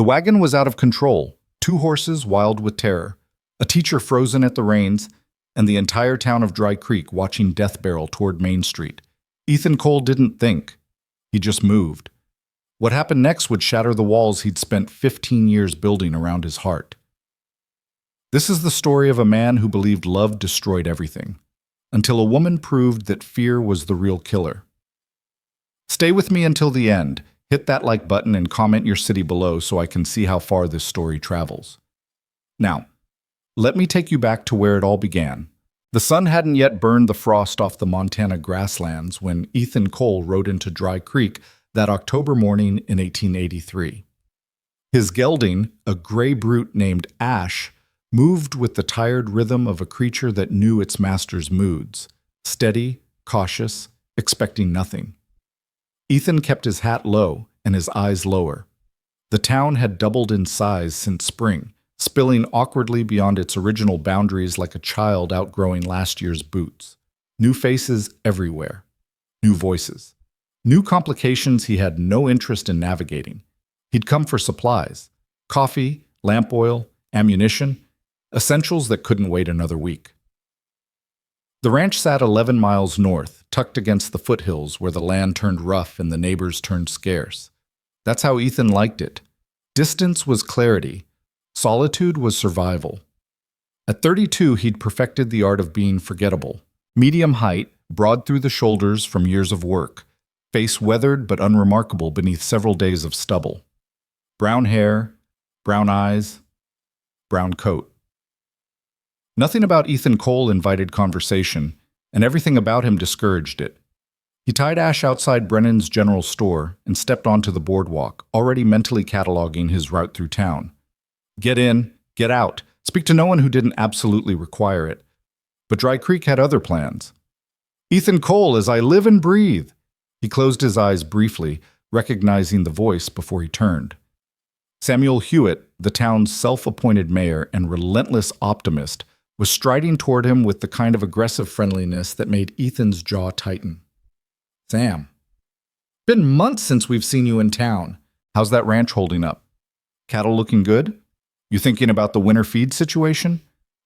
The wagon was out of control, 2 horses wild with terror, a teacher frozen at the reins, and the entire town of Dry Creek watching death barrel toward Main Street. Ethan Cole didn't think. He just moved. What happened next would shatter the walls he'd spent 15 years building around his heart. This is the story of a man who believed love destroyed everything, until a woman proved that fear was the real killer. Stay with me until the end. Hit that like button and comment your city below so I can see how far this story travels. Now, let me take you back to where it all began. The sun hadn't yet burned the frost off the Montana grasslands when Ethan Cole rode into Dry Creek that October morning in 1883. His gelding, a gray brute named Ash, moved with the tired rhythm of a creature that knew its master's moods, steady, cautious, expecting nothing. Ethan kept his hat low and his eyes lower. The town had doubled in size since spring, spilling awkwardly beyond its original boundaries like a child outgrowing last year's boots. New faces everywhere. New voices. New complications he had no interest in navigating. He'd come for supplies. Coffee, lamp oil, ammunition, essentials that couldn't wait another week. The ranch sat 11 miles north, tucked against the foothills where the land turned rough and the neighbors turned scarce. That's how Ethan liked it. Distance was clarity. Solitude was survival. At 32, he'd perfected the art of being forgettable. Medium height, broad through the shoulders from years of work, face weathered but unremarkable beneath several days of stubble. Brown hair, brown eyes, brown coat. Nothing about Ethan Cole invited conversation, and everything about him discouraged it. He tied Ash outside Brennan's general store and stepped onto the boardwalk, already mentally cataloging his route through town. Get in, get out, speak to no one who didn't absolutely require it. But Dry Creek had other plans. Ethan Cole, as I live and breathe. He closed his eyes briefly, recognizing the voice before he turned. Samuel Hewitt, the town's self-appointed mayor and relentless optimist, was striding toward him with the kind of aggressive friendliness that made Ethan's jaw tighten. Sam, been months since we've seen you in town. How's that ranch holding up? Cattle looking good? You thinking about the winter feed situation?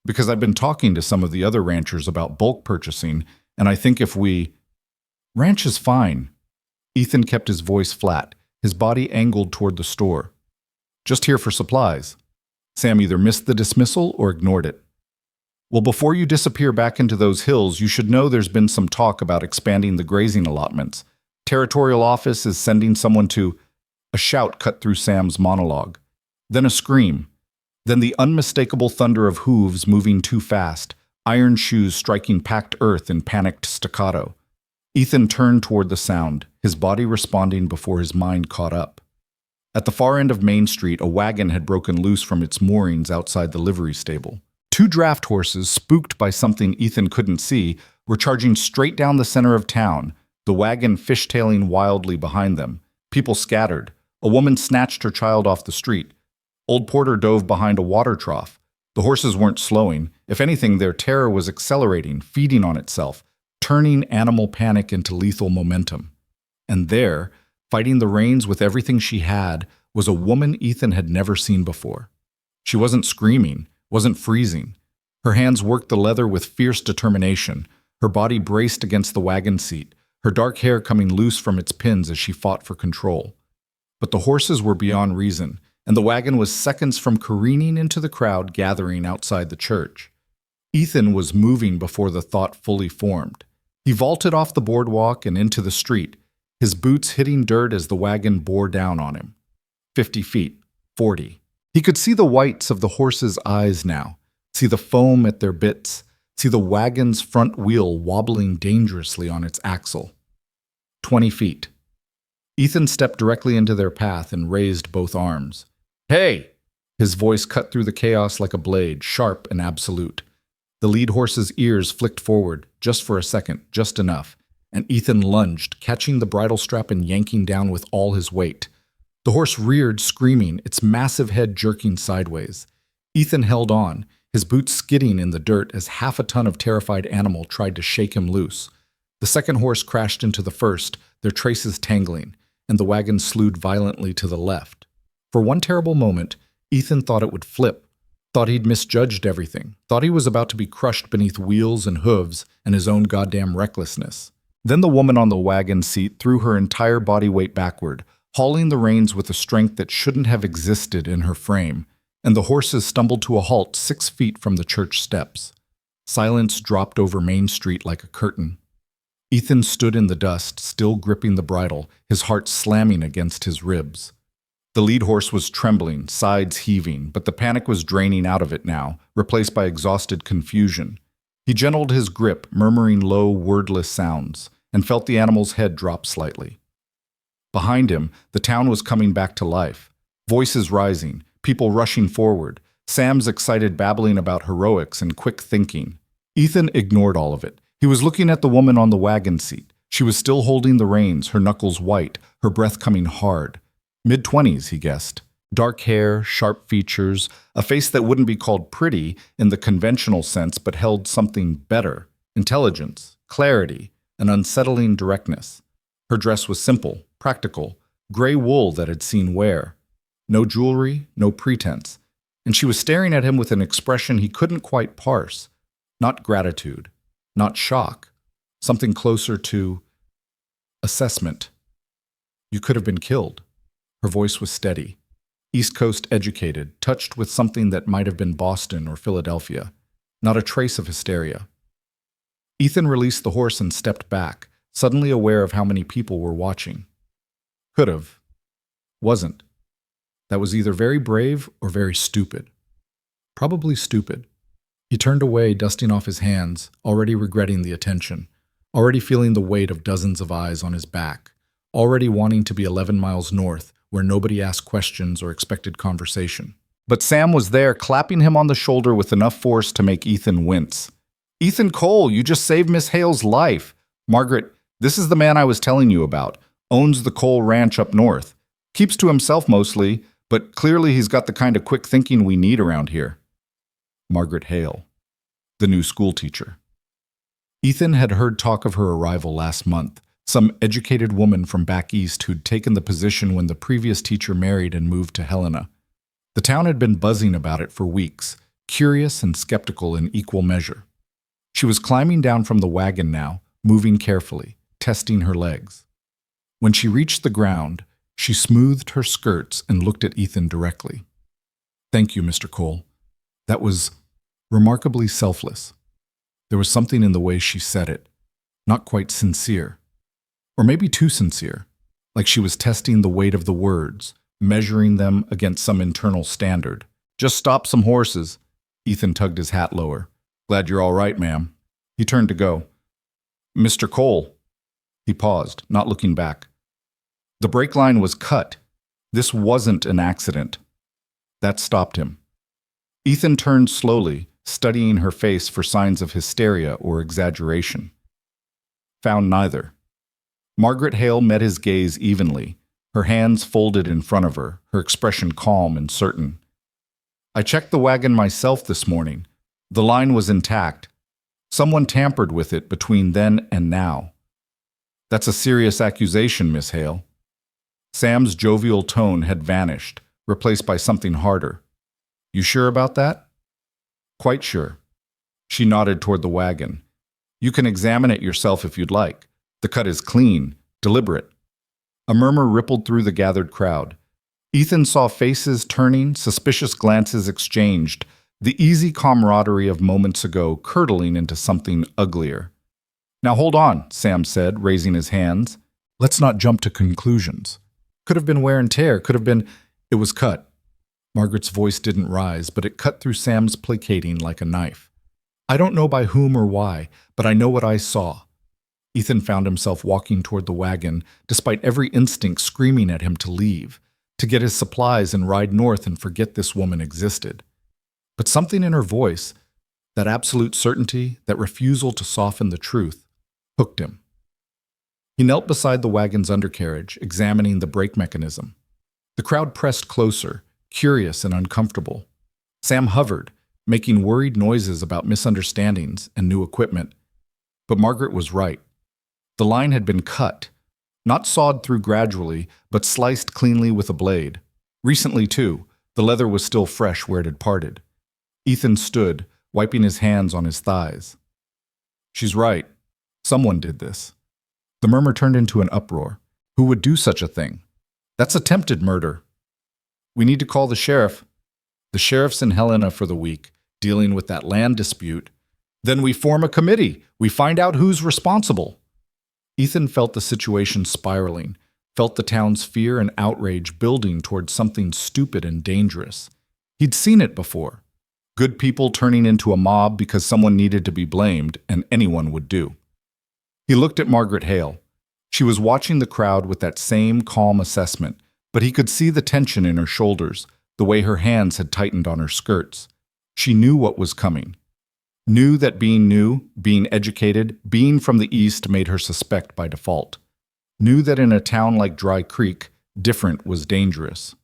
Because I've been talking to some of the other ranchers about bulk purchasing, and I think if we... Ranch is fine. Ethan kept his voice flat, his body angled toward the store. Just here for supplies. Sam either missed the dismissal or ignored it. Well, before you disappear back into those hills, you should know there's been some talk about expanding the grazing allotments. Territorial office is sending someone to... A shout cut through Sam's monologue. Then a scream. Then the unmistakable thunder of hooves moving too fast, iron shoes striking packed earth in panicked staccato. Ethan turned toward the sound, his body responding before his mind caught up. At the far end of Main Street, a wagon had broken loose from its moorings outside the livery stable. 2 draft horses, spooked by something Ethan couldn't see, were charging straight down the center of town, the wagon fishtailing wildly behind them. People scattered. A woman snatched her child off the street. Old Porter dove behind a water trough. The horses weren't slowing. If anything, their terror was accelerating, feeding on itself, turning animal panic into lethal momentum. And there, fighting the reins with everything she had, was a woman Ethan had never seen before. She wasn't screaming, wasn't freezing. Her hands worked the leather with fierce determination. Her body braced against the wagon seat, her dark hair coming loose from its pins as she fought for control. But the horses were beyond reason, and the wagon was seconds from careening into the crowd gathering outside the church. Ethan was moving before the thought fully formed. He vaulted off the boardwalk and into the street, his boots hitting dirt as the wagon bore down on him. 50 feet, 40. He could see the whites of the horses' eyes now, see the foam at their bits, see the wagon's front wheel wobbling dangerously on its axle. 20 feet. Ethan stepped directly into their path and raised both arms. Hey! His voice cut through the chaos like a blade, sharp and absolute. The lead horse's ears flicked forward, just for a second, just enough, and Ethan lunged, catching the bridle strap and yanking down with all his weight. The horse reared, screaming, its massive head jerking sideways. Ethan held on, his boots skidding in the dirt as half a ton of terrified animal tried to shake him loose. The second horse crashed into the first, their traces tangling, and the wagon slewed violently to the left. For one terrible moment, Ethan thought it would flip, thought he'd misjudged everything, thought he was about to be crushed beneath wheels and hooves and his own goddamn recklessness. Then the woman on the wagon seat threw her entire body weight backward, hauling the reins with a strength that shouldn't have existed in her frame, and the horses stumbled to a halt 6 feet from the church steps. Silence dropped over Main Street like a curtain. Ethan stood in the dust, still gripping the bridle, his heart slamming against his ribs. The lead horse was trembling, sides heaving, but the panic was draining out of it now, replaced by exhausted confusion. He gentled his grip, murmuring low, wordless sounds, and felt the animal's head drop slightly. Behind him, the town was coming back to life. Voices rising, people rushing forward, Sam's excited babbling about heroics and quick thinking. Ethan ignored all of it. He was looking at the woman on the wagon seat. She was still holding the reins, her knuckles white, her breath coming hard. Mid-20s, he guessed. Dark hair, sharp features, a face that wouldn't be called pretty in the conventional sense but held something better. Intelligence, clarity, an unsettling directness. Her dress was simple, practical, gray wool that had seen wear. No jewelry, no pretense. And she was staring at him with an expression he couldn't quite parse. Not gratitude, not shock. Something closer to assessment. You could have been killed. Her voice was steady. East Coast educated, touched with something that might have been Boston or Philadelphia. Not a trace of hysteria. Ethan released the horse and stepped back, suddenly aware of how many people were watching. Could have. Wasn't. That was either very brave or very stupid. Probably stupid. He turned away, dusting off his hands, already regretting the attention, already feeling the weight of dozens of eyes on his back, already wanting to be 11 miles north, where nobody asked questions or expected conversation. But Sam was there, clapping him on the shoulder with enough force to make Ethan wince. "Ethan Cole, you just saved Miss Hale's life. Margaret, this is the man I was telling you about. Owns the Cole Ranch up north. Keeps to himself mostly, but clearly he's got the kind of quick thinking we need around here." Margaret Hale, the new schoolteacher. Ethan had heard talk of her arrival last month, some educated woman from back east who'd taken the position when the previous teacher married and moved to Helena. The town had been buzzing about it for weeks, curious and skeptical in equal measure. She was climbing down from the wagon now, moving carefully, testing her legs. When she reached the ground, she smoothed her skirts and looked at Ethan directly. "Thank you, Mr. Cole. That was remarkably selfless." There was something in the way she said it, not quite sincere. Or maybe too sincere, like she was testing the weight of the words, measuring them against some internal standard. "Just stop some horses." Ethan tugged his hat lower. "Glad you're all right, ma'am." He turned to go. "Mr. Cole." He paused, not looking back. The brake line was cut. This wasn't an accident. That stopped him. Ethan turned slowly, studying her face for signs of hysteria or exaggeration. Found neither. Margaret Hale met his gaze evenly, her hands folded in front of her, her expression calm and certain. "I checked the wagon myself this morning. The line was intact. Someone tampered with it between then and now." "That's a serious accusation, Miss Hale." Sam's jovial tone had vanished, replaced by something harder. "You sure about that?" "Quite sure." She nodded toward the wagon. "You can examine it yourself if you'd like. The cut is clean, deliberate." A murmur rippled through the gathered crowd. Ethan saw faces turning, suspicious glances exchanged, the easy camaraderie of moments ago curdling into something uglier. "Now hold on," Sam said, raising his hands. "Let's not jump to conclusions. Could have been wear and tear, could have been—" It was cut. Margaret's voice didn't rise, but it cut through Sam's placating like a knife. "I don't know by whom or why, but I know what I saw." Ethan found himself walking toward the wagon, despite every instinct screaming at him to leave, to get his supplies and ride north and forget this woman existed. But something in her voice, that absolute certainty, that refusal to soften the truth, hooked him. He knelt beside the wagon's undercarriage, examining the brake mechanism. The crowd pressed closer, curious and uncomfortable. Sam hovered, making worried noises about misunderstandings and new equipment. But Margaret was right. The line had been cut, not sawed through gradually, but sliced cleanly with a blade. Recently, too, the leather was still fresh where it had parted. Ethan stood, wiping his hands on his thighs. She's right. Someone did this. The murmur turned into an uproar. Who would do such a thing? That's attempted murder. We need to call the sheriff. The sheriff's in Helena for the week, dealing with that land dispute. Then we form a committee. We find out who's responsible. Ethan felt the situation spiraling, felt the town's fear and outrage building towards something stupid and dangerous. He'd seen it before. Good people turning into a mob because someone needed to be blamed, and anyone would do. He looked at Margaret Hale. She was watching the crowd with that same calm assessment, but he could see the tension in her shoulders, the way her hands had tightened on her skirts. She knew what was coming. Knew that being new, being educated, being from the East made her suspect by default. Knew that in a town like Dry Creek, different was dangerous.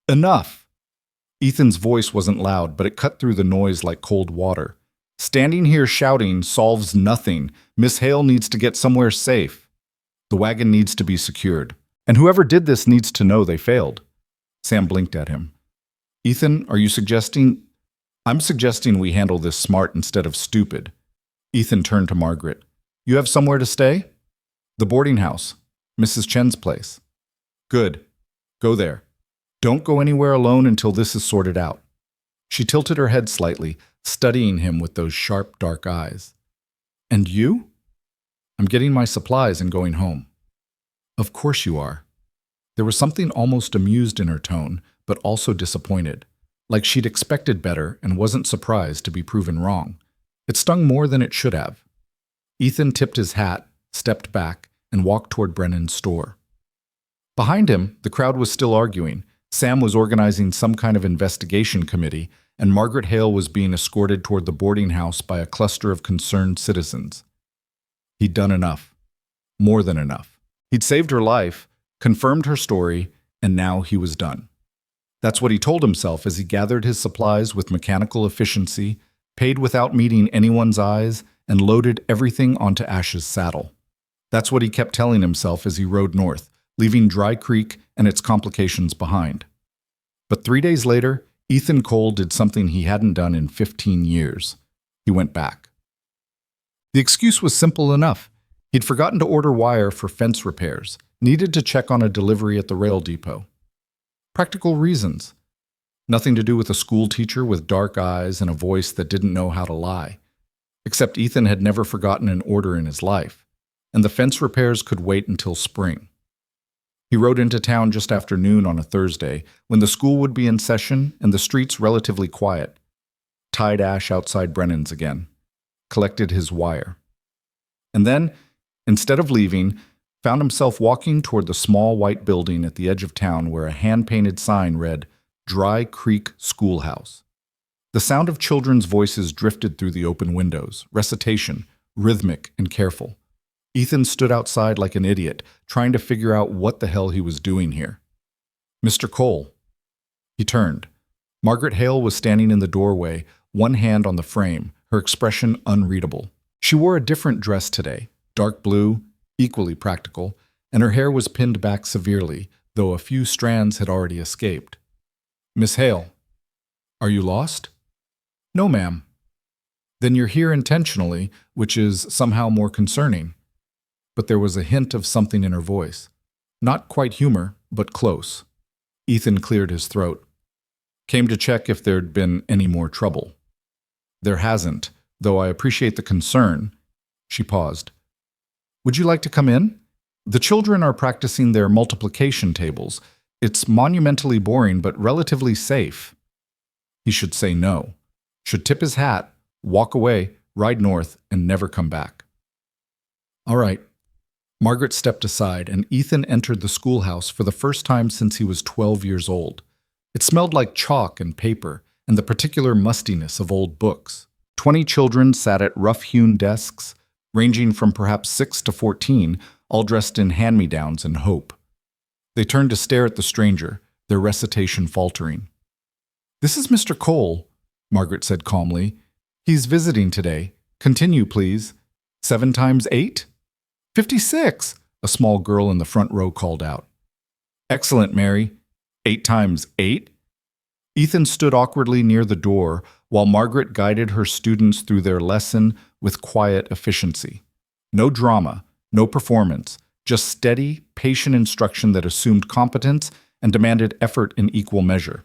Enough! Ethan's voice wasn't loud, but it cut through the noise like cold water. Standing here shouting solves nothing. Miss Hale needs to get somewhere safe. The wagon needs to be secured. And whoever did this needs to know they failed. Sam blinked at him. Ethan, are you suggesting? I'm suggesting we handle this smart instead of stupid. Ethan turned to Margaret. You have somewhere to stay? The boarding house. Mrs. Chen's place. Good. Go there. Don't go anywhere alone until this is sorted out. She tilted her head slightly, studying him with those sharp, dark eyes. And you? I'm getting my supplies and going home. Of course you are. There was something almost amused in her tone, but also disappointed, like she'd expected better and wasn't surprised to be proven wrong. It stung more than it should have. Ethan tipped his hat, stepped back, and walked toward Brennan's store. Behind him, the crowd was still arguing. Sam was organizing some kind of investigation committee, and Margaret Hale was being escorted toward the boarding house by a cluster of concerned citizens. He'd done enough. More than enough. He'd saved her life, confirmed her story, and now he was done. That's what he told himself as he gathered his supplies with mechanical efficiency, paid without meeting anyone's eyes, and loaded everything onto Ash's saddle. That's what he kept telling himself as he rode north, leaving Dry Creek and its complications behind. But 3 days later, Ethan Cole did something he hadn't done in 15 years. He went back. The excuse was simple enough. He'd forgotten to order wire for fence repairs, needed to check on a delivery at the rail depot. Practical reasons. Nothing to do with a schoolteacher with dark eyes and a voice that didn't know how to lie. Except Ethan had never forgotten an order in his life, and the fence repairs could wait until spring. He rode into town just after noon on a Thursday, when the school would be in session and the streets relatively quiet. Tied Ash outside Brennan's again. Collected his wire. And then, instead of leaving, found himself walking toward the small white building at the edge of town where a hand-painted sign read, Dry Creek Schoolhouse. The sound of children's voices drifted through the open windows, recitation, rhythmic and careful. Ethan stood outside like an idiot, trying to figure out what the hell he was doing here. Mr. Cole. He turned. Margaret Hale was standing in the doorway, one hand on the frame, her expression unreadable. She wore a different dress today, dark blue, equally practical, and her hair was pinned back severely, though a few strands had already escaped. Miss Hale, are you lost? No, ma'am. Then you're here intentionally, which is somehow more concerning. But there was a hint of something in her voice. Not quite humor, but close. Ethan cleared his throat. Came to check if there'd been any more trouble. There hasn't, though I appreciate the concern. She paused. Would you like to come in? The children are practicing their multiplication tables. It's monumentally boring, but relatively safe. He should say no. Should tip his hat, walk away, ride north, and never come back. All right. Margaret stepped aside, and Ethan entered the schoolhouse for the first time since he was 12 years old. It smelled like chalk and paper, and the particular mustiness of old books. 20 children sat at rough-hewn desks, ranging from perhaps 6 to 14, all dressed in hand-me-downs and hope. They turned to stare at the stranger, their recitation faltering. This is Mr. Cole, Margaret said calmly. He's visiting today. Continue, please. 7 times 8? 56, a small girl in the front row called out. Excellent, Mary. 8 times 8? Ethan stood awkwardly near the door while Margaret guided her students through their lesson with quiet efficiency. No drama, no performance, just steady, patient instruction that assumed competence and demanded effort in equal measure.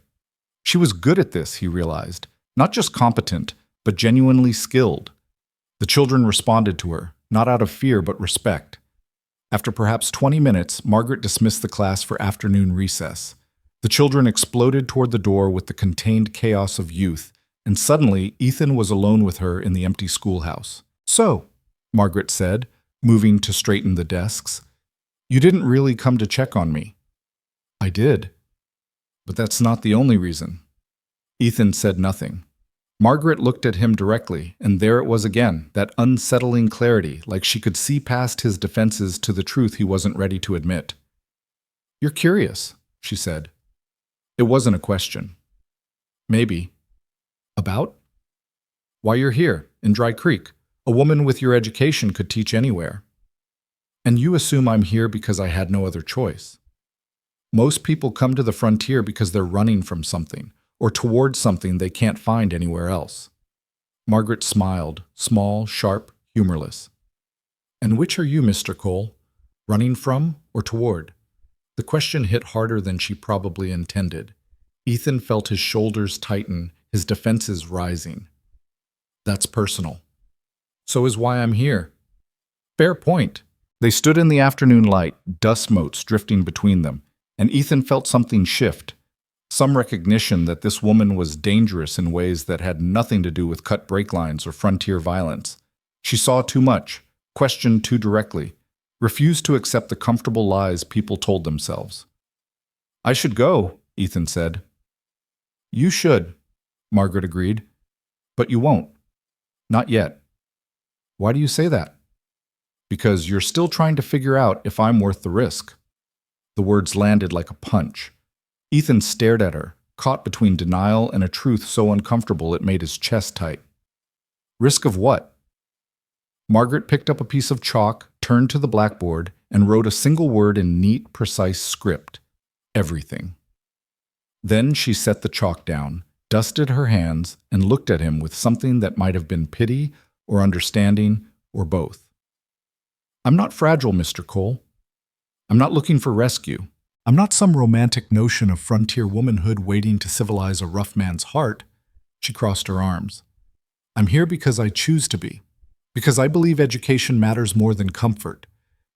She was good at this, he realized, not just competent, but genuinely skilled. The children responded to her, not out of fear but respect. After perhaps 20 minutes, Margaret dismissed the class for afternoon recess. The children exploded toward the door with the contained chaos of youth, and suddenly Ethan was alone with her in the empty schoolhouse. "So," Margaret said, moving to straighten the desks, "you didn't really come to check on me." "I did. But that's not the only reason." Ethan said nothing. Margaret looked at him directly, and there it was again, that unsettling clarity, like she could see past his defenses to the truth he wasn't ready to admit. "You're curious," she said. It wasn't a question. "Maybe." "About?" "Why you're here, in Dry Creek. A woman with your education could teach anywhere." "And you assume I'm here because I had no other choice." "Most people come to the frontier because they're running from something, or towards something they can't find anywhere else." Margaret smiled, small, sharp, humorless. "And which are you, Mr. Cole? Running from or toward?" The question hit harder than she probably intended. Ethan felt his shoulders tighten, his defenses rising. "That's personal." "So is why I'm here." "Fair point." They stood in the afternoon light, dust motes drifting between them, and Ethan felt something shift. Some recognition that this woman was dangerous in ways that had nothing to do with cut brake lines or frontier violence. She saw too much, questioned too directly, refused to accept the comfortable lies people told themselves. "I should go," Ethan said. "You should," Margaret agreed. "But you won't. Not yet." "Why do you say that?" "Because you're still trying to figure out if I'm worth the risk." The words landed like a punch. Ethan stared at her, caught between denial and a truth so uncomfortable it made his chest tight. "Risk of what?" Margaret picked up a piece of chalk, turned to the blackboard, and wrote a single word in neat, precise script. "Everything." Then she set the chalk down, dusted her hands, and looked at him with something that might have been pity or understanding or both. "I'm not fragile, Mr. Cole. I'm not looking for rescue. I'm not some romantic notion of frontier womanhood waiting to civilize a rough man's heart." She crossed her arms. "I'm here because I choose to be. Because I believe education matters more than comfort.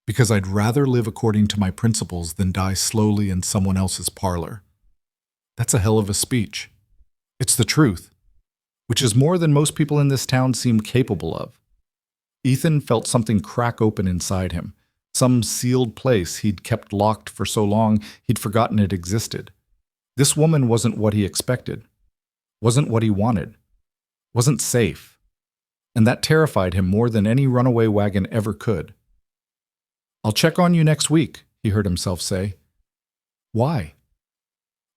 Because I'd rather live according to my principles than die slowly in someone else's parlor." That's a hell of a speech. It's the truth, which is more than most people in this town seem capable of. Ethan felt something crack open inside him, some sealed place he'd kept locked for so long he'd forgotten it existed. This woman wasn't what he expected, wasn't what he wanted, wasn't safe. And that terrified him more than any runaway wagon ever could. "I'll check on you next week," he heard himself say. "Why?"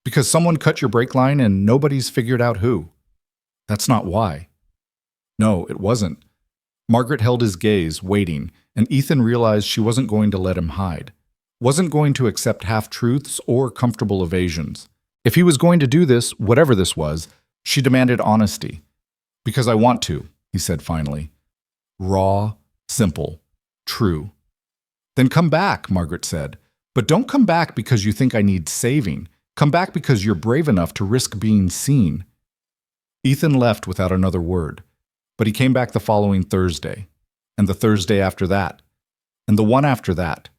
"Because someone cut your brake line and nobody's figured out who." "That's not why." No, it wasn't. Margaret held his gaze, waiting, and Ethan realized she wasn't going to let him hide, wasn't going to accept half-truths or comfortable evasions. If he was going to do this, whatever this was, she demanded honesty. "Because I want to," he said finally. Raw, simple, true. "Then come back," Margaret said. "But don't come back because you think I need saving. Come back because you're brave enough to risk being seen." Ethan left without another word, but he came back the following Thursday, and the Thursday after that, and the one after that,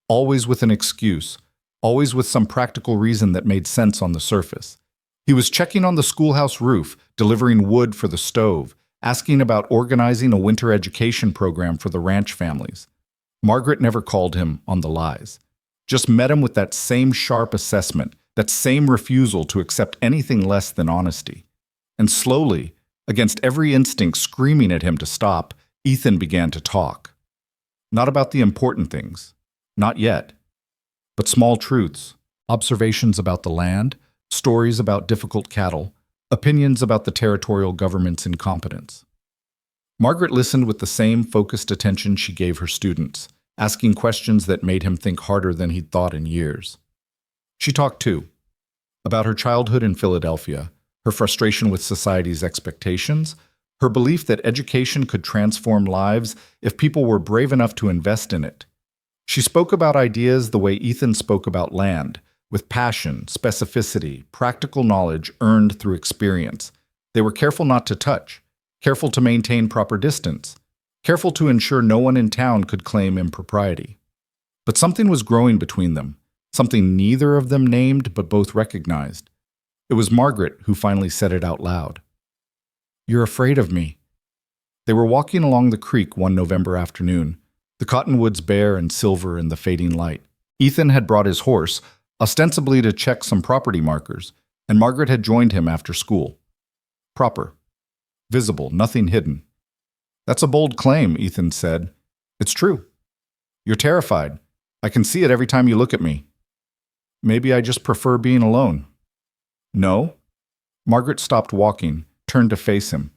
always with an excuse, always with some practical reason that made sense on the surface. He was checking on the schoolhouse roof, delivering wood for the stove, asking about organizing a winter education program for the ranch families. Margaret never called him on the lies, just met him with that same sharp assessment, that same refusal to accept anything less than honesty. And slowly, against every instinct screaming at him to stop, Ethan began to talk. Not about the important things, not yet, but small truths, observations about the land, stories about difficult cattle, opinions about the territorial government's incompetence. Margaret listened with the same focused attention she gave her students, asking questions that made him think harder than he'd thought in years. She talked too. About her childhood in Philadelphia, her frustration with society's expectations, her belief that education could transform lives if people were brave enough to invest in it. She spoke about ideas the way Ethan spoke about land, with passion, specificity, practical knowledge earned through experience. They were careful not to touch, careful to maintain proper distance, careful to ensure no one in town could claim impropriety. But something was growing between them, something neither of them named but both recognized. It was Margaret who finally said it out loud. "You're afraid of me." They were walking along the creek one November afternoon, the cottonwoods bare and silver in the fading light. Ethan had brought his horse, ostensibly to check some property markers, and Margaret had joined him after school. Proper. Visible, nothing hidden. "That's a bold claim," Ethan said. "It's true. You're terrified. I can see it every time you look at me." "Maybe I just prefer being alone." "No." Margaret stopped walking, turned to face him.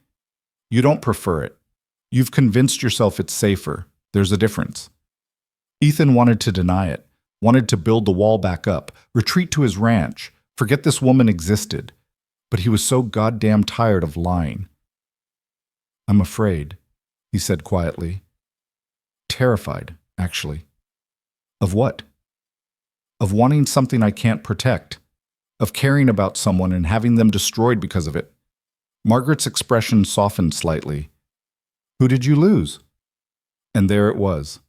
"You don't prefer it. You've convinced yourself it's safer. There's a difference." Ethan wanted to deny it, wanted to build the wall back up, retreat to his ranch, forget this woman existed. But he was so goddamn tired of lying. "I'm afraid," he said quietly. "Terrified, actually." "Of what?" "Of wanting something I can't protect. Of caring about someone and having them destroyed because of it." Margaret's expression softened slightly. "Who did you lose?" And there it was.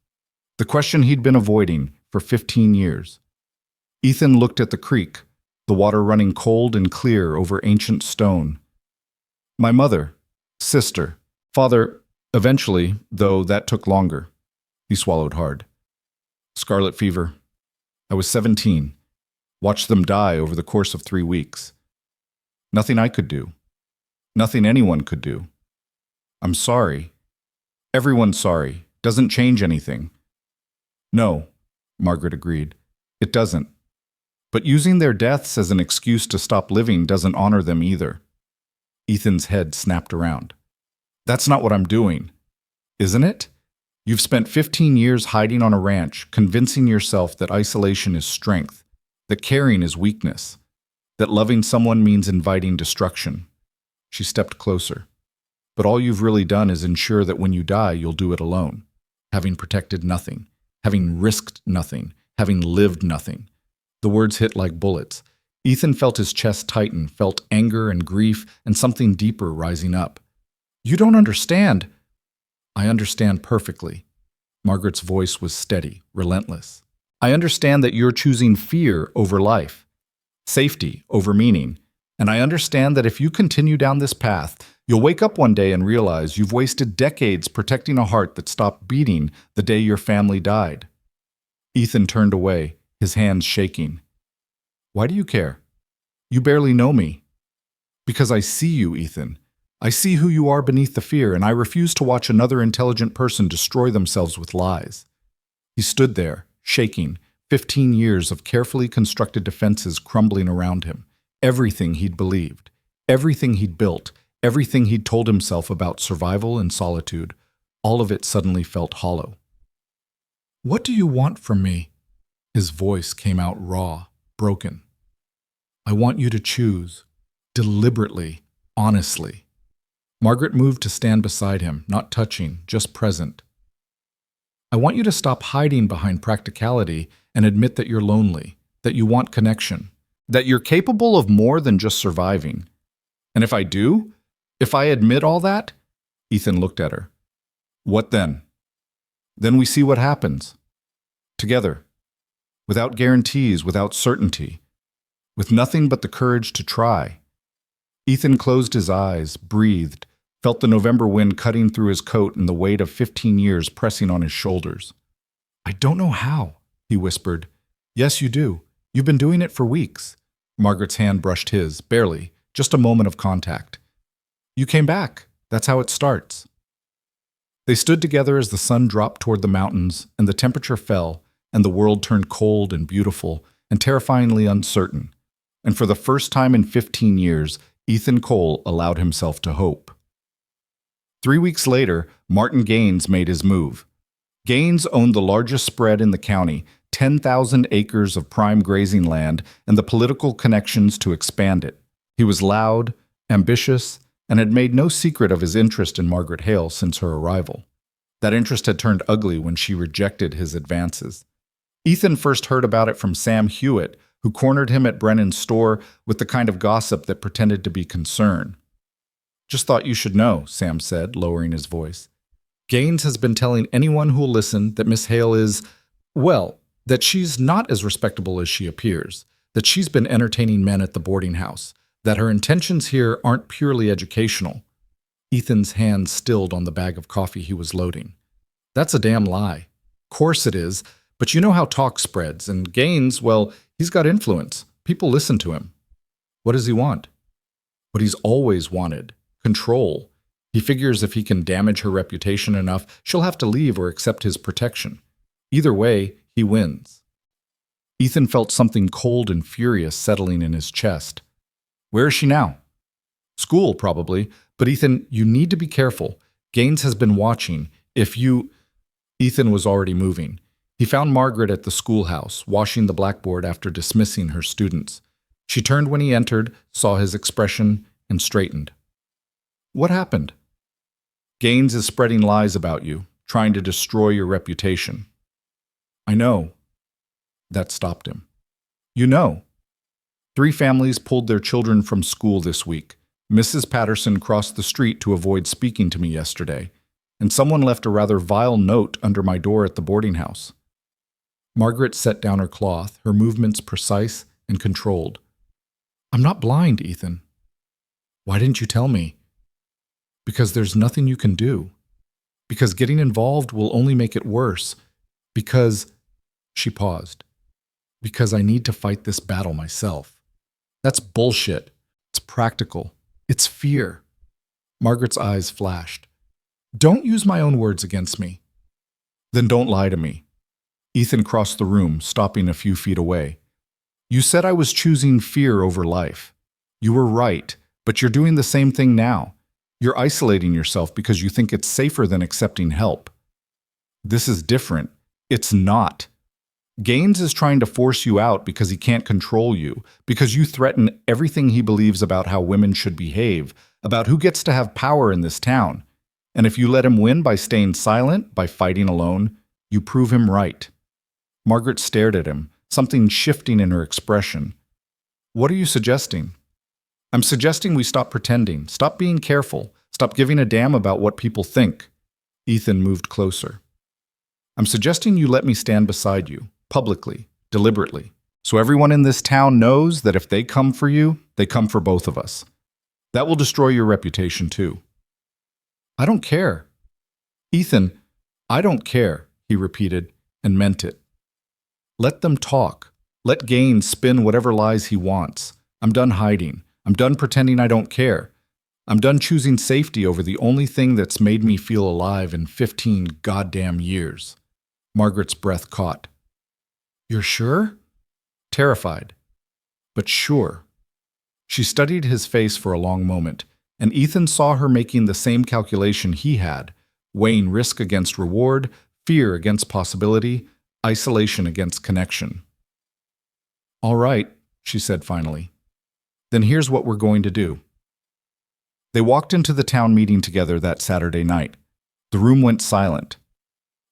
The question he'd been avoiding for 15 years. Ethan looked at the creek, the water running cold and clear over ancient stone. "My mother, sister, father, eventually, though that took longer." He swallowed hard. "Scarlet fever. I was 17. Watched them die over the course of 3 weeks. Nothing I could do. Nothing anyone could do. I'm sorry. Everyone's sorry. Doesn't change anything." "No," Margaret agreed. "It doesn't. But using their deaths as an excuse to stop living doesn't honor them either." Ethan's head snapped around. "That's not what I'm doing." "Isn't it? You've spent 15 years hiding on a ranch, convincing yourself that isolation is strength, that caring is weakness, that loving someone means inviting destruction." She stepped closer. "But all you've really done is ensure that when you die, you'll do it alone, having protected nothing, having risked nothing, having lived nothing." The words hit like bullets. Ethan felt his chest tighten, felt anger and grief and something deeper rising up. "You don't understand." "I understand perfectly." Margaret's voice was steady, relentless. "I understand that you're choosing fear over life, safety over meaning, and I understand that if you continue down this path, you'll wake up one day and realize you've wasted decades protecting a heart that stopped beating the day your family died." Ethan turned away, his hands shaking. "Why do you care? You barely know me." "Because I see you, Ethan. I see who you are beneath the fear, and I refuse to watch another intelligent person destroy themselves with lies." He stood there, shaking, 15 years of carefully constructed defenses crumbling around him. Everything he'd believed, everything he'd built, everything he'd told himself about survival and solitude, all of it suddenly felt hollow. "What do you want from me?" His voice came out raw, broken. "I want you to choose, deliberately, honestly." Margaret moved to stand beside him, not touching, just present. "I want you to stop hiding behind practicality and admit that you're lonely, that you want connection, that you're capable of more than just surviving. And if I do, if I admit all that," Ethan looked at her. "What then?" "Then we see what happens. Together. Without guarantees, without certainty. With nothing but the courage to try." Ethan closed his eyes, breathed, felt the November wind cutting through his coat and the weight of 15 years pressing on his shoulders. "I don't know how," he whispered. "Yes, you do. You've been doing it for weeks." Margaret's hand brushed his, barely, just a moment of contact. "You came back. That's how it starts." They stood together as the sun dropped toward the mountains and the temperature fell and the world turned cold and beautiful and terrifyingly uncertain. And for the first time in 15 years, Ethan Cole allowed himself to hope. 3 weeks later, Martin Gaines made his move. Gaines owned the largest spread in the county, 10,000 acres of prime grazing land and the political connections to expand it. He was loud, ambitious, and had made no secret of his interest in Margaret Hale since her arrival. That interest had turned ugly when she rejected his advances. Ethan first heard about it from Sam Hewitt, who cornered him at Brennan's store with the kind of gossip that pretended to be concern. "Just thought you should know," Sam said, lowering his voice. "Gaines has been telling anyone who'll listen that Miss Hale is, well, that she's not as respectable as she appears, that she's been entertaining men at the boarding house, that her intentions here aren't purely educational." Ethan's hand stilled on the bag of coffee he was loading. "That's a damn lie. Course it is, but you know how talk spreads, and Gaines, well, he's got influence. People listen to him." "What does he want?" "What he's always wanted. Control. He figures if he can damage her reputation enough, she'll have to leave or accept his protection. Either way, he wins." Ethan felt something cold and furious settling in his chest. "Where is she now?" "School, probably. But Ethan, you need to be careful. Gaines has been watching. If you—" Ethan was already moving. He found Margaret at the schoolhouse, washing the blackboard after dismissing her students. She turned when he entered, saw his expression, and straightened. "What happened?" "Gaines is spreading lies about you, trying to destroy your reputation." "I know." That stopped him. "You know. 3 families pulled their children from school this week. Mrs. Patterson crossed the street to avoid speaking to me yesterday, and someone left a rather vile note under my door at the boarding house." Margaret set down her cloth, her movements precise and controlled. "I'm not blind, Ethan." "Why didn't you tell me?" "Because there's nothing you can do. Because getting involved will only make it worse. Because—" She paused. "Because I need to fight this battle myself." "That's bullshit. It's practical. It's fear." Margaret's eyes flashed. "Don't use my own words against me." "Then don't lie to me." Ethan crossed the room, stopping a few feet away. "You said I was choosing fear over life. You were right, but you're doing the same thing now. You're isolating yourself because you think it's safer than accepting help. This is different. It's not. Gaines is trying to force you out because he can't control you, because you threaten everything he believes about how women should behave, about who gets to have power in this town. And if you let him win by staying silent, by fighting alone, you prove him right." Margaret stared at him, something shifting in her expression. "What are you suggesting?" "I'm suggesting we stop pretending, stop being careful, stop giving a damn about what people think." Ethan moved closer. "I'm suggesting you let me stand beside you, publicly, deliberately, so everyone in this town knows that if they come for you, they come for both of us. That will destroy your reputation too." "I don't care." "Ethan, I don't care," he repeated, and meant it. "Let them talk. Let Gaines spin whatever lies he wants. I'm done hiding. I'm done pretending I don't care. I'm done choosing safety over the only thing that's made me feel alive in 15 goddamn years." Margaret's breath caught. "You're sure?" Terrified, but sure. She studied his face for a long moment, and Ethan saw her making the same calculation he had, weighing risk against reward, fear against possibility, isolation against connection. "All right," she said finally. "Then here's what we're going to do." They walked into the town meeting together that Saturday night. The room went silent.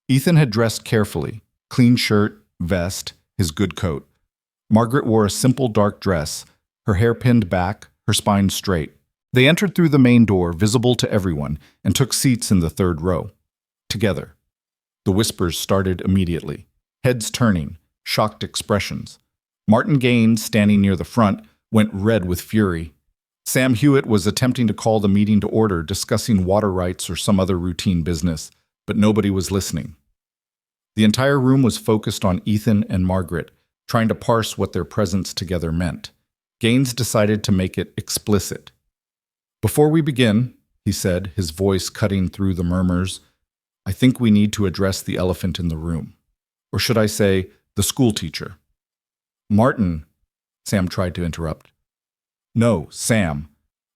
Ethan had dressed carefully, clean shirt, vest, his good coat. Margaret wore a simple dark dress, her hair pinned back, her spine straight. They entered through the main door, visible to everyone, and took seats in the third row. Together. The whispers started immediately. Heads turning, shocked expressions. Martin Gaines, standing near the front, went red with fury. Sam Hewitt was attempting to call the meeting to order, discussing water rights or some other routine business, but nobody was listening. The entire room was focused on Ethan and Margaret, trying to parse what their presence together meant. Gaines decided to make it explicit. "Before we begin," he said, his voice cutting through the murmurs, "I think we need to address the elephant in the room. Or should I say, the schoolteacher." "Martin," Sam tried to interrupt. "No, Sam.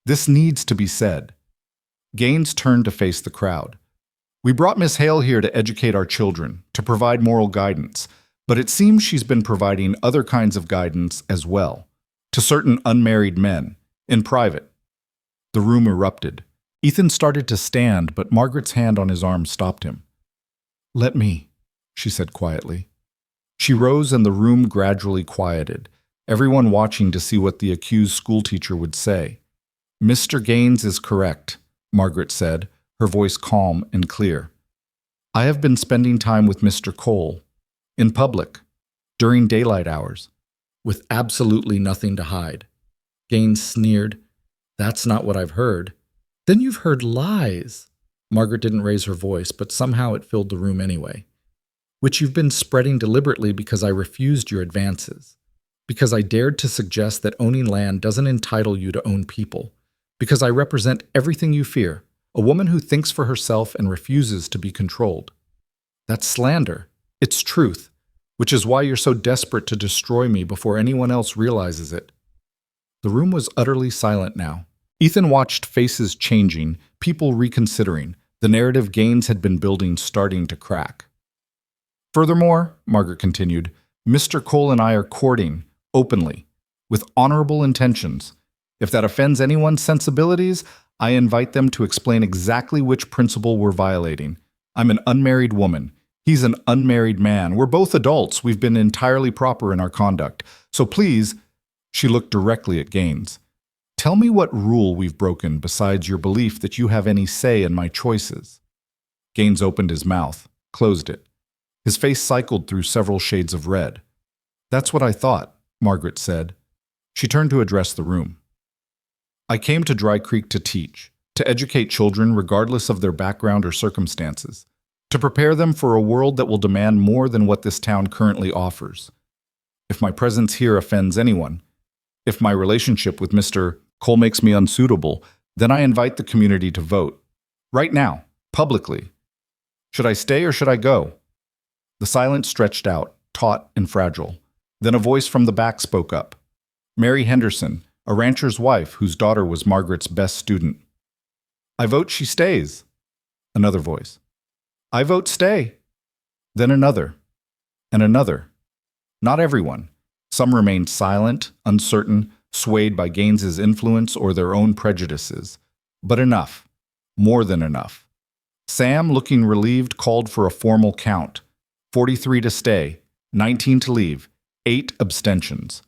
This needs to be said." Gaines turned to face the crowd. "We brought Miss Hale here to educate our children, to provide moral guidance. But it seems she's been providing other kinds of guidance as well, to certain unmarried men, in private. The room erupted. Ethan started to stand, but Margaret's hand on his arm stopped him. "Let me," she said quietly. She rose and the room gradually quieted, everyone watching to see what the accused schoolteacher would say. "Mr. Gaines is correct," Margaret said, her voice calm and clear. "I have been spending time with Mr. Cole, in public, during daylight hours, with absolutely nothing to hide." Gaines sneered. "That's not what I've heard." "Then you've heard lies." Margaret didn't raise her voice, but somehow it filled the room anyway. "Which you've been spreading deliberately because I refused your advances. Because I dared to suggest that owning land doesn't entitle you to own people. Because I represent everything you fear, a woman who thinks for herself and refuses to be controlled. That's slander. It's truth, which is why you're so desperate to destroy me before anyone else realizes it." The room was utterly silent now. Ethan watched faces changing, people reconsidering, the narrative Gaines had been building starting to crack. "Furthermore," Margaret continued, "Mr. Cole and I are courting, openly, with honorable intentions. If that offends anyone's sensibilities, I invite them to explain exactly which principle we're violating. I'm an unmarried woman. He's an unmarried man. We're both adults. We've been entirely proper in our conduct. So please," she looked directly at Gaines, "tell me what rule we've broken besides your belief that you have any say in my choices." Gaines opened his mouth, closed it. His face cycled through several shades of red. "That's what I thought," Margaret said. She turned to address the room. "I came to Dry Creek to teach, to educate children regardless of their background or circumstances, to prepare them for a world that will demand more than what this town currently offers. If my presence here offends anyone, if my relationship with Mr. Cole makes me unsuitable, then I invite the community to vote. Right now, publicly. Should I stay or should I go?" The silence stretched out, taut and fragile. Then a voice from the back spoke up. Mary Henderson, a rancher's wife whose daughter was Margaret's best student. "I vote she stays." Another voice. "I vote stay." Then another, and another. Not everyone. Some remained silent, uncertain, swayed by Gaines's influence or their own prejudices. But enough. More than enough. Sam, looking relieved, called for a formal count. 43 to stay, 19 to leave, 8 abstentions.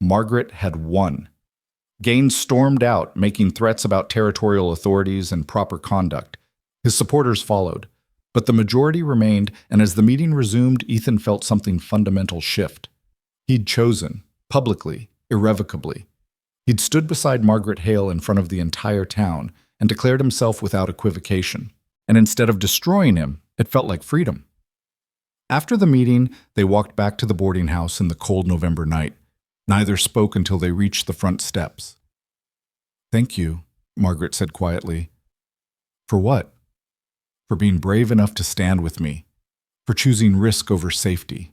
Margaret had won. Gaines stormed out, making threats about territorial authorities and proper conduct. His supporters followed. But the majority remained, and as the meeting resumed, Ethan felt something fundamental shift. He'd chosen, publicly, irrevocably. He'd stood beside Margaret Hale in front of the entire town and declared himself without equivocation. And instead of destroying him, it felt like freedom. After the meeting, they walked back to the boarding house in the cold November night. Neither spoke until they reached the front steps. "Thank you," Margaret said quietly. "For what?" "For being brave enough to stand with me. For choosing risk over safety."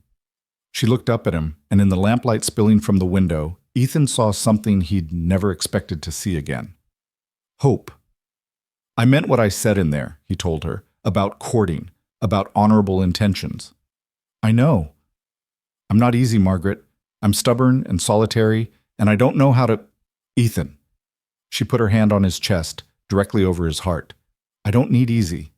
She looked up at him, and in the lamplight spilling from the window, Ethan saw something he'd never expected to see again. Hope. "I meant what I said in there," he told her, "about courting, about honorable intentions. I know. I'm not easy, Margaret. I'm stubborn and solitary, and I don't know how to—" "Ethan." She put her hand on his chest, directly over his heart. "I don't need easy.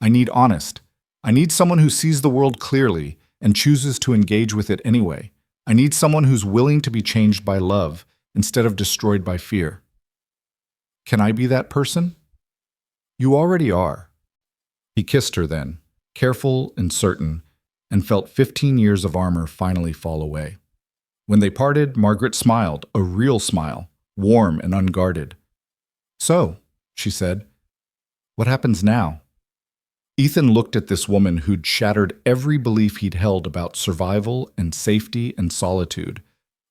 I need honest. I need someone who sees the world clearly and chooses to engage with it anyway. I need someone who's willing to be changed by love instead of destroyed by fear." "Can I be that person?" "You already are." He kissed her then, careful and certain, and felt 15 years of armor finally fall away. When they parted, Margaret smiled, a real smile, warm and unguarded. "So," she said, "what happens now?" Ethan looked at this woman who'd shattered every belief he'd held about survival and safety and solitude,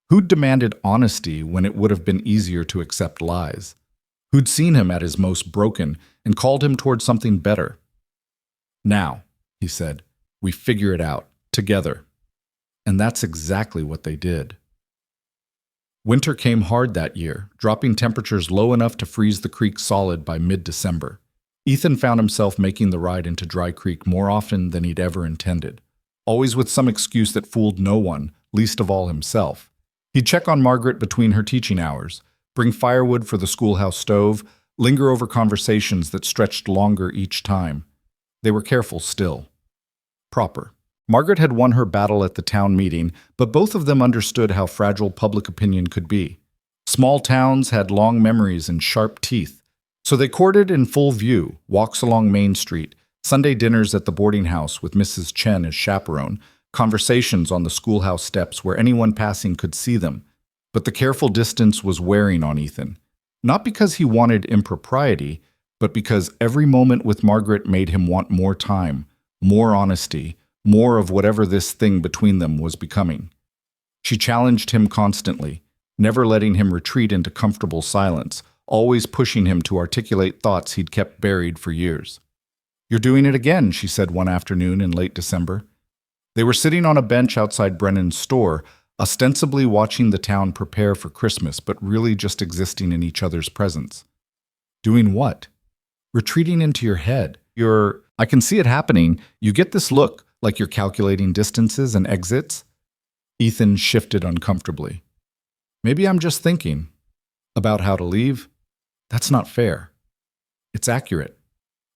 who'd demanded honesty when it would have been easier to accept lies, who'd seen him at his most broken and called him toward something better. "Now," he said, "we figure it out, together." And that's exactly what they did. Winter came hard that year, dropping temperatures low enough to freeze the creek solid by mid-December. Ethan found himself making the ride into Dry Creek more often than he'd ever intended. always with some excuse that fooled no one, least of all himself. He'd check on Margaret between her teaching hours, bring firewood for the schoolhouse stove, linger over conversations that stretched longer each time. They were careful still. Proper. Margaret had won her battle at the town meeting, but both of them understood how fragile public opinion could be. Small towns had long memories and sharp teeth, so they courted in full view, walks along Main Street, Sunday dinners at the boarding house with Mrs. Chen as chaperone, conversations on the schoolhouse steps where anyone passing could see them. But the careful distance was wearing on Ethan. Not because he wanted impropriety, but because every moment with Margaret made him want more time, more honesty, more of whatever this thing between them was becoming. She challenged him constantly, never letting him retreat into comfortable silence, always pushing him to articulate thoughts he'd kept buried for years. "You're doing it again," she said one afternoon in late December. They were sitting on a bench outside Brennan's store, ostensibly watching the town prepare for Christmas, but really just existing in each other's presence. "Doing what?" "Retreating into your head. I can see it happening. You get this look, like you're calculating distances and exits." Ethan shifted uncomfortably. "Maybe I'm just thinking. About how to leave? That's not fair." "It's accurate."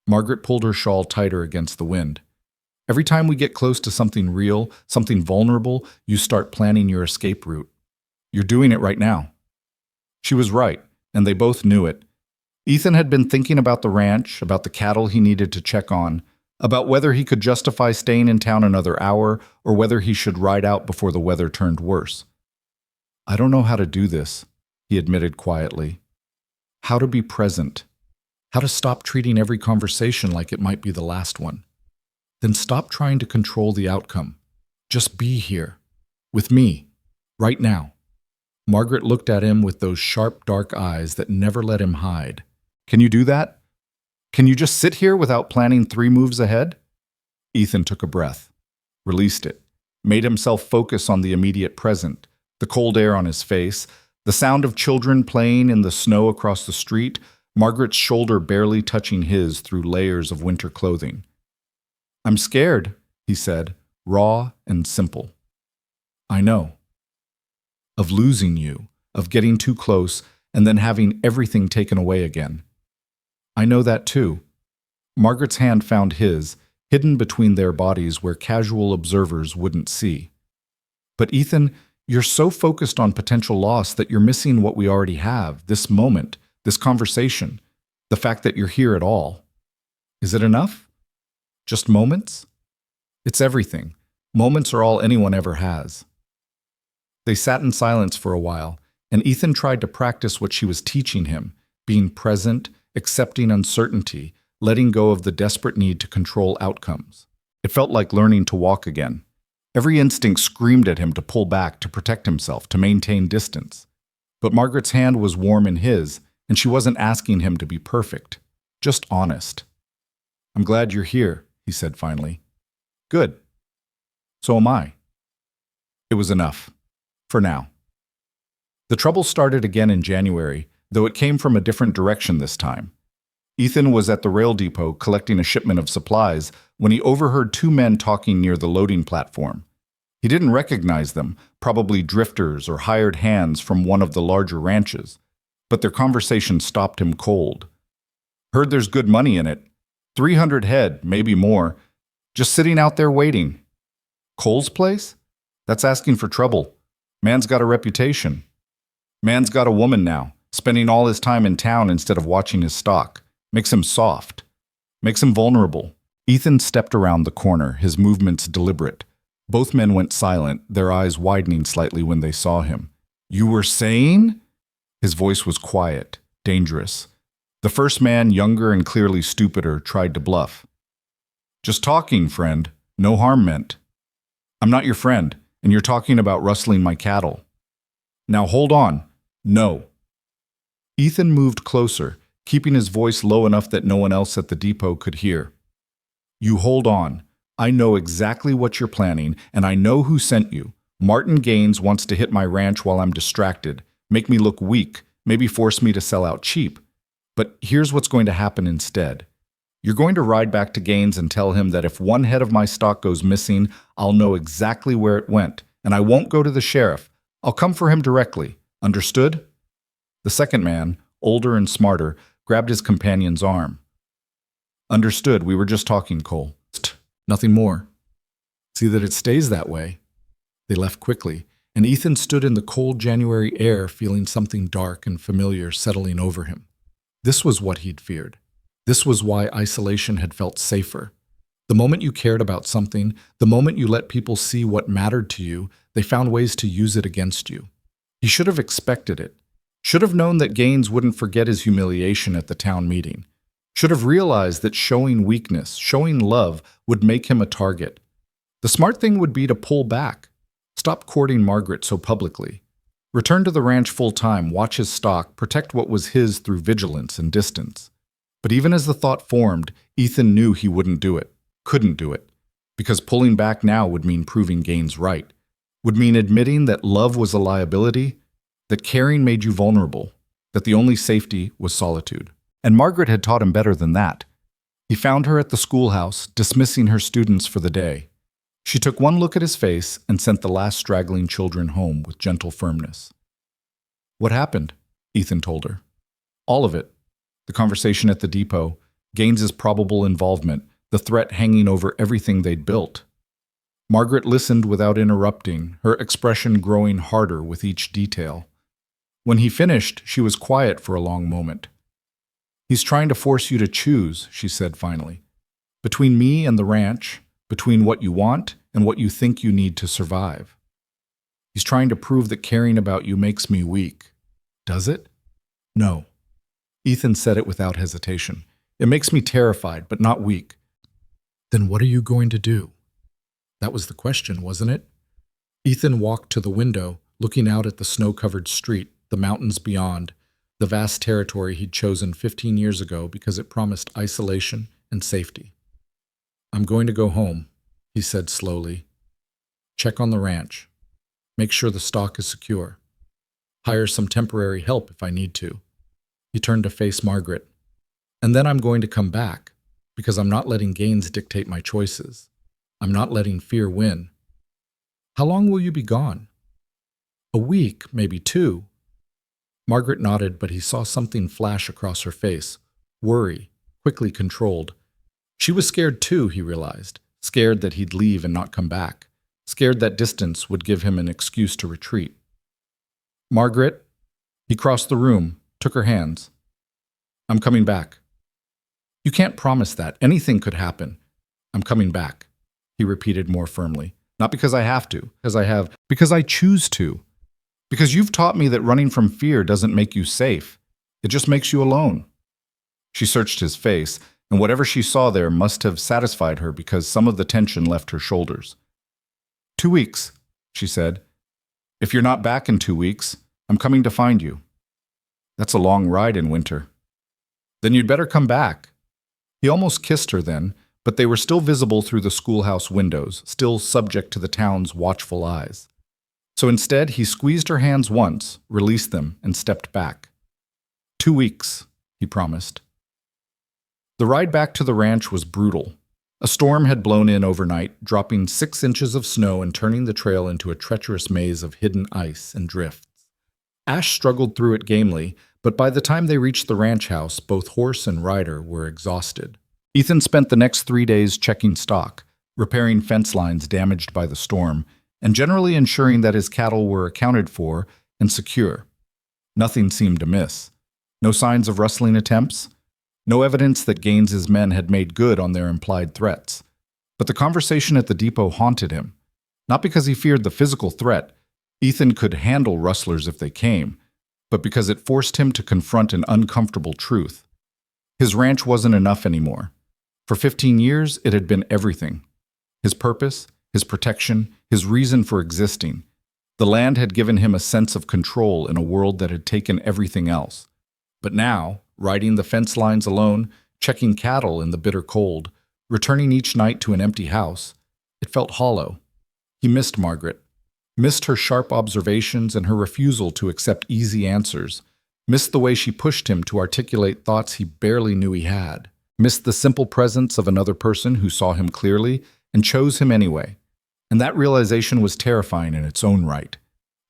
Margaret pulled her shawl tighter against the wind. "Every time we get close to something real, something vulnerable, you start planning your escape route. You're doing it right now." She was right, and they both knew it. Ethan had been thinking about the ranch, about the cattle he needed to check on, about whether he could justify staying in town another hour or whether he should ride out before the weather turned worse. "I don't know how to do this," he admitted quietly. "How to be present. How to stop treating every conversation like it might be the last one. Then stop trying to control the outcome. Just be here. With me. Right now." Margaret looked at him with those sharp, dark eyes that never let him hide. "Can you do that? Can you just sit here without planning 3 moves ahead?" Ethan took a breath, released it, made himself focus on the immediate present, the cold air on his face, the sound of children playing in the snow across the street, Margaret's shoulder barely touching his through layers of winter clothing. "I'm scared," he said, raw and simple. "I know. Of losing you, of getting too close, and then having everything taken away again. I know that too." Margaret's hand found his, hidden between their bodies where casual observers wouldn't see. "But Ethan, you're so focused on potential loss that you're missing what we already have, this moment, this conversation, the fact that you're here at all. Is it enough? Just moments? It's everything. Moments are all anyone ever has." They sat in silence for a while, and Ethan tried to practice what she was teaching him, being present, accepting uncertainty, letting go of the desperate need to control outcomes. It felt like learning to walk again. Every instinct screamed at him to pull back, to protect himself, to maintain distance. But Margaret's hand was warm in his, and she wasn't asking him to be perfect, just honest. "I'm glad you're here," he said finally. "Good. So am I." It was enough. For now. The trouble started again in January, though it came from a different direction this time. Ethan was at the rail depot collecting a shipment of supplies when he overheard 2 men talking near the loading platform. He didn't recognize them, probably drifters or hired hands from one of the larger ranches, but their conversation stopped him cold. "Heard there's good money in it. 300 head, maybe more. Just sitting out there waiting. Cole's place? That's asking for trouble. Man's got a reputation. Man's got a woman now, spending all his time in town instead of watching his stock. Makes him soft. Makes him vulnerable." Ethan stepped around the corner, his movements deliberate. Both men went silent, their eyes widening slightly when they saw him. "You were saying?" His voice was quiet, dangerous. The first man, younger and clearly stupider, tried to bluff. "Just talking, friend. No harm meant." "I'm not your friend, and you're talking about rustling my cattle." "Now hold on. No." Ethan moved closer, keeping his voice low enough that no one else at the depot could hear. "You hold on. I know exactly what you're planning, and I know who sent you. Martin Gaines wants to hit my ranch while I'm distracted, make me look weak, maybe force me to sell out cheap. But here's what's going to happen instead. You're going to ride back to Gaines and tell him that if one head of my stock goes missing, I'll know exactly where it went, and I won't go to the sheriff. I'll come for him directly. Understood?" The second man, older and smarter, grabbed his companion's arm. "Understood. We were just talking, Cole. Nothing more. See that it stays that way." They left quickly, and Ethan stood in the cold January air feeling something dark and familiar settling over him. This was what he'd feared. This was why isolation had felt safer. The moment you cared about something, the moment you let people see what mattered to you, they found ways to use it against you. He should have expected it. Should have known that Gaines wouldn't forget his humiliation at the town meeting. Should have realized that showing weakness, showing love, would make him a target. The smart thing would be to pull back. Stop courting Margaret so publicly. Return to the ranch full-time, watch his stock, protect what was his through vigilance and distance. But even as the thought formed, Ethan knew he wouldn't do it, couldn't do it, because pulling back now would mean proving Gaines right, would mean admitting that love was a liability, that caring made you vulnerable, that the only safety was solitude. And Margaret had taught him better than that. He found her at the schoolhouse, dismissing her students for the day. She took one look at his face and sent the last straggling children home with gentle firmness. "What happened?" Ethan told her. All of it. The conversation at the depot, Gaines's probable involvement, the threat hanging over everything they'd built. Margaret listened without interrupting, her expression growing harder with each detail. When he finished, she was quiet for a long moment. "He's trying to force you to choose," she said finally. "Between me and the ranch, between what you want and what you think you need to survive. He's trying to prove that caring about you makes me weak. Does it?" "No." Ethan said it without hesitation. "It makes me terrified, but not weak." "Then what are you going to do?" That was the question, wasn't it? Ethan walked to the window, looking out at the snow-covered street, the mountains beyond, the vast territory he'd chosen 15 years ago because it promised isolation and safety. "I'm going to go home," he said slowly. "Check on the ranch. Make sure the stock is secure. Hire some temporary help if I need to." He turned to face Margaret. "And then I'm going to come back, because I'm not letting Gaines dictate my choices. I'm not letting fear win." "How long will you be gone?" "A week, maybe 2. Margaret nodded, but he saw something flash across her face. Worry, quickly controlled. She was scared too, he realized. Scared that he'd leave and not come back. Scared that distance would give him an excuse to retreat. "Margaret?" He crossed the room, took her hands. "I'm coming back." "You can't promise that. Anything could happen." "I'm coming back," he repeated more firmly. "Not because I have to, because I choose to. Because you've taught me that running from fear doesn't make you safe. It just makes you alone." She searched his face, and whatever she saw there must have satisfied her because some of the tension left her shoulders. 2 weeks, she said. "If you're not back in 2 weeks, I'm coming to find you." "That's a long ride in winter." "Then you'd better come back." He almost kissed her then, but they were still visible through the schoolhouse windows, still subject to the town's watchful eyes. So instead, he squeezed her hands once, released them, and stepped back. 2 weeks, he promised. The ride back to the ranch was brutal. A storm had blown in overnight, dropping 6 inches of snow and turning the trail into a treacherous maze of hidden ice and drifts. Ash struggled through it gamely, but by the time they reached the ranch house, both horse and rider were exhausted. Ethan spent the next 3 days checking stock, repairing fence lines damaged by the storm, and generally ensuring that his cattle were accounted for and secure. Nothing seemed amiss. No signs of rustling attempts. No evidence that Gaines's men had made good on their implied threats. But the conversation at the depot haunted him. Not because he feared the physical threat. Ethan could handle rustlers if they came, but because it forced him to confront an uncomfortable truth. His ranch wasn't enough anymore. For 15 years, it had been everything. His purpose, his protection, his reason for existing. The land had given him a sense of control in a world that had taken everything else. But now, riding the fence lines alone, checking cattle in the bitter cold, returning each night to an empty house, it felt hollow. He missed Margaret. Missed her sharp observations and her refusal to accept easy answers. Missed the way she pushed him to articulate thoughts he barely knew he had. missed the simple presence of another person who saw him clearly and chose him anyway. And that realization was terrifying in its own right.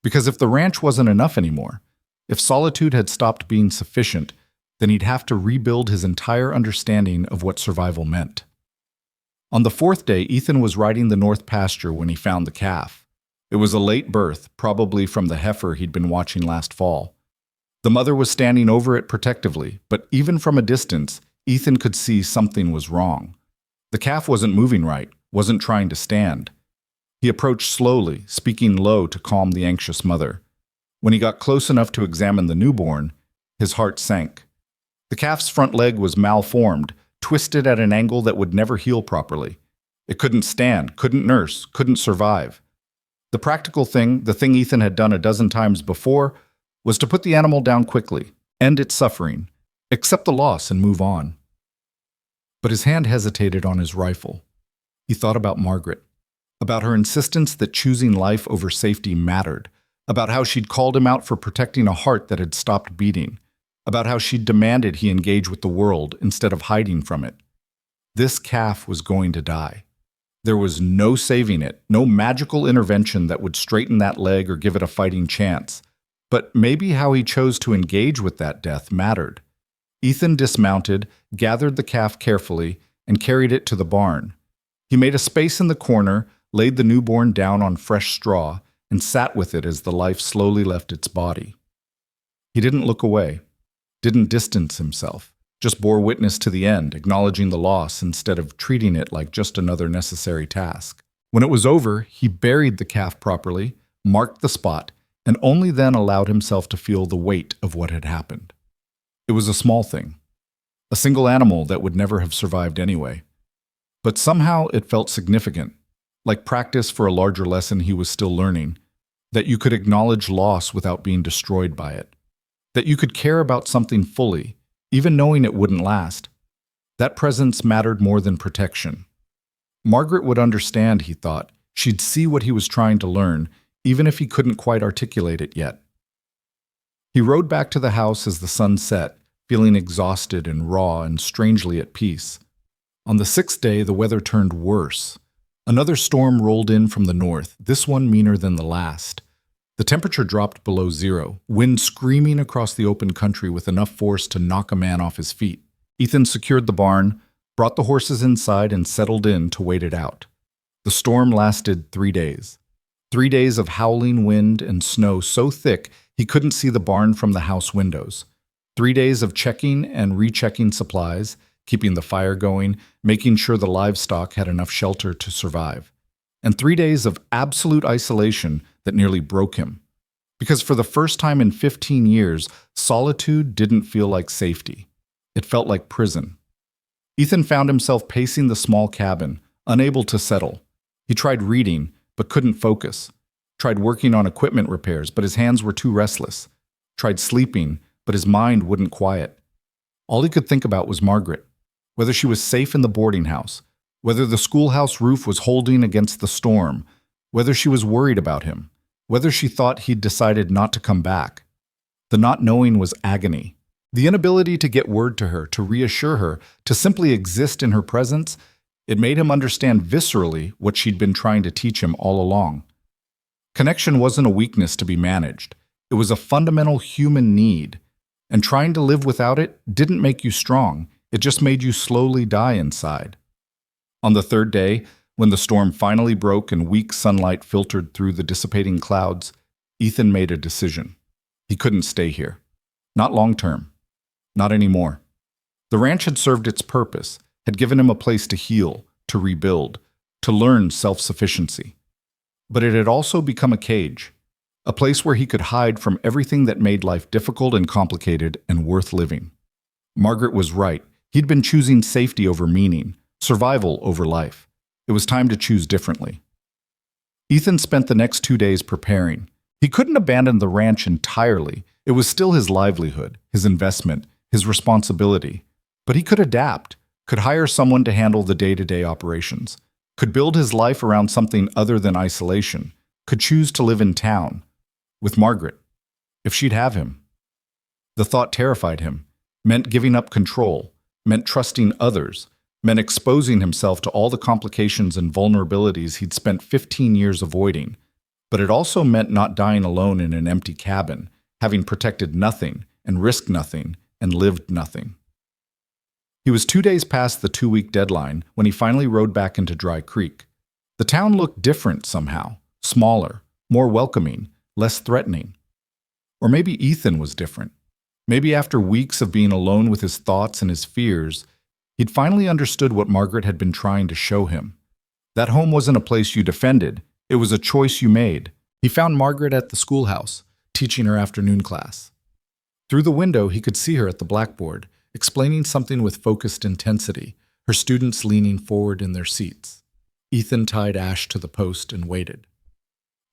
Because if the ranch wasn't enough anymore, if solitude had stopped being sufficient, then he'd have to rebuild his entire understanding of what survival meant. On the fourth day, Ethan was riding the north pasture when he found the calf. It was a late birth, probably from the heifer he'd been watching last fall. The mother was standing over it protectively, but even from a distance, Ethan could see something was wrong. The calf wasn't moving right, wasn't trying to stand. He approached slowly, speaking low to calm the anxious mother. When he got close enough to examine the newborn, his heart sank. The calf's front leg was malformed, twisted at an angle that would never heal properly. It couldn't stand, couldn't nurse, couldn't survive. The practical thing, the thing Ethan had done a dozen times before, was to put the animal down quickly, end its suffering, accept the loss and move on. But his hand hesitated on his rifle. He thought about Margaret, about her insistence that choosing life over safety mattered, about how she'd called him out for protecting a heart that had stopped beating, about how she'd demanded he engage with the world instead of hiding from it. This calf was going to die. There was no saving it, no magical intervention that would straighten that leg or give it a fighting chance. But maybe how he chose to engage with that death mattered. Ethan dismounted, gathered the calf carefully, and carried it to the barn. He made a space in the corner, laid the newborn down on fresh straw, and sat with it as the life slowly left its body. He didn't look away, didn't distance himself, just bore witness to the end, acknowledging the loss instead of treating it like just another necessary task. When it was over, he buried the calf properly, marked the spot, and only then allowed himself to feel the weight of what had happened. It was a small thing, a single animal that would never have survived anyway. But somehow it felt significant, like practice for a larger lesson he was still learning, that you could acknowledge loss without being destroyed by it, that you could care about something fully, even knowing it wouldn't last. That presence mattered more than protection. Margaret would understand, he thought. She'd see what he was trying to learn, even if he couldn't quite articulate it yet. He rode back to the house as the sun set, feeling exhausted and raw and strangely at peace. On the sixth day, the weather turned worse. Another storm rolled in from the north, this one meaner than the last. The temperature dropped below zero, wind screaming across the open country with enough force to knock a man off his feet. Ethan secured the barn, brought the horses inside, and settled in to wait it out. The storm lasted 3 days. 3 days of howling wind and snow so thick he couldn't see the barn from the house windows. 3 days of checking and rechecking supplies, keeping the fire going, making sure the livestock had enough shelter to survive. And 3 days of absolute isolation that nearly broke him. Because for the first time in 15 years, solitude didn't feel like safety. It felt like prison. Ethan found himself pacing the small cabin, unable to settle. He tried reading, but couldn't focus. Tried working on equipment repairs, but his hands were too restless. Tried sleeping, but his mind wouldn't quiet. All he could think about was Margaret, whether she was safe in the boarding house, whether the schoolhouse roof was holding against the storm, whether she was worried about him, whether she thought he'd decided not to come back. The not knowing was agony. The inability to get word to her, to reassure her, to simply exist in her presence, it made him understand viscerally what she'd been trying to teach him all along. Connection wasn't a weakness to be managed. It was a fundamental human need. And trying to live without it didn't make you strong. It just made you slowly die inside. On the third day, when the storm finally broke and weak sunlight filtered through the dissipating clouds, Ethan made a decision. He couldn't stay here. Not long term. Not anymore. The ranch had served its purpose, had given him a place to heal, to rebuild, to learn self-sufficiency. But it had also become a cage, a place where he could hide from everything that made life difficult and complicated and worth living. Margaret was right. He'd been choosing safety over meaning, survival over life. It was time to choose differently. Ethan spent the next 2 days preparing. He couldn't abandon the ranch entirely. It was still his livelihood, his investment, his responsibility. But he could adapt, could hire someone to handle the day-to-day operations, could build his life around something other than isolation, could choose to live in town, with Margaret, if she'd have him. The thought terrified him, meant giving up control, meant trusting others, meant exposing himself to all the complications and vulnerabilities he'd spent 15 years avoiding. But it also meant not dying alone in an empty cabin, having protected nothing and risked nothing and lived nothing. He was 2 days past the 2-week deadline when he finally rode back into Dry Creek. The town looked different somehow, smaller, more welcoming, less threatening. Or maybe Ethan was different. Maybe after weeks of being alone with his thoughts and his fears, he'd finally understood what Margaret had been trying to show him. That home wasn't a place you defended, it was a choice you made. He found Margaret at the schoolhouse, teaching her afternoon class. Through the window, he could see her at the blackboard, explaining something with focused intensity, her students leaning forward in their seats. Ethan tied Ash to the post and waited.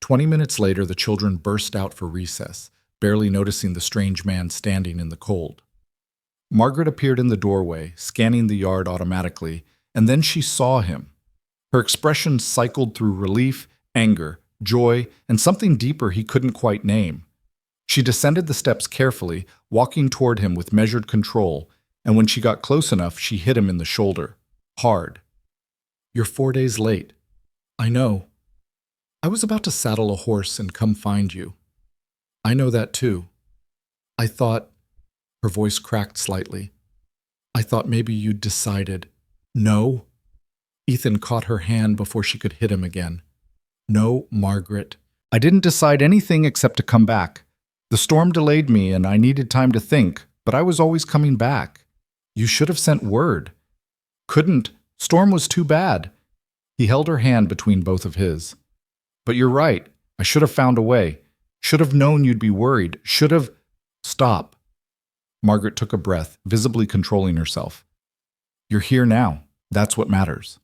20 minutes later, the children burst out for recess, barely noticing the strange man standing in the cold. Margaret appeared in the doorway, scanning the yard automatically, and then she saw him. Her expression cycled through relief, anger, joy, and something deeper he couldn't quite name. She descended the steps carefully, walking toward him with measured control, and when she got close enough, she hit him in the shoulder. Hard. "You're 4 days late." "I know. I was about to saddle a horse and come find you." "I know that too. I thought," her voice cracked slightly, "I thought maybe you'd decided." "No." Ethan caught her hand before she could hit him again. "No, Margaret. I didn't decide anything except to come back. The storm delayed me and I needed time to think, but I was always coming back. You should have sent word." "Couldn't. Storm was too bad." He held her hand between both of his. "But you're right. I should have found a way. Should have known you'd be worried. Should have—" "Stop." Margaret took a breath, visibly controlling herself. "You're here now. That's what matters.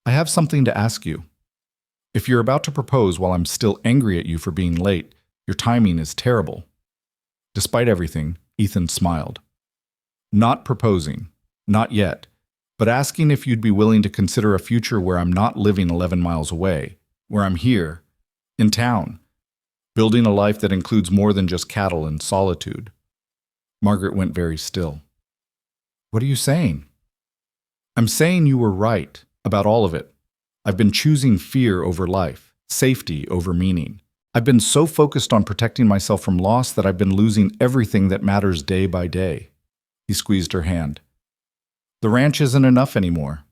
I have something to ask you. If you're about to propose while I'm still angry at you for being late, your timing is terrible." Despite everything, Ethan smiled. "Not proposing. Not yet. But asking if you'd be willing to consider a future where I'm not living 11 miles away, where I'm here, in town, building a life that includes more than just cattle and solitude." Margaret went very still. "What are you saying?" "I'm saying you were right about all of it. I've been choosing fear over life, safety over meaning. I've been so focused on protecting myself from loss that I've been losing everything that matters day by day." He squeezed her hand. "The ranch isn't enough anymore.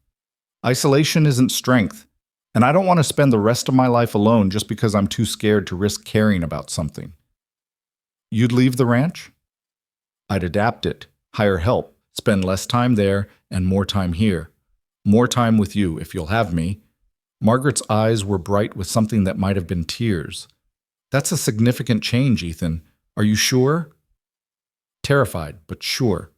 Isolation isn't strength, and I don't want to spend the rest of my life alone just because I'm too scared to risk caring about something." "You'd leave the ranch?" "I'd adapt it, hire help, spend less time there and more time here. More time with you, if you'll have me." Margaret's eyes were bright with something that might have been tears. "That's a significant change, Ethan. Are you sure?" Terrified, but sure.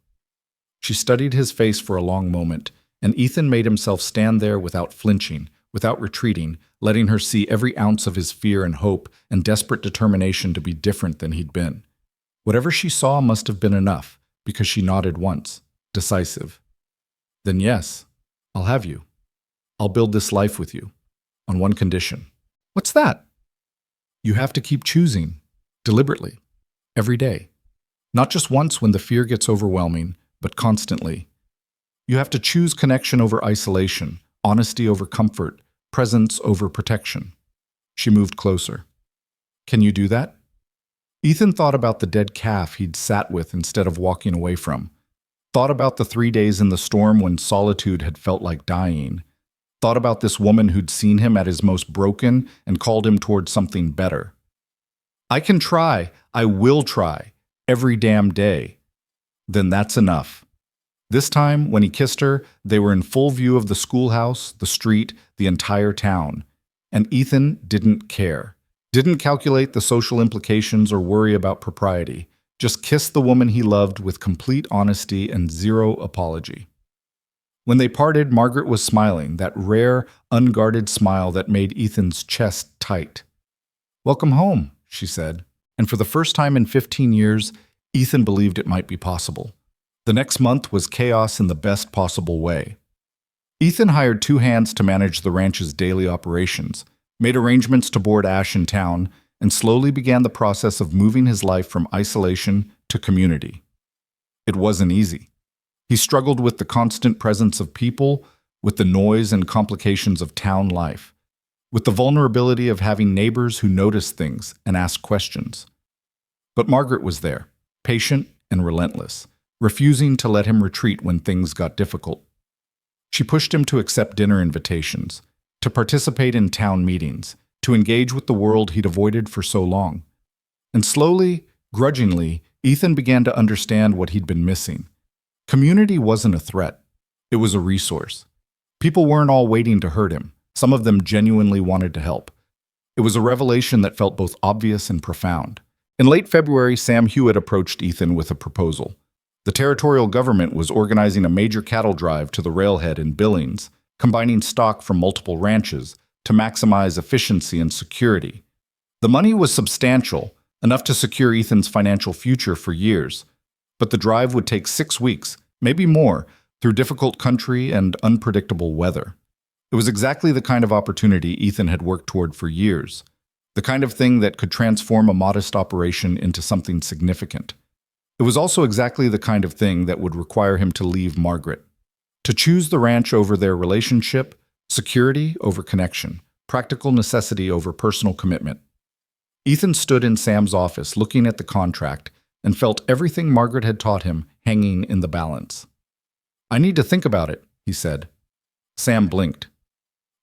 She studied his face for a long moment, and Ethan made himself stand there without flinching, without retreating, letting her see every ounce of his fear and hope and desperate determination to be different than he'd been. Whatever she saw must have been enough, because she nodded once, decisive. "Then yes, I'll have you. I'll build this life with you, on one condition." "What's that?" "You have to keep choosing, deliberately, every day. Not just once when the fear gets overwhelming, but constantly. You have to choose connection over isolation, honesty over comfort, presence over protection." She moved closer. "Can you do that?" Ethan thought about the dead calf he'd sat with instead of walking away from. Thought about the 3 days in the storm when solitude had felt like dying. Thought about this woman who'd seen him at his most broken and called him towards something better. "I can try. I will try. Every damn day." Then that's enough. This time, when he kissed her, they were in full view of the schoolhouse, the street, the entire town. And Ethan didn't care. Didn't calculate the social implications or worry about propriety. Just kissed the woman he loved with complete honesty and zero apology. When they parted, Margaret was smiling, that rare, unguarded smile that made Ethan's chest tight. "Welcome home," she said, and for the first time in 15 years, Ethan believed it might be possible. The next month was chaos in the best possible way. Ethan hired 2 hands to manage the ranch's daily operations, made arrangements to board Ash in town, and slowly began the process of moving his life from isolation to community. It wasn't easy. He struggled with the constant presence of people, with the noise and complications of town life, with the vulnerability of having neighbors who notice things and ask questions. But Margaret was there, patient and relentless, refusing to let him retreat when things got difficult. She pushed him to accept dinner invitations, to participate in town meetings, to engage with the world he'd avoided for so long. And slowly, grudgingly, Ethan began to understand what he'd been missing. Community wasn't a threat. It was a resource. People weren't all waiting to hurt him. Some of them genuinely wanted to help. It was a revelation that felt both obvious and profound. In late February, Sam Hewitt approached Ethan with a proposal. The territorial government was organizing a major cattle drive to the railhead in Billings, combining stock from multiple ranches to maximize efficiency and security. The money was substantial, enough to secure Ethan's financial future for years. But the drive would take 6 weeks, maybe more, through difficult country and unpredictable weather. It was exactly the kind of opportunity Ethan had worked toward for years, the kind of thing that could transform a modest operation into something significant. It was also exactly the kind of thing that would require him to leave Margaret, to choose the ranch over their relationship, security over connection, practical necessity over personal commitment. Ethan stood in Sam's office looking at the contract and felt everything Margaret had taught him hanging in the balance. "I need to think about it," he said. Sam blinked.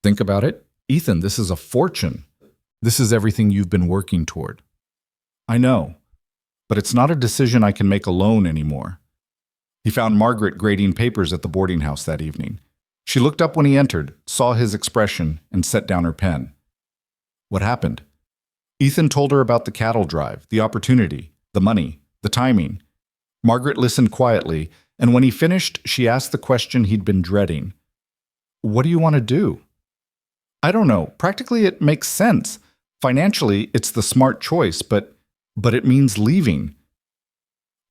"Think about it? Ethan, this is a fortune. This is everything you've been working toward." "I know, but it's not a decision I can make alone anymore." He found Margaret grading papers at the boarding house that evening. She looked up when he entered, saw his expression, and set down her pen. "What happened?" Ethan told her about the cattle drive, the opportunity, the money, the timing. Margaret listened quietly, and when he finished, she asked the question he'd been dreading. "What do you want to do?" "I don't know. Practically, it makes sense. Financially, it's the smart choice, but it means leaving.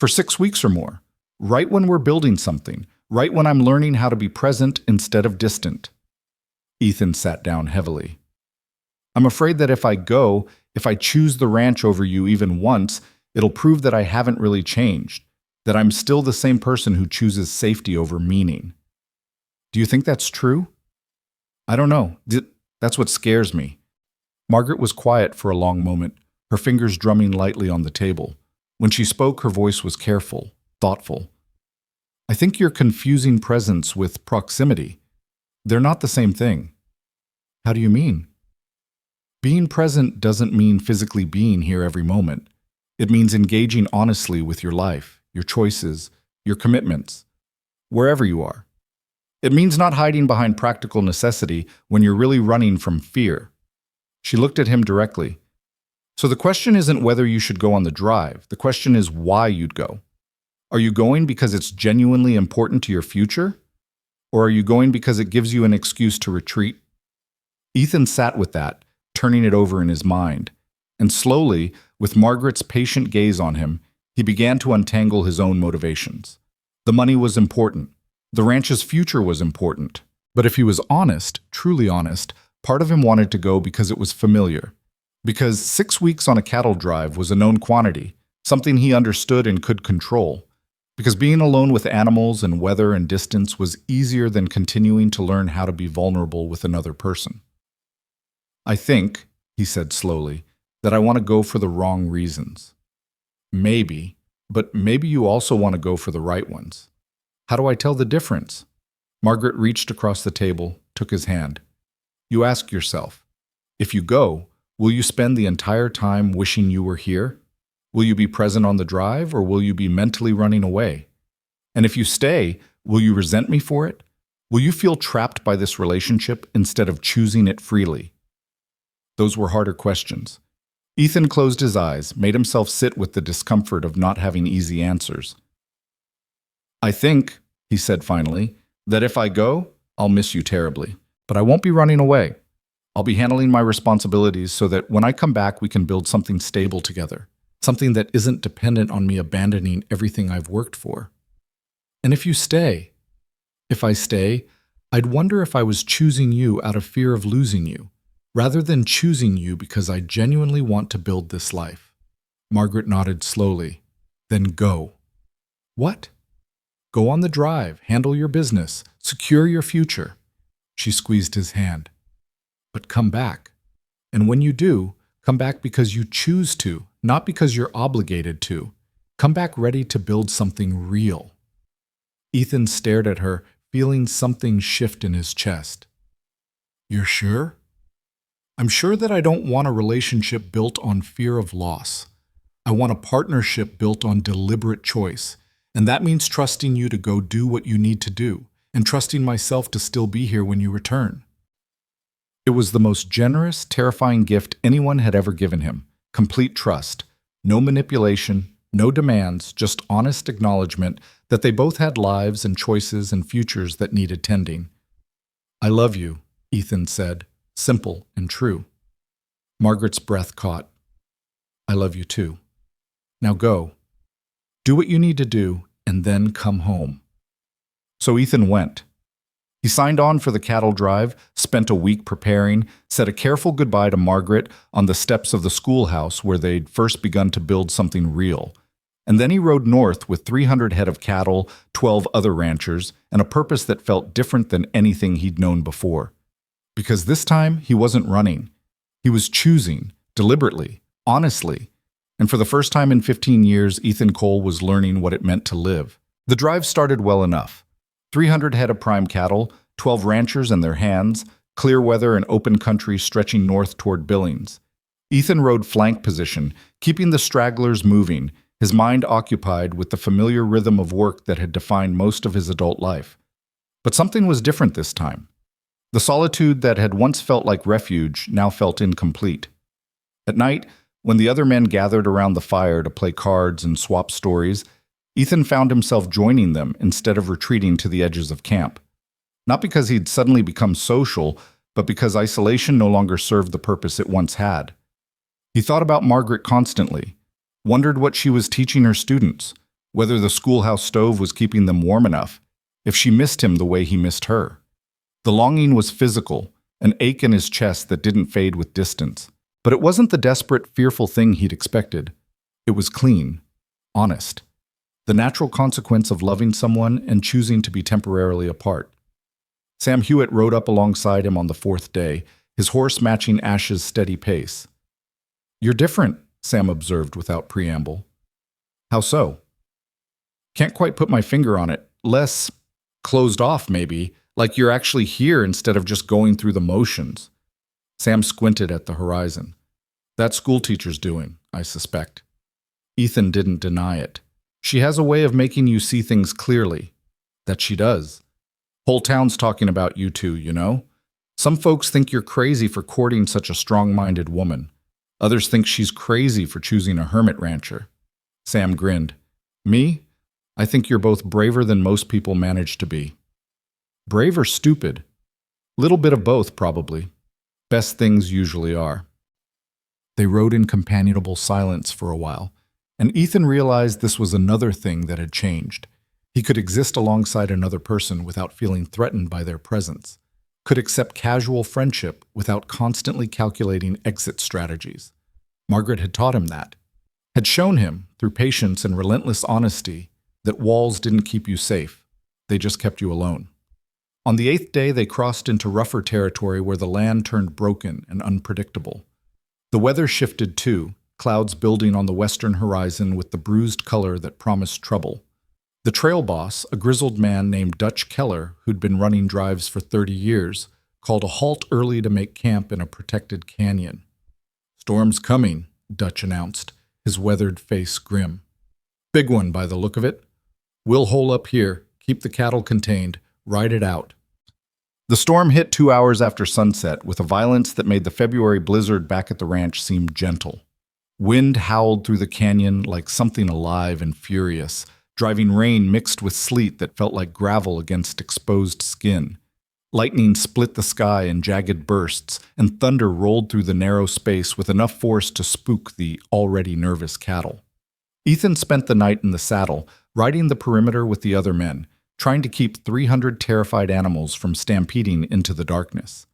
For 6 weeks or more. Right when we're building something. Right when I'm learning how to be present instead of distant." Ethan sat down heavily. "I'm afraid that if I choose the ranch over you even once, it'll prove that I haven't really changed, that I'm still the same person who chooses safety over meaning." "Do you think that's true?" "I don't know. That's what scares me." Margaret was quiet for a long moment, her fingers drumming lightly on the table. When she spoke, her voice was careful, thoughtful. "I think you're confusing presence with proximity. They're not the same thing." "How do you mean?" "Being present doesn't mean physically being here every moment. It means engaging honestly with your life, your choices, your commitments, wherever you are. It means not hiding behind practical necessity when you're really running from fear." She looked at him directly. "So the question isn't whether you should go on the drive. The question is why you'd go. Are you going because it's genuinely important to your future? Or are you going because it gives you an excuse to retreat?" Ethan sat with that, turning it over in his mind. And slowly, with Margaret's patient gaze on him, he began to untangle his own motivations. The money was important. The ranch's future was important. But if he was honest, truly honest, part of him wanted to go because it was familiar. Because 6 weeks on a cattle drive was a known quantity, something he understood and could control. Because being alone with animals and weather and distance was easier than continuing to learn how to be vulnerable with another person. "I think," he said slowly, "that I want to go for the wrong reasons. Maybe, but maybe you also want to go for the right ones. How do I tell the difference?" Margaret reached across the table, took his hand. "You ask yourself, if you go, will you spend the entire time wishing you were here? Will you be present on the drive, or will you be mentally running away? And if you stay, will you resent me for it? Will you feel trapped by this relationship instead of choosing it freely?" Those were harder questions. Ethan closed his eyes, made himself sit with the discomfort of not having easy answers. "I think," he said finally, "that if I go, I'll miss you terribly. But I won't be running away. I'll be handling my responsibilities so that when I come back, we can build something stable together. Something that isn't dependent on me abandoning everything I've worked for. And if I stay, I'd wonder if I was choosing you out of fear of losing you, rather than choosing you because I genuinely want to build this life." Margaret nodded slowly. "Then go." "What?" Go on the drive, handle your business, secure your future. She squeezed his hand. But come back. And when you do, come back because you choose to, not because you're obligated to. Come back ready to build something real. Ethan stared at her, feeling something shift in his chest. You're sure? I'm sure that I don't want a relationship built on fear of loss. I want a partnership built on deliberate choice, and that means trusting you to go do what you need to do, and trusting myself to still be here when you return. It was the most generous, terrifying gift anyone had ever given him. Complete trust. No manipulation, no demands, just honest acknowledgement that they both had lives and choices and futures that needed tending. I love you, Ethan said, simple and true. Margaret's breath caught. I love you too. Now go. Do what you need to do, and then come home. So Ethan went. He signed on for the cattle drive, spent a week preparing, said a careful goodbye to Margaret on the steps of the schoolhouse where they'd first begun to build something real. And then he rode north with 300 head of cattle, 12 other ranchers, and a purpose that felt different than anything he'd known before. Because this time, he wasn't running. He was choosing, deliberately, honestly. And for the first time in 15 years, Ethan Cole was learning what it meant to live. The drive started well enough. 300 head of prime cattle, 12 ranchers and their hands, clear weather and open country stretching north toward Billings. Ethan rode flank position, keeping the stragglers moving, his mind occupied with the familiar rhythm of work that had defined most of his adult life. But something was different this time. The solitude that had once felt like refuge now felt incomplete. At night, when the other men gathered around the fire to play cards and swap stories, Ethan found himself joining them instead of retreating to the edges of camp. Not because he'd suddenly become social, but because isolation no longer served the purpose it once had. He thought about Margaret constantly, wondered what she was teaching her students, whether the schoolhouse stove was keeping them warm enough, if she missed him the way he missed her. The longing was physical, an ache in his chest that didn't fade with distance. But it wasn't the desperate, fearful thing he'd expected. It was clean, honest. The natural consequence of loving someone and choosing to be temporarily apart. Sam Hewitt rode up alongside him on the fourth day, his horse matching Ash's steady pace. You're different, Sam observed without preamble. How so? Can't quite put my finger on it. Less closed off, maybe, like you're actually here instead of just going through the motions. Sam squinted at the horizon. That schoolteacher's doing, I suspect. Ethan didn't deny it. She has a way of making you see things clearly. That she does. Whole town's talking about you two, you know? Some folks think you're crazy for courting such a strong-minded woman. Others think she's crazy for choosing a hermit rancher. Sam grinned. Me? I think you're both braver than most people manage to be. Brave or stupid? Little bit of both, probably. Best things usually are. They rode in companionable silence for a while, and Ethan realized this was another thing that had changed. He could exist alongside another person without feeling threatened by their presence, could accept casual friendship without constantly calculating exit strategies. Margaret had taught him that, had shown him, through patience and relentless honesty, that walls didn't keep you safe, they just kept you alone. On the 8th day, they crossed into rougher territory where the land turned broken and unpredictable. The weather shifted too, clouds building on the western horizon with the bruised color that promised trouble. The trail boss, a grizzled man named Dutch Keller, who'd been running drives for 30 years, called a halt early to make camp in a protected canyon. Storm's coming, Dutch announced, his weathered face grim. Big one by the look of it. We'll hole up here, keep the cattle contained, ride it out. The storm hit 2 hours after sunset with a violence that made the February blizzard back at the ranch seem gentle. Wind howled through the canyon like something alive and furious, driving rain mixed with sleet that felt like gravel against exposed skin. Lightning split the sky in jagged bursts, and thunder rolled through the narrow space with enough force to spook the already nervous cattle. Ethan spent the night in the saddle, riding the perimeter with the other men, trying to keep 300 terrified animals from stampeding into the darkness.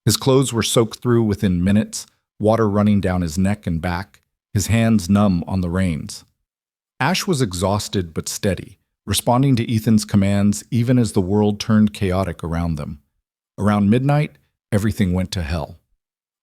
His clothes were soaked through within minutes, water running down his neck and back, his hands numb on the reins. Ash was exhausted but steady, responding to Ethan's commands even as the world turned chaotic around them. Around midnight, everything went to hell.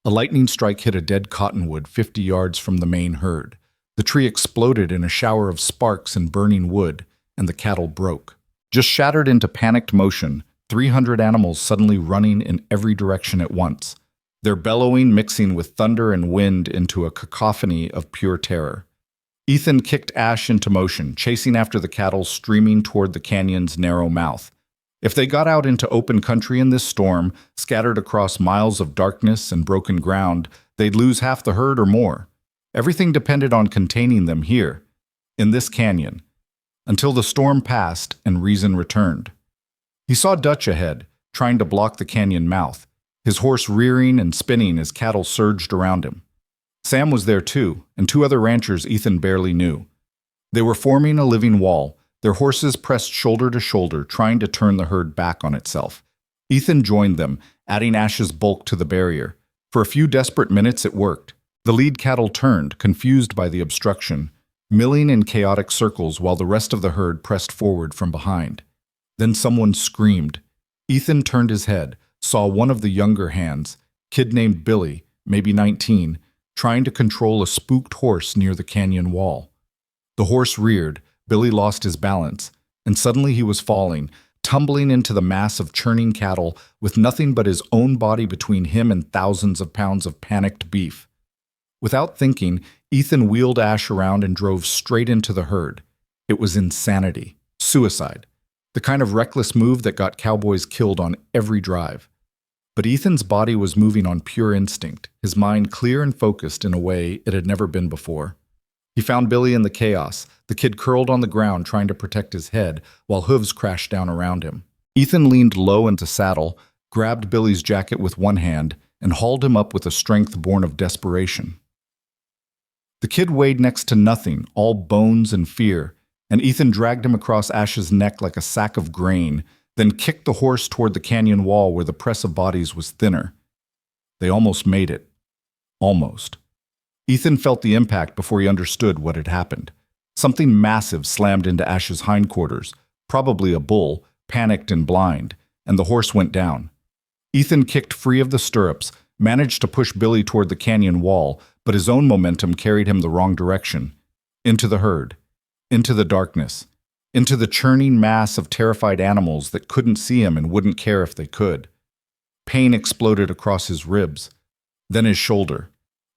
A lightning strike hit a dead cottonwood 50 yards from the main herd. The tree exploded in a shower of sparks and burning wood, and the cattle broke. Just shattered into panicked motion, 300 animals suddenly running in every direction at once, their bellowing mixing with thunder and wind into a cacophony of pure terror. Ethan kicked Ash into motion, chasing after the cattle streaming toward the canyon's narrow mouth. If they got out into open country in this storm, scattered across miles of darkness and broken ground, they'd lose half the herd or more. Everything depended on containing them here, in this canyon, until the storm passed and reason returned. He saw Dutch ahead, trying to block the canyon mouth, his horse rearing and spinning as cattle surged around him. Sam was there too, and 2 other ranchers Ethan barely knew. They were forming a living wall, their horses pressed shoulder to shoulder, trying to turn the herd back on itself. Ethan joined them, adding Ash's bulk to the barrier. For a few desperate minutes it worked. The lead cattle turned, confused by the obstruction, milling in chaotic circles while the rest of the herd pressed forward from behind. Then someone screamed. Ethan turned his head, saw one of the younger hands, kid named Billy, maybe 19, trying to control a spooked horse near the canyon wall. The horse reared, Billy lost his balance, and suddenly he was falling, tumbling into the mass of churning cattle with nothing but his own body between him and thousands of pounds of panicked beef. Without thinking, Ethan wheeled Ash around and drove straight into the herd. It was insanity, suicide, the kind of reckless move that got cowboys killed on every drive. But Ethan's body was moving on pure instinct, his mind clear and focused in a way it had never been before. He found Billy in the chaos, the kid curled on the ground trying to protect his head while hooves crashed down around him. Ethan leaned low into saddle, grabbed Billy's jacket with one hand, and hauled him up with a strength born of desperation. The kid weighed next to nothing, all bones and fear, and Ethan dragged him across Ash's neck like a sack of grain, then kicked the horse toward the canyon wall where the press of bodies was thinner. They almost made it. Almost. Ethan felt the impact before he understood what had happened. Something massive slammed into Ash's hindquarters, probably a bull, panicked and blind, and the horse went down. Ethan kicked free of the stirrups, managed to push Billy toward the canyon wall, but his own momentum carried him the wrong direction. Into the herd. Into the darkness. Into the churning mass of terrified animals that couldn't see him and wouldn't care if they could. Pain exploded across his ribs. Then his shoulder.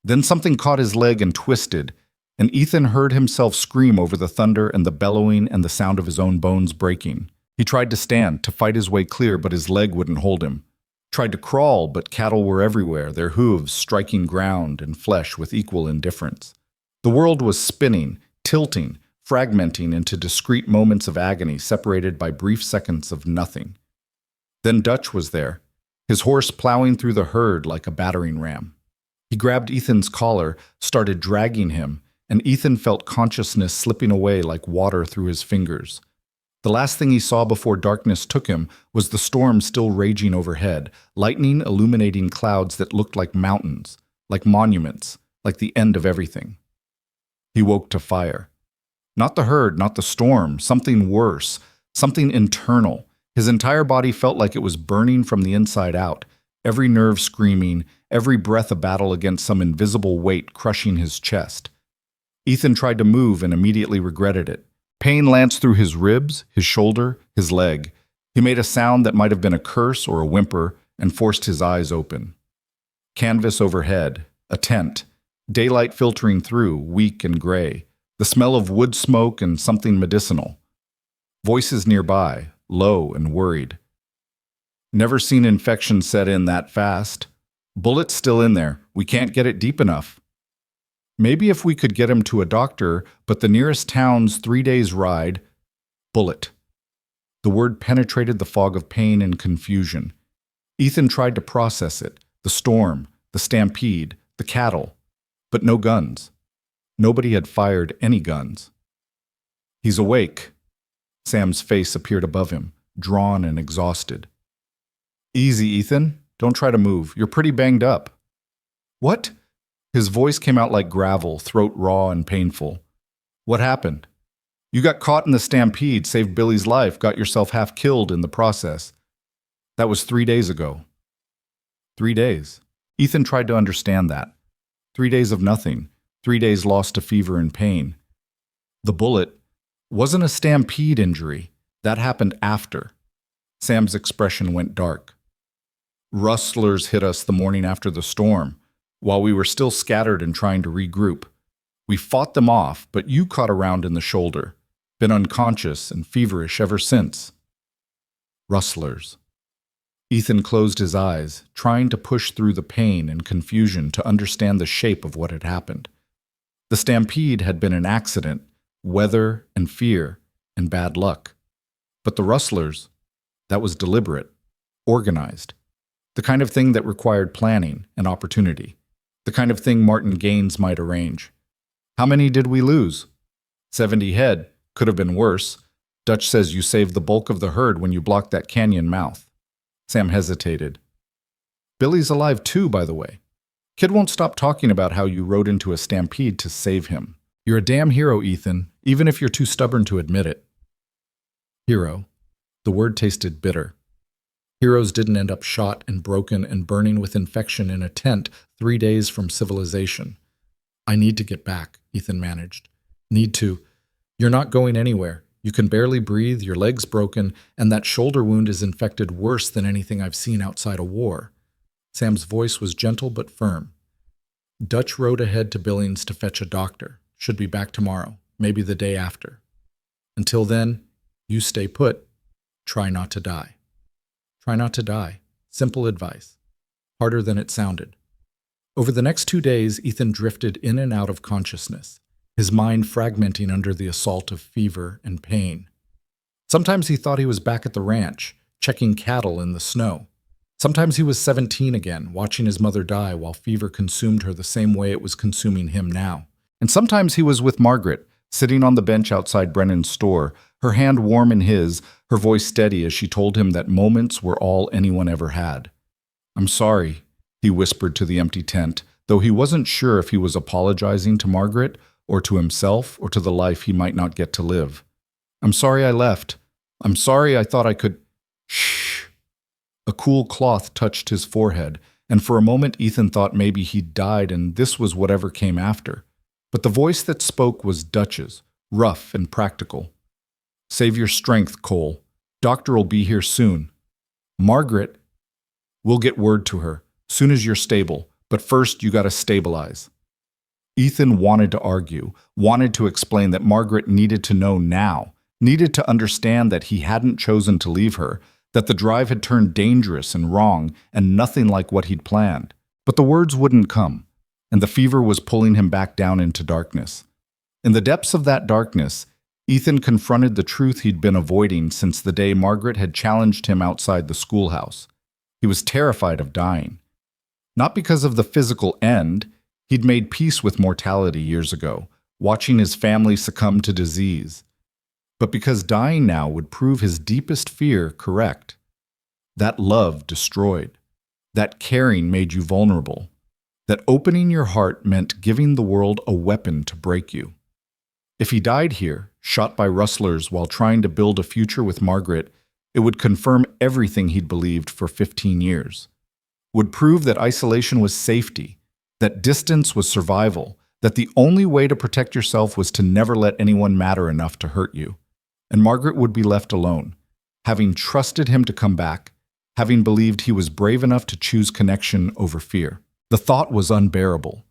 Then something caught his leg and twisted, and Ethan heard himself scream over the thunder and the bellowing and the sound of his own bones breaking. He tried to stand, to fight his way clear, but his leg wouldn't hold him. Tried to crawl, but cattle were everywhere, their hooves striking ground and flesh with equal indifference. The world was spinning, tilting, fragmenting into discrete moments of agony separated by brief seconds of nothing. Then Dutch was there, his horse plowing through the herd like a battering ram. He grabbed Ethan's collar, started dragging him, and Ethan felt consciousness slipping away like water through his fingers. The last thing he saw before darkness took him was the storm still raging overhead, lightning illuminating clouds that looked like mountains, like monuments, like the end of everything. He woke to fire. Not the herd, not the storm, something worse, something internal. His entire body felt like it was burning from the inside out, every nerve screaming, every breath a battle against some invisible weight crushing his chest. Ethan tried to move and immediately regretted it. Pain lanced through his ribs, his shoulder, his leg. He made a sound that might have been a curse or a whimper and forced his eyes open. Canvas overhead, a tent, daylight filtering through, weak and gray, the smell of wood smoke and something medicinal. Voices nearby, low and worried. Never seen infection set in that fast. Bullet's still in there. We can't get it deep enough. Maybe if we could get him to a doctor, but the nearest town's 3 days' ride. Bullet. The word penetrated the fog of pain and confusion. Ethan tried to process it, the storm, the stampede, the cattle, but no guns. Nobody had fired any guns. He's awake. Sam's face appeared above him, drawn and exhausted. Easy, Ethan. Don't try to move. You're pretty banged up. What? His voice came out like gravel, throat raw and painful. What happened? You got caught in the stampede, saved Billy's life, got yourself half killed in the process. That was 3 days ago. 3 days. Ethan tried to understand that. 3 days of nothing. 3 days lost to fever and pain. The bullet wasn't a stampede injury. That happened after. Sam's expression went dark. Rustlers hit us the morning after the storm, while we were still scattered and trying to regroup. We fought them off, but you caught a round in the shoulder. Been unconscious and feverish ever since. Rustlers. Ethan closed his eyes, trying to push through the pain and confusion to understand the shape of what had happened. The stampede had been an accident, weather and fear, and bad luck. But the rustlers, that was deliberate, organized. The kind of thing that required planning and opportunity. The kind of thing Martin Gaines might arrange. How many did we lose? 70 head. Could have been worse. Dutch says you saved the bulk of the herd when you blocked that canyon mouth. Sam hesitated. Billy's alive too, by the way. Kid won't stop talking about how you rode into a stampede to save him. You're a damn hero, Ethan, even if you're too stubborn to admit it. Hero. The word tasted bitter. Heroes didn't end up shot and broken and burning with infection in a tent 3 days from civilization. I need to get back, Ethan managed. Need to. You're not going anywhere. You can barely breathe, your leg's broken, and that shoulder wound is infected worse than anything I've seen outside a war. Sam's voice was gentle but firm. Dutch rode ahead to Billings to fetch a doctor. Should be back tomorrow, maybe the day after. Until then, you stay put. Try not to die. Try not to die. Simple advice. Harder than it sounded. Over the next 2 days, Ethan drifted in and out of consciousness, his mind fragmenting under the assault of fever and pain. Sometimes he thought he was back at the ranch, checking cattle in the snow. Sometimes he was 17 again, watching his mother die while fever consumed her the same way it was consuming him now. And sometimes he was with Margaret, sitting on the bench outside Brennan's store, her hand warm in his, her voice steady as she told him that moments were all anyone ever had. "I'm sorry," he whispered to the empty tent, though he wasn't sure if he was apologizing to Margaret or to himself or to the life he might not get to live. "I'm sorry I left. I'm sorry I thought I could—" Shh. A cool cloth touched his forehead, and for a moment Ethan thought maybe he'd died and this was whatever came after. But the voice that spoke was Dutch's, rough and practical. "Save your strength, Cole. Doctor'll be here soon. Margaret, we'll get word to her, soon as you're stable, but first you gotta stabilize." Ethan wanted to argue, wanted to explain that Margaret needed to know now, needed to understand that he hadn't chosen to leave her, that the drive had turned dangerous and wrong and nothing like what he'd planned. But the words wouldn't come, and the fever was pulling him back down into darkness. In the depths of that darkness, Ethan confronted the truth he'd been avoiding since the day Margaret had challenged him outside the schoolhouse. He was terrified of dying. Not because of the physical end. He'd made peace with mortality years ago, watching his family succumb to disease. But because dying now would prove his deepest fear correct. That love destroyed. That caring made you vulnerable. That opening your heart meant giving the world a weapon to break you. If he died here, shot by rustlers while trying to build a future with Margaret, it would confirm everything he'd believed for 15 years. Would prove that isolation was safety, that distance was survival, that the only way to protect yourself was to never let anyone matter enough to hurt you. And Margaret would be left alone, having trusted him to come back, having believed he was brave enough to choose connection over fear. The thought was unbearable.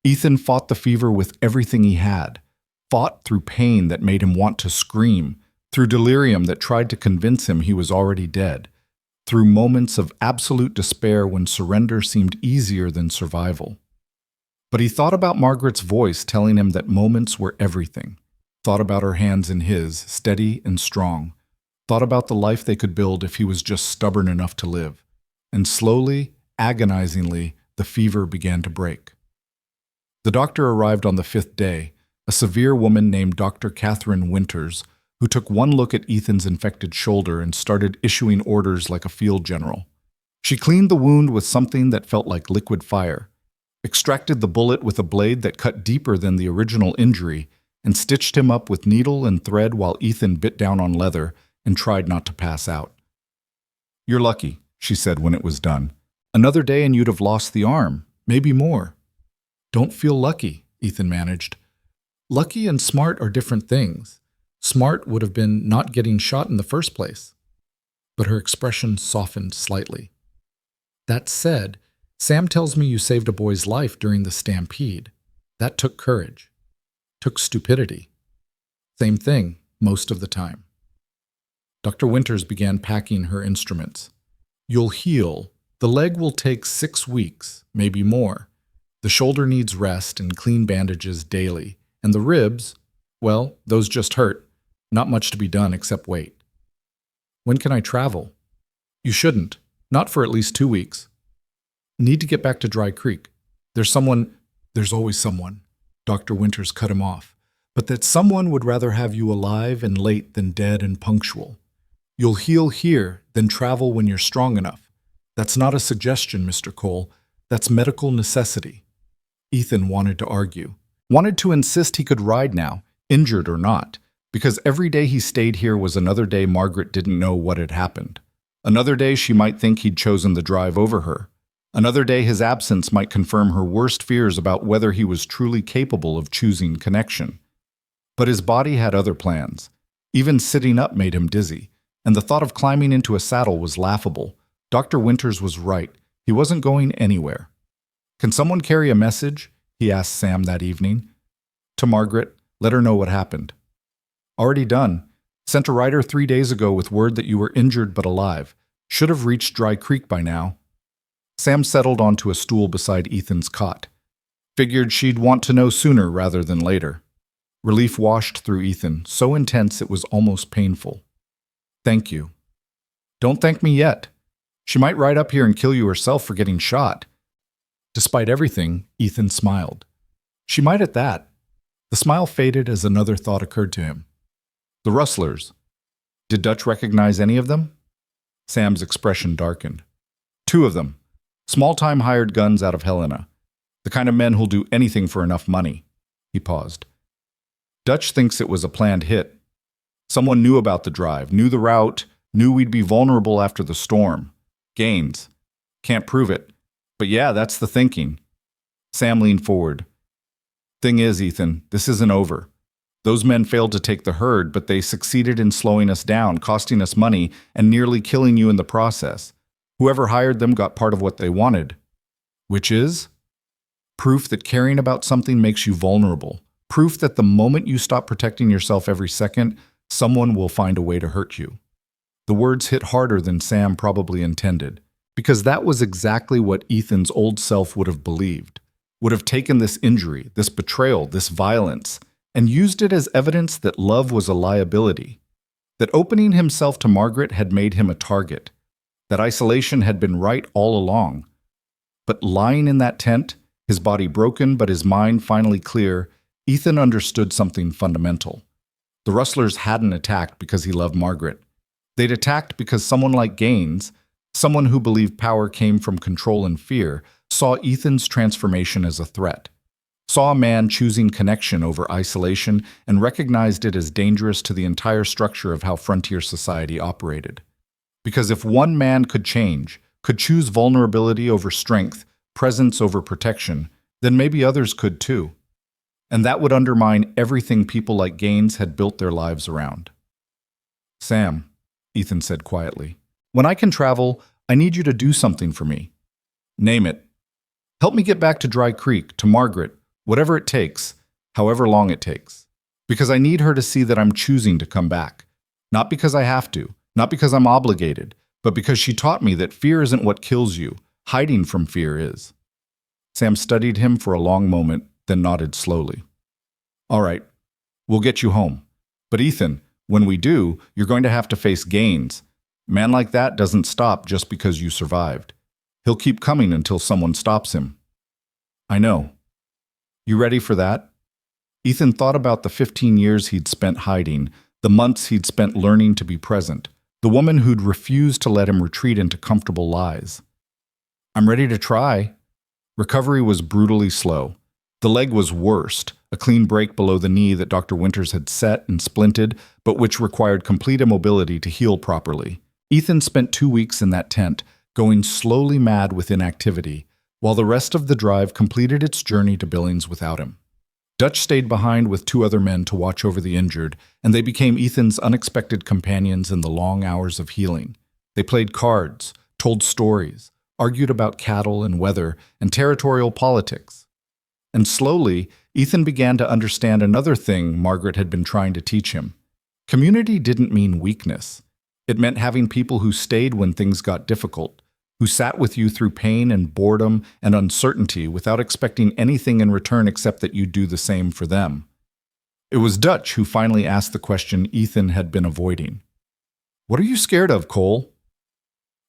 Ethan fought the fever with everything he had, fought through pain that made him want to scream, through delirium that tried to convince him he was already dead, through moments of absolute despair when surrender seemed easier than survival. But he thought about Margaret's voice telling him that moments were everything, thought about her hands in his, steady and strong, thought about the life they could build if he was just stubborn enough to live. And slowly, agonizingly, the fever began to break. The doctor arrived on the 5th day, a severe woman named Dr. Catherine Winters, who took one look at Ethan's infected shoulder and started issuing orders like a field general. She cleaned the wound with something that felt like liquid fire, extracted the bullet with a blade that cut deeper than the original injury, and stitched him up with needle and thread while Ethan bit down on leather and tried not to pass out. "You're lucky," she said when it was done. "Another day and you'd have lost the arm, maybe more." "Don't feel lucky," Ethan managed. "Lucky and smart are different things. Smart would have been not getting shot in the first place." But her expression softened slightly. "That said, Sam tells me you saved a boy's life during the stampede. That took courage. Took stupidity. Same thing, most of the time." Dr. Winters began packing her instruments. "You'll heal. The leg will take 6 weeks, maybe more. The shoulder needs rest and clean bandages daily. And the ribs, well, those just hurt. Not much to be done except wait." "When can I travel?" "You shouldn't. Not for at least 2 weeks. Need to get back to Dry Creek. There's always someone." Dr. Winters cut him off. "But that someone would rather have you alive and late than dead and punctual. You'll heal here, then travel when you're strong enough. That's not a suggestion, Mr. Cole. That's medical necessity." Ethan wanted to argue. Wanted to insist he could ride now, injured or not, because every day he stayed here was another day Margaret didn't know what had happened. Another day she might think he'd chosen the drive over her. Another day his absence might confirm her worst fears about whether he was truly capable of choosing connection. But his body had other plans. Even sitting up made him dizzy, and the thought of climbing into a saddle was laughable. Dr. Winters was right. He wasn't going anywhere. "Can someone carry a message?" he asked Sam that evening. "To Margaret, let her know what happened." "Already done. Sent a rider 3 days ago with word that you were injured but alive. Should have reached Dry Creek by now." Sam settled onto a stool beside Ethan's cot. Figured she'd want to know sooner rather than later. Relief washed through Ethan, so intense it was almost painful. "Thank you." "Don't thank me yet. She might ride up here and kill you herself for getting shot." Despite everything, Ethan smiled. "She might at that." The smile faded as another thought occurred to him. "The rustlers. Did Dutch recognize any of them?" Sam's expression darkened. "2 of them. Small-time hired guns out of Helena. The kind of men who'll do anything for enough money." He paused. "Dutch thinks it was a planned hit. Someone knew about the drive, knew the route, knew we'd be vulnerable after the storm. Gaines. Can't prove it. But yeah, that's the thinking." Sam leaned forward. "Thing is, Ethan, this isn't over. Those men failed to take the herd, but they succeeded in slowing us down, costing us money, and nearly killing you in the process. Whoever hired them got part of what they wanted. Which is? Proof that caring about something makes you vulnerable. Proof that the moment you stop protecting yourself every second, someone will find a way to hurt you." The words hit harder than Sam probably intended, because that was exactly what Ethan's old self would have believed, would have taken this injury, this betrayal, this violence, and used it as evidence that love was a liability, that opening himself to Margaret had made him a target, that isolation had been right all along. But lying in that tent, his body broken but his mind finally clear, Ethan understood something fundamental. The rustlers hadn't attacked because he loved Margaret. They'd attacked because someone like Gaines, someone who believed power came from control and fear, saw Ethan's transformation as a threat, saw a man choosing connection over isolation, and recognized it as dangerous to the entire structure of how frontier society operated. Because if one man could change, could choose vulnerability over strength, presence over protection, then maybe others could too. And that would undermine everything people like Gaines had built their lives around. "Sam," Ethan said quietly, "when I can travel, I need you to do something for me. Name it. Help me get back to Dry Creek, to Margaret, whatever it takes, however long it takes. Because I need her to see that I'm choosing to come back. Not because I have to, not because I'm obligated, but because she taught me that fear isn't what kills you, hiding from fear is." Sam studied him for a long moment, then nodded slowly. "All right, we'll get you home. But Ethan, when we do, you're going to have to face Gaines. A man like that doesn't stop just because you survived. He'll keep coming until someone stops him." "I know. You ready for that?" Ethan thought about the 15 years he'd spent hiding, the months he'd spent learning to be present, the woman who'd refused to let him retreat into comfortable lies. "I'm ready to try." Recovery was brutally slow. The leg was worst, a clean break below the knee that Dr. Winters had set and splinted, but which required complete immobility to heal properly. Ethan spent 2 weeks in that tent, going slowly mad with inactivity, while the rest of the drive completed its journey to Billings without him. Dutch stayed behind with 2 other men to watch over the injured, and they became Ethan's unexpected companions in the long hours of healing. They played cards, told stories, argued about cattle and weather and territorial politics. And slowly, Ethan began to understand another thing Margaret had been trying to teach him. Community didn't mean weakness. It meant having people who stayed when things got difficult, who sat with you through pain and boredom and uncertainty without expecting anything in return except that you do the same for them. It was Dutch who finally asked the question Ethan had been avoiding. "What are you scared of, Cole?"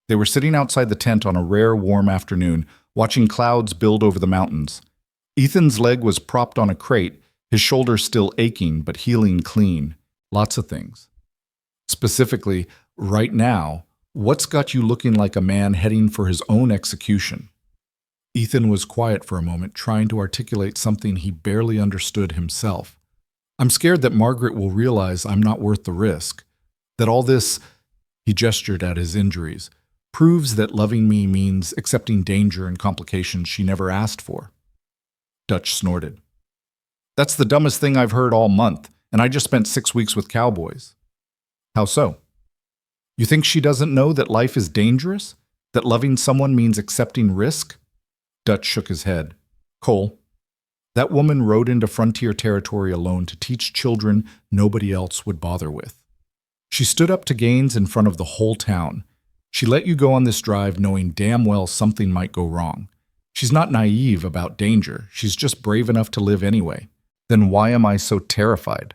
They were sitting outside the tent on a rare warm afternoon, watching clouds build over the mountains. Ethan's leg was propped on a crate, his shoulder still aching but healing clean. Lots of things. Specifically, right now, what's got you looking like a man heading for his own execution? Ethan was quiet for a moment, trying to articulate something he barely understood himself. "I'm scared that Margaret will realize I'm not worth the risk. That all this," he gestured at his injuries, "proves that loving me means accepting danger and complications she never asked for." Dutch snorted. "That's the dumbest thing I've heard all month, and I just spent 6 weeks with cowboys." "How so?" "You think she doesn't know that life is dangerous? That loving someone means accepting risk?" Dutch shook his head. "Cole, that woman rode into frontier territory alone to teach children nobody else would bother with. She stood up to Gaines in front of the whole town. She let you go on this drive knowing damn well something might go wrong. She's not naive about danger. She's just brave enough to live anyway. Then why am I so terrified?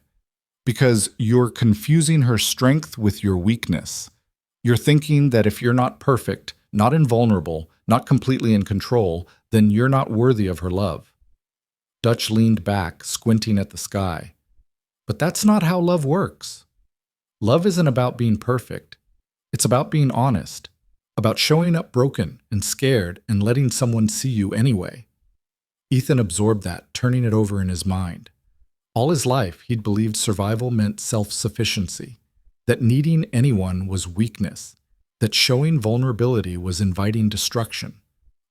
Because you're confusing her strength with your weakness. You're thinking that if you're not perfect, not invulnerable, not completely in control, then you're not worthy of her love." Dutch leaned back, squinting at the sky. "But that's not how love works. Love isn't about being perfect. It's about being honest, about showing up broken and scared and letting someone see you anyway." Ethan absorbed that, turning it over in his mind. All his life, he'd believed survival meant self-sufficiency, that needing anyone was weakness, that showing vulnerability was inviting destruction.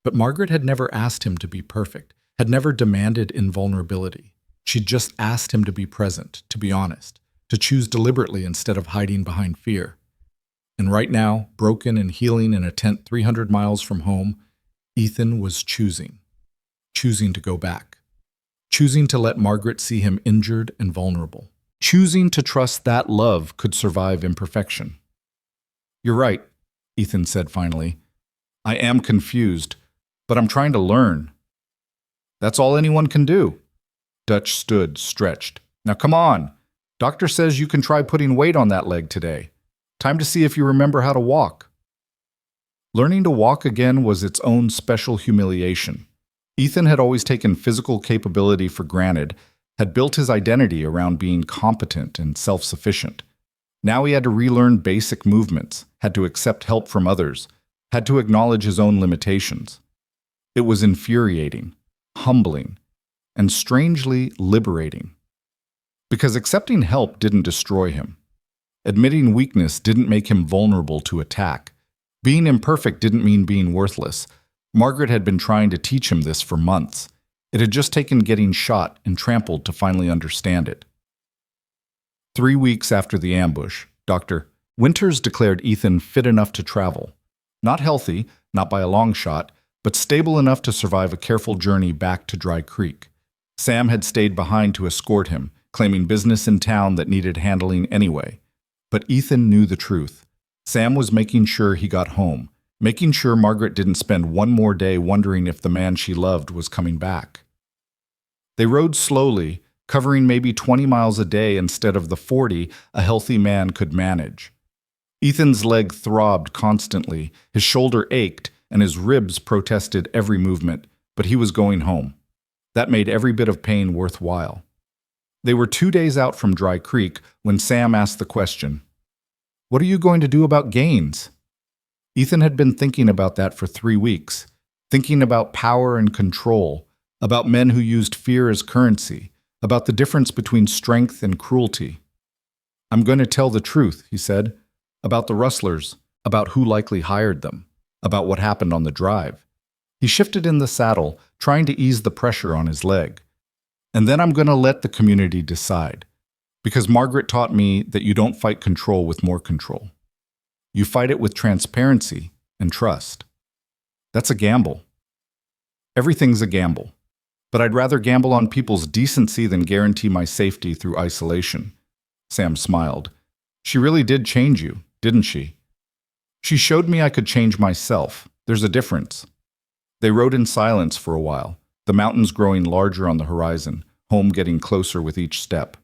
But Margaret had never asked him to be perfect, had never demanded invulnerability. She'd just asked him to be present, to be honest, to choose deliberately instead of hiding behind fear. And right now, broken and healing in a tent 300 miles from home, Ethan was choosing to go back. Choosing to let Margaret see him injured and vulnerable. Choosing to trust that love could survive imperfection. "You're right," Ethan said finally. "I am confused, but I'm trying to learn." "That's all anyone can do." Dutch stood, stretched. "Now come on. Doctor says you can try putting weight on that leg today. Time to see if you remember how to walk." Learning to walk again was its own special humiliation. Ethan had always taken physical capability for granted, had built his identity around being competent and self-sufficient. Now he had to relearn basic movements, had to accept help from others, had to acknowledge his own limitations. It was infuriating, humbling, and strangely liberating. Because accepting help didn't destroy him. Admitting weakness didn't make him vulnerable to attack. Being imperfect didn't mean being worthless. Margaret had been trying to teach him this for months. It had just taken getting shot and trampled to finally understand it. 3 weeks after the ambush, Dr. Winters declared Ethan fit enough to travel. Not healthy, not by a long shot, but stable enough to survive a careful journey back to Dry Creek. Sam had stayed behind to escort him, claiming business in town that needed handling anyway. But Ethan knew the truth. Sam was making sure he got home, making sure Margaret didn't spend one more day wondering if the man she loved was coming back. They rode slowly, covering maybe 20 miles a day instead of the 40 a healthy man could manage. Ethan's leg throbbed constantly, his shoulder ached, and his ribs protested every movement, but he was going home. That made every bit of pain worthwhile. They were 2 days out from Dry Creek when Sam asked the question, "What are you going to do about Gaines?" Ethan had been thinking about that for 3 weeks, thinking about power and control, about men who used fear as currency, about the difference between strength and cruelty. I'm going to tell the truth, he said, about the rustlers, about who likely hired them, about what happened on the drive. He shifted in the saddle, trying to ease the pressure on his leg. And then I'm going to let the community decide. Because Margaret taught me that you don't fight control with more control. You fight it with transparency and trust. That's a gamble. Everything's a gamble. But I'd rather gamble on people's decency than guarantee my safety through isolation. Sam smiled. She really did change you, didn't she? She showed me I could change myself. There's a difference. They rode in silence for a while, the mountains growing larger on the horizon, home getting closer with each step.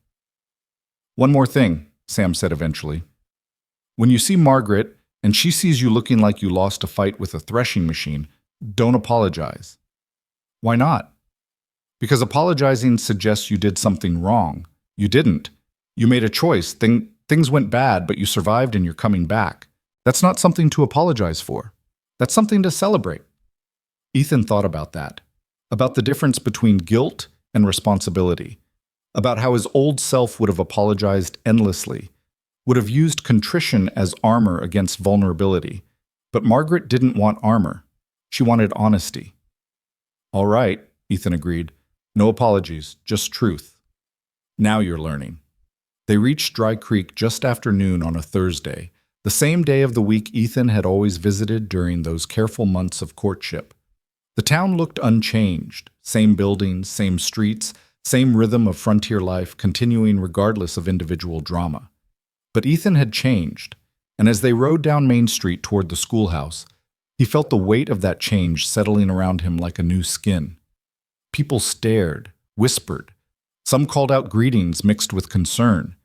One more thing, Sam said eventually. When you see Margaret and she sees you looking like you lost a fight with a threshing machine, don't apologize. Why not? Because apologizing suggests you did something wrong. You didn't. You made a choice. Things went bad, but you survived and you're coming back. That's not something to apologize for. That's something to celebrate. Ethan thought about that, about the difference between guilt and responsibility, about how his old self would have apologized endlessly, would have used contrition as armor against vulnerability. But Margaret didn't want armor. She wanted honesty. All right, Ethan agreed. No apologies, just truth. Now you're learning. They reached Dry Creek just after noon on a Thursday, the same day of the week Ethan had always visited during those careful months of courtship. The town looked unchanged, same buildings, same streets, same rhythm of frontier life continuing regardless of individual drama. But Ethan had changed, and as they rode down Main Street toward the schoolhouse, he felt the weight of that change settling around him like a new skin. People stared, whispered. Some called out greetings mixed with concern.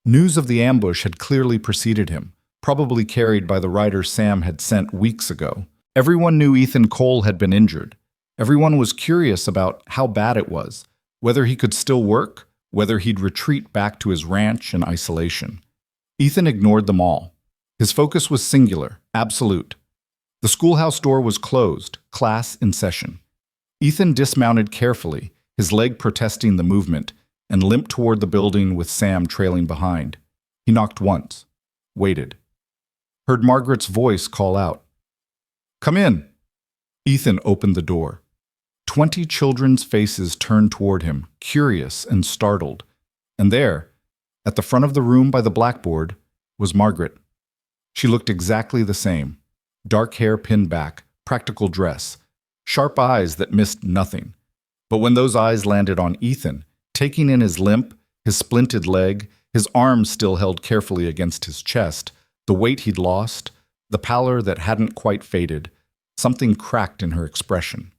News of the ambush had clearly preceded him, probably carried by the rider Sam had sent weeks ago. Everyone knew Ethan Cole had been injured. Everyone was curious about how bad it was, whether he could still work, whether he'd retreat back to his ranch in isolation. Ethan ignored them all. His focus was singular, absolute. The schoolhouse door was closed, class in session. Ethan dismounted carefully, his leg protesting the movement, and limped toward the building with Sam trailing behind. He knocked once, waited. Heard Margaret's voice call out. "Come in." Ethan opened the door. 20 children's faces turned toward him, curious and startled. And there, at the front of the room by the blackboard, was Margaret. She looked exactly the same. Dark hair pinned back, practical dress, sharp eyes that missed nothing. But when those eyes landed on Ethan, taking in his limp, his splinted leg, his arms still held carefully against his chest, the weight he'd lost, the pallor that hadn't quite faded, something cracked in her expression.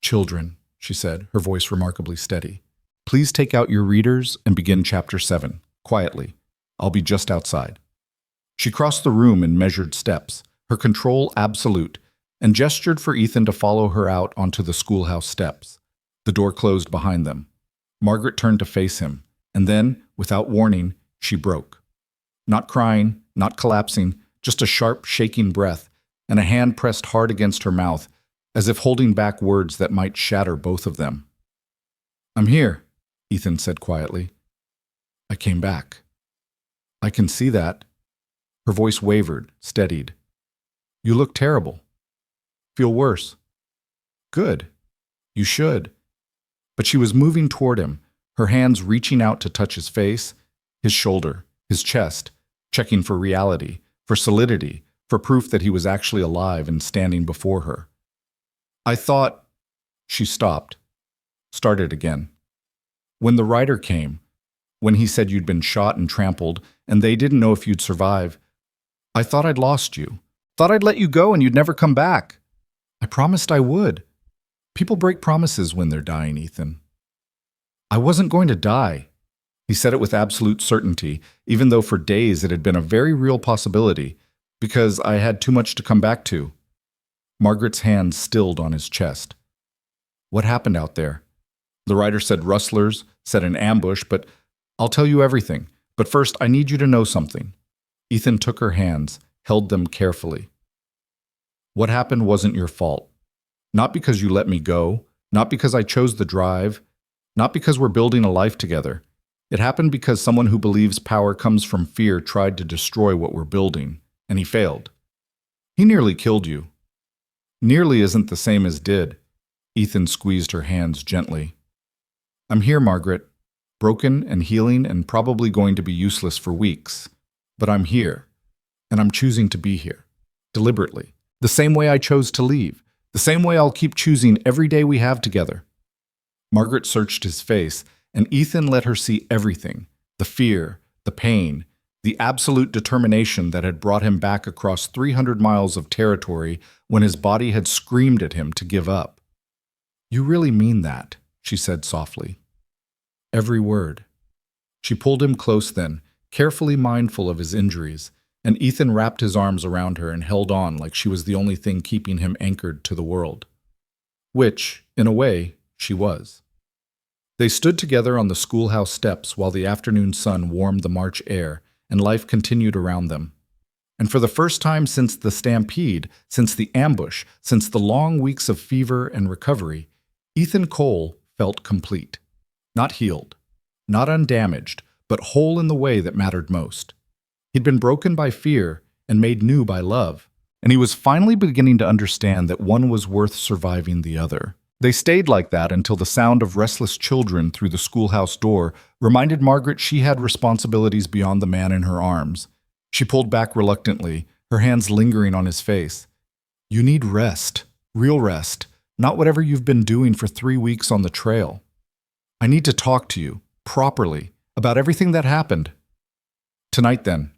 "Children," she said, her voice remarkably steady. "Please take out your readers and begin chapter 7, quietly. I'll be just outside." She crossed the room in measured steps, her control absolute, and gestured for Ethan to follow her out onto the schoolhouse steps. The door closed behind them. Margaret turned to face him, and then, without warning, she broke. Not crying, not collapsing, just a sharp, shaking breath, and a hand pressed hard against her mouth, as if holding back words that might shatter both of them. "I'm here," Ethan said quietly. "I came back." "I can see that." Her voice wavered, steadied. "You look terrible." "Feel worse." "Good. You should." But she was moving toward him, her hands reaching out to touch his face, his shoulder, his chest, checking for reality, for solidity, for proof that he was actually alive and standing before her. "I thought—" She stopped, started again. "When the rider came, when he said you'd been shot and trampled, and they didn't know if you'd survive, I thought I'd lost you. Thought I'd let you go and you'd never come back. I promised I would. People break promises when they're dying, Ethan." "I wasn't going to die." He said it with absolute certainty, even though for days it had been a very real possibility, because I had too much to come back to. Margaret's hand stilled on his chest. "What happened out there?" The rider said rustlers, said an ambush, but I'll tell you everything. But first, I need you to know something. Ethan took her hands, held them carefully. "What happened wasn't your fault. Not because you let me go, not because I chose the drive, Not because we're building a life together. It happened because someone who believes power comes from fear tried to destroy what we're building, and he failed. He nearly killed you. Nearly isn't the same as did. Ethan squeezed her hands gently. I'm here, Margaret. Broken and healing and probably going to be useless for weeks. But I'm here. And I'm choosing to be here. Deliberately. The same way I chose to leave. The same way I'll keep choosing every day we have together. Margaret searched his face, and Ethan let her see everything. The fear, the pain, the absolute determination that had brought him back across 300 miles of territory when his body had screamed at him to give up. You really mean that, she said softly. Every word. She pulled him close then, carefully mindful of his injuries, and Ethan wrapped his arms around her and held on like she was the only thing keeping him anchored to the world. Which, in a way, she was. They stood together on the schoolhouse steps while the afternoon sun warmed the March air and life continued around them. And for the first time since the stampede, since the ambush, since the long weeks of fever and recovery, Ethan Cole felt complete. Not healed, not undamaged, but whole in the way that mattered most. He'd been broken by fear and made new by love, and he was finally beginning to understand that one was worth surviving the other. They stayed like that until the sound of restless children through the schoolhouse door reminded Margaret she had responsibilities beyond the man in her arms. She pulled back reluctantly, her hands lingering on his face. You need rest, real rest, not whatever you've been doing for 3 weeks on the trail. I need to talk to you, properly, about everything that happened. Tonight then,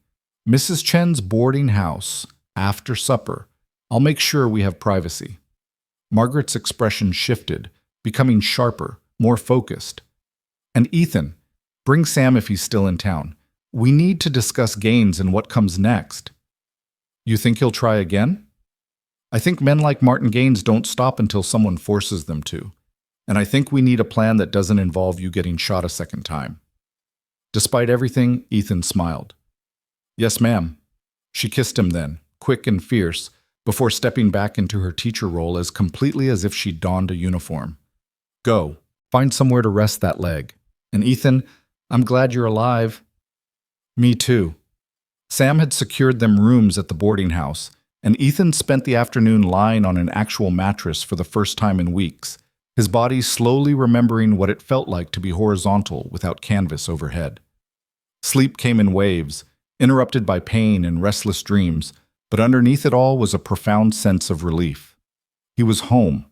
Mrs. Chen's boarding house, after supper. I'll make sure we have privacy. Margaret's expression shifted, becoming sharper, more focused. And Ethan, bring Sam if he's still in town. We need to discuss Gaines and what comes next. You think he'll try again? I think men like Martin Gaines don't stop until someone forces them to. And I think we need a plan that doesn't involve you getting shot a second time. Despite everything, Ethan smiled. Yes, ma'am. She kissed him then, quick and fierce, before stepping back into her teacher role as completely as if she'd donned a uniform. Go. Find somewhere to rest that leg. And Ethan, I'm glad you're alive. Me too. Sam had secured them rooms at the boarding house, and Ethan spent the afternoon lying on an actual mattress for the first time in weeks, his body slowly remembering what it felt like to be horizontal without canvas overhead. Sleep came in waves, interrupted by pain and restless dreams, but underneath it all was a profound sense of relief. He was home.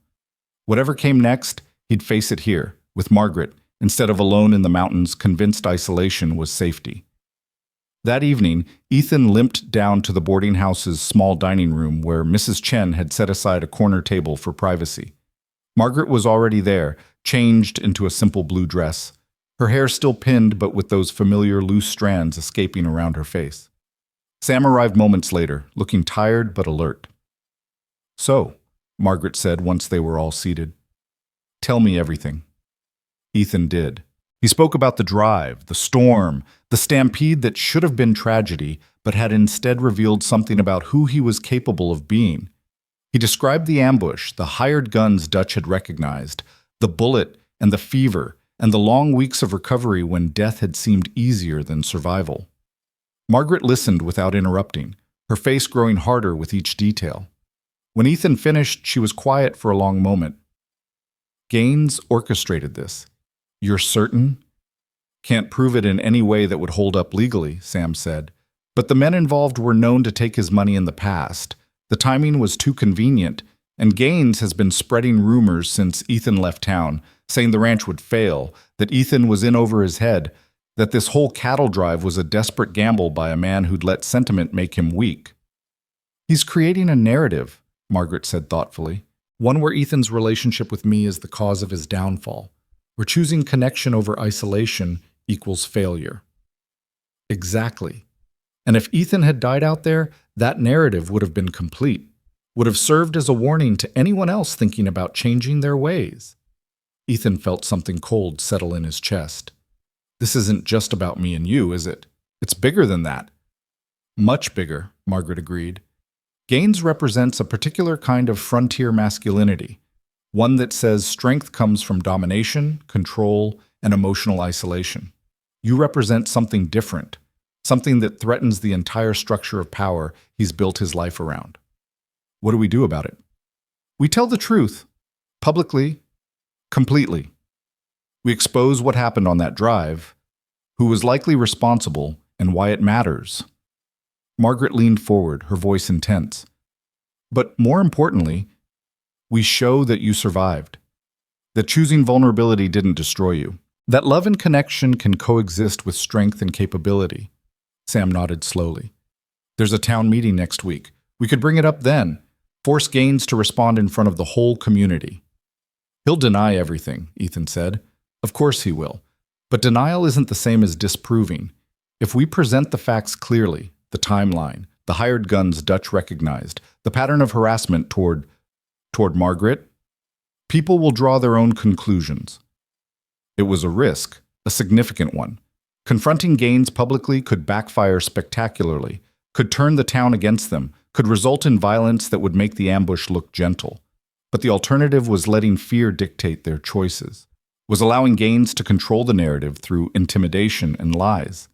Whatever came next, he'd face it here, with Margaret, instead of alone in the mountains, convinced isolation was safety. That evening, Ethan limped down to the boarding house's small dining room where Mrs. Chen had set aside a corner table for privacy. Margaret was already there, changed into a simple blue dress, her hair still pinned but with those familiar loose strands escaping around her face. Sam arrived moments later, looking tired but alert. So, Margaret said once they were all seated, tell me everything. Ethan did. He spoke about the drive, the storm, the stampede that should have been tragedy, but had instead revealed something about who he was capable of being. He described the ambush, the hired guns Dutch had recognized, the bullet and the fever, and the long weeks of recovery when death had seemed easier than survival. Margaret listened without interrupting, her face growing harder with each detail. When Ethan finished, she was quiet for a long moment. Gaines orchestrated this. You're certain? Can't prove it in any way that would hold up legally, Sam said. But the men involved were known to take his money in the past. The timing was too convenient, and Gaines has been spreading rumors since Ethan left town, saying the ranch would fail, that Ethan was in over his head, that this whole cattle drive was a desperate gamble by a man who'd let sentiment make him weak. He's creating a narrative, Margaret said thoughtfully, one where Ethan's relationship with me is the cause of his downfall. We're choosing connection over isolation equals failure. Exactly. And if Ethan had died out there, that narrative would have been complete, would have served as a warning to anyone else thinking about changing their ways. Ethan felt something cold settle in his chest. This isn't just about me and you, is it? It's bigger than that. Much bigger, Margaret agreed. Gaines represents a particular kind of frontier masculinity, One that says strength comes from domination, control, and emotional isolation. You represent something different, something that threatens the entire structure of power he's built his life around. What do we do about it? We tell the truth, publicly, completely. We expose what happened on that drive, who was likely responsible, and why it matters. Margaret leaned forward, her voice intense. But more importantly, we show that you survived, that choosing vulnerability didn't destroy you, that love and connection can coexist with strength and capability. Sam nodded slowly. There's a town meeting next week. We could bring it up then, force Gaines to respond in front of the whole community. He'll deny everything, Ethan said. Of course he will. But denial isn't the same as disproving. If we present the facts clearly, the timeline, the hired guns Dutch recognized, the pattern of harassment toward Margaret, people will draw their own conclusions. It was a risk, a significant one. Confronting Gaines publicly could backfire spectacularly, could turn the town against them, could result in violence that would make the ambush look gentle. But the alternative was letting fear dictate their choices, was allowing Gaines to control the narrative through intimidation and lies,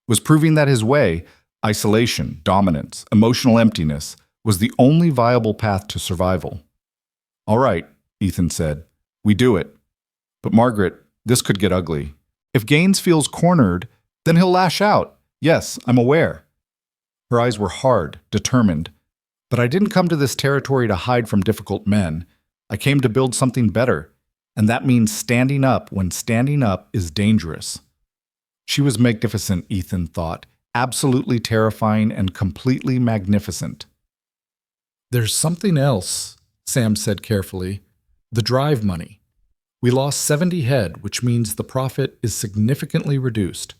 was proving that his way, isolation, dominance, emotional emptiness, was the only viable path to survival. All right, Ethan said, we do it. But Margaret, this could get ugly. If Gaines feels cornered, then he'll lash out. Yes, I'm aware. Her eyes were hard, determined. But I didn't come to this territory to hide from difficult men. I came to build something better, and that means standing up when standing up is dangerous. She was magnificent, Ethan thought, absolutely terrifying and completely magnificent. There's something else, Sam said carefully. The drive money. We lost 70 head, which means the profit is significantly reduced.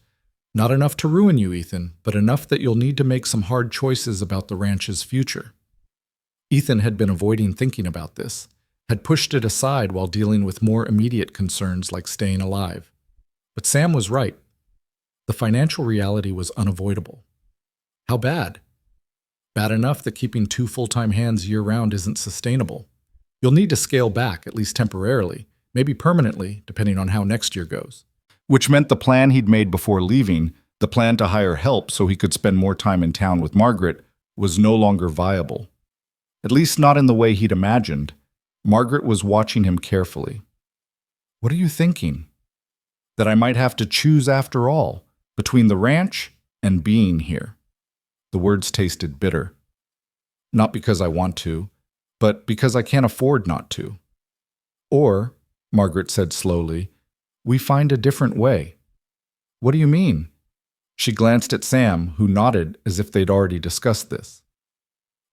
Not enough to ruin you, Ethan, but enough that you'll need to make some hard choices about the ranch's future. Ethan had been avoiding thinking about this, had pushed it aside while dealing with more immediate concerns like staying alive. But Sam was right. The financial reality was unavoidable. How bad? Bad enough that keeping 2 full-time hands year-round isn't sustainable. You'll need to scale back, at least temporarily, maybe permanently, depending on how next year goes. Which meant the plan he'd made before leaving, the plan to hire help so he could spend more time in town with Margaret, was no longer viable. At least not in the way he'd imagined. Margaret was watching him carefully. What are you thinking? That I might have to choose after all, between the ranch and being here. The words tasted bitter. Not because I want to, but because I can't afford not to. Or, Margaret said slowly, we find a different way. What do you mean? She glanced at Sam, who nodded as if they'd already discussed this.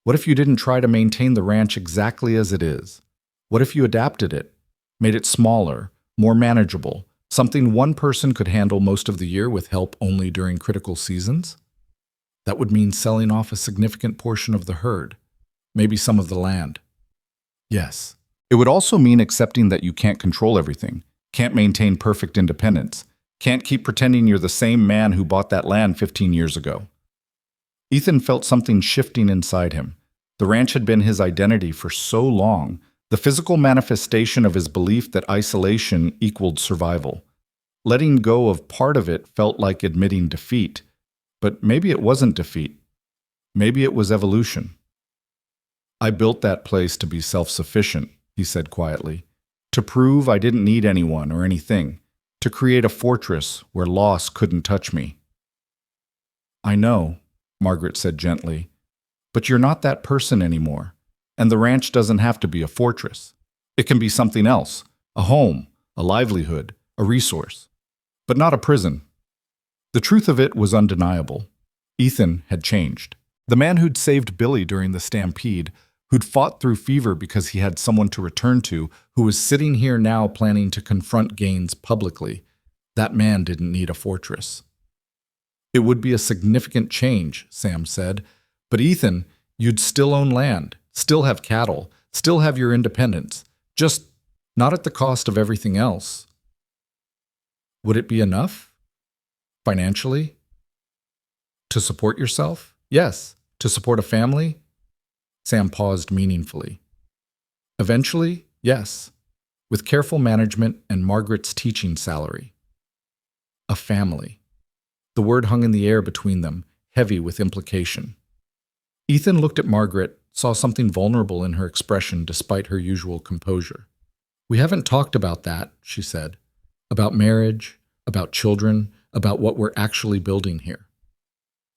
What if you didn't try to maintain the ranch exactly as it is? What if you adapted it, made it smaller, more manageable, something one person could handle most of the year with help only during critical seasons? That would mean selling off a significant portion of the herd, maybe some of the land. Yes. It would also mean accepting that you can't control everything, can't maintain perfect independence, can't keep pretending you're the same man who bought that land 15 years ago. Ethan felt something shifting inside him. The ranch had been his identity for so long, the physical manifestation of his belief that isolation equaled survival. Letting go of part of it felt like admitting defeat, but maybe it wasn't defeat. Maybe it was evolution. I built that place to be self-sufficient, he said quietly, to prove I didn't need anyone or anything, to create a fortress where loss couldn't touch me. I know, Margaret said gently, but you're not that person anymore, and the ranch doesn't have to be a fortress. It can be something else, a home, a livelihood, a resource, but not a prison. The truth of it was undeniable. Ethan had changed. The man who'd saved Billy during the stampede, who'd fought through fever because he had someone to return to, who was sitting here now planning to confront Gaines publicly, that man didn't need a fortress. It would be a significant change, Sam said, but Ethan, you'd still own land, still have cattle, still have your independence, just not at the cost of everything else. Would it be enough? Financially? To support yourself? Yes. To support a family? Sam paused meaningfully. Eventually, Yes, with careful management and Margaret's teaching salary. A family. The word hung in the air between them, heavy with implication. Ethan looked at Margaret, saw something vulnerable in her expression despite her usual composure. "We haven't talked about that," she said. "About marriage, about children, about what we're actually building here."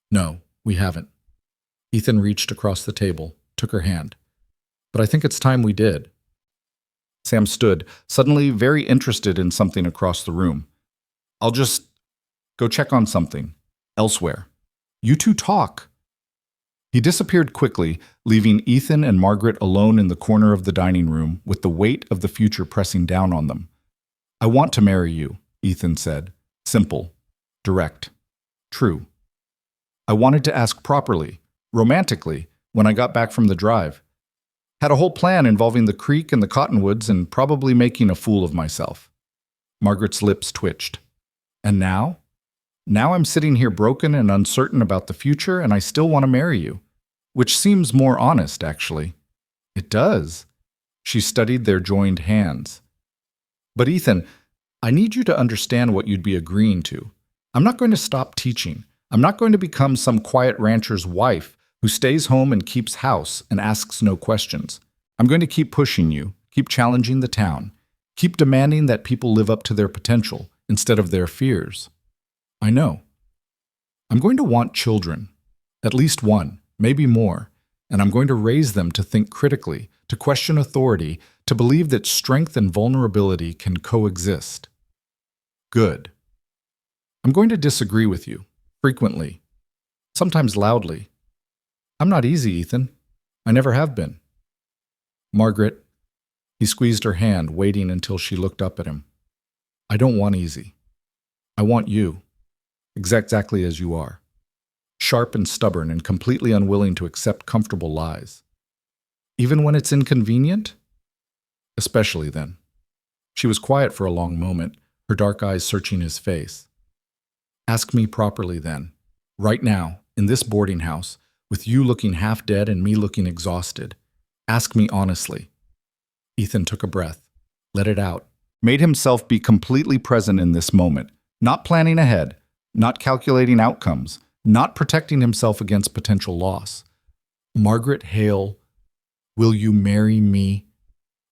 "No, we haven't." Ethan reached across the table, took her hand. "But I think it's time we did." Sam stood, suddenly very interested in something across the room. "I'll just go check on something. Elsewhere. You two talk." He disappeared quickly, leaving Ethan and Margaret alone in the corner of the dining room with the weight of the future pressing down on them. "I want to marry you," Ethan said. Simple. Direct. True. "I wanted to ask properly, romantically, when I got back from the drive. Had a whole plan involving the creek and the cottonwoods and probably making a fool of myself." Margaret's lips twitched. "And now? Now I'm sitting here broken and uncertain about the future, and I still want to marry you. Which seems more honest, actually." "It does." She studied their joined hands. "But Ethan, I need you to understand what you'd be agreeing to. I'm not going to stop teaching. I'm not going to become some quiet rancher's wife who stays home and keeps house and asks no questions. I'm going to keep pushing you, keep challenging the town, keep demanding that people live up to their potential instead of their fears. I know. I'm going to want children, at least one, maybe more, and I'm going to raise them to think critically, to question authority, to believe that strength and vulnerability can coexist. Good. I'm going to disagree with you, frequently, sometimes loudly. I'm not easy, Ethan. I never have been." "Margaret," he squeezed her hand, waiting until she looked up at him. "I don't want easy. I want you, exactly as you are. Sharp and stubborn and completely unwilling to accept comfortable lies. Even when it's inconvenient? Especially then." She was quiet for a long moment, her dark eyes searching his face. "Ask me properly then, right now, in this boarding house, with you looking half dead and me looking exhausted. Ask me honestly." Ethan took a breath, let it out, made himself be completely present in this moment, not planning ahead, not calculating outcomes, not protecting himself against potential loss. "Margaret Hale, will you marry me?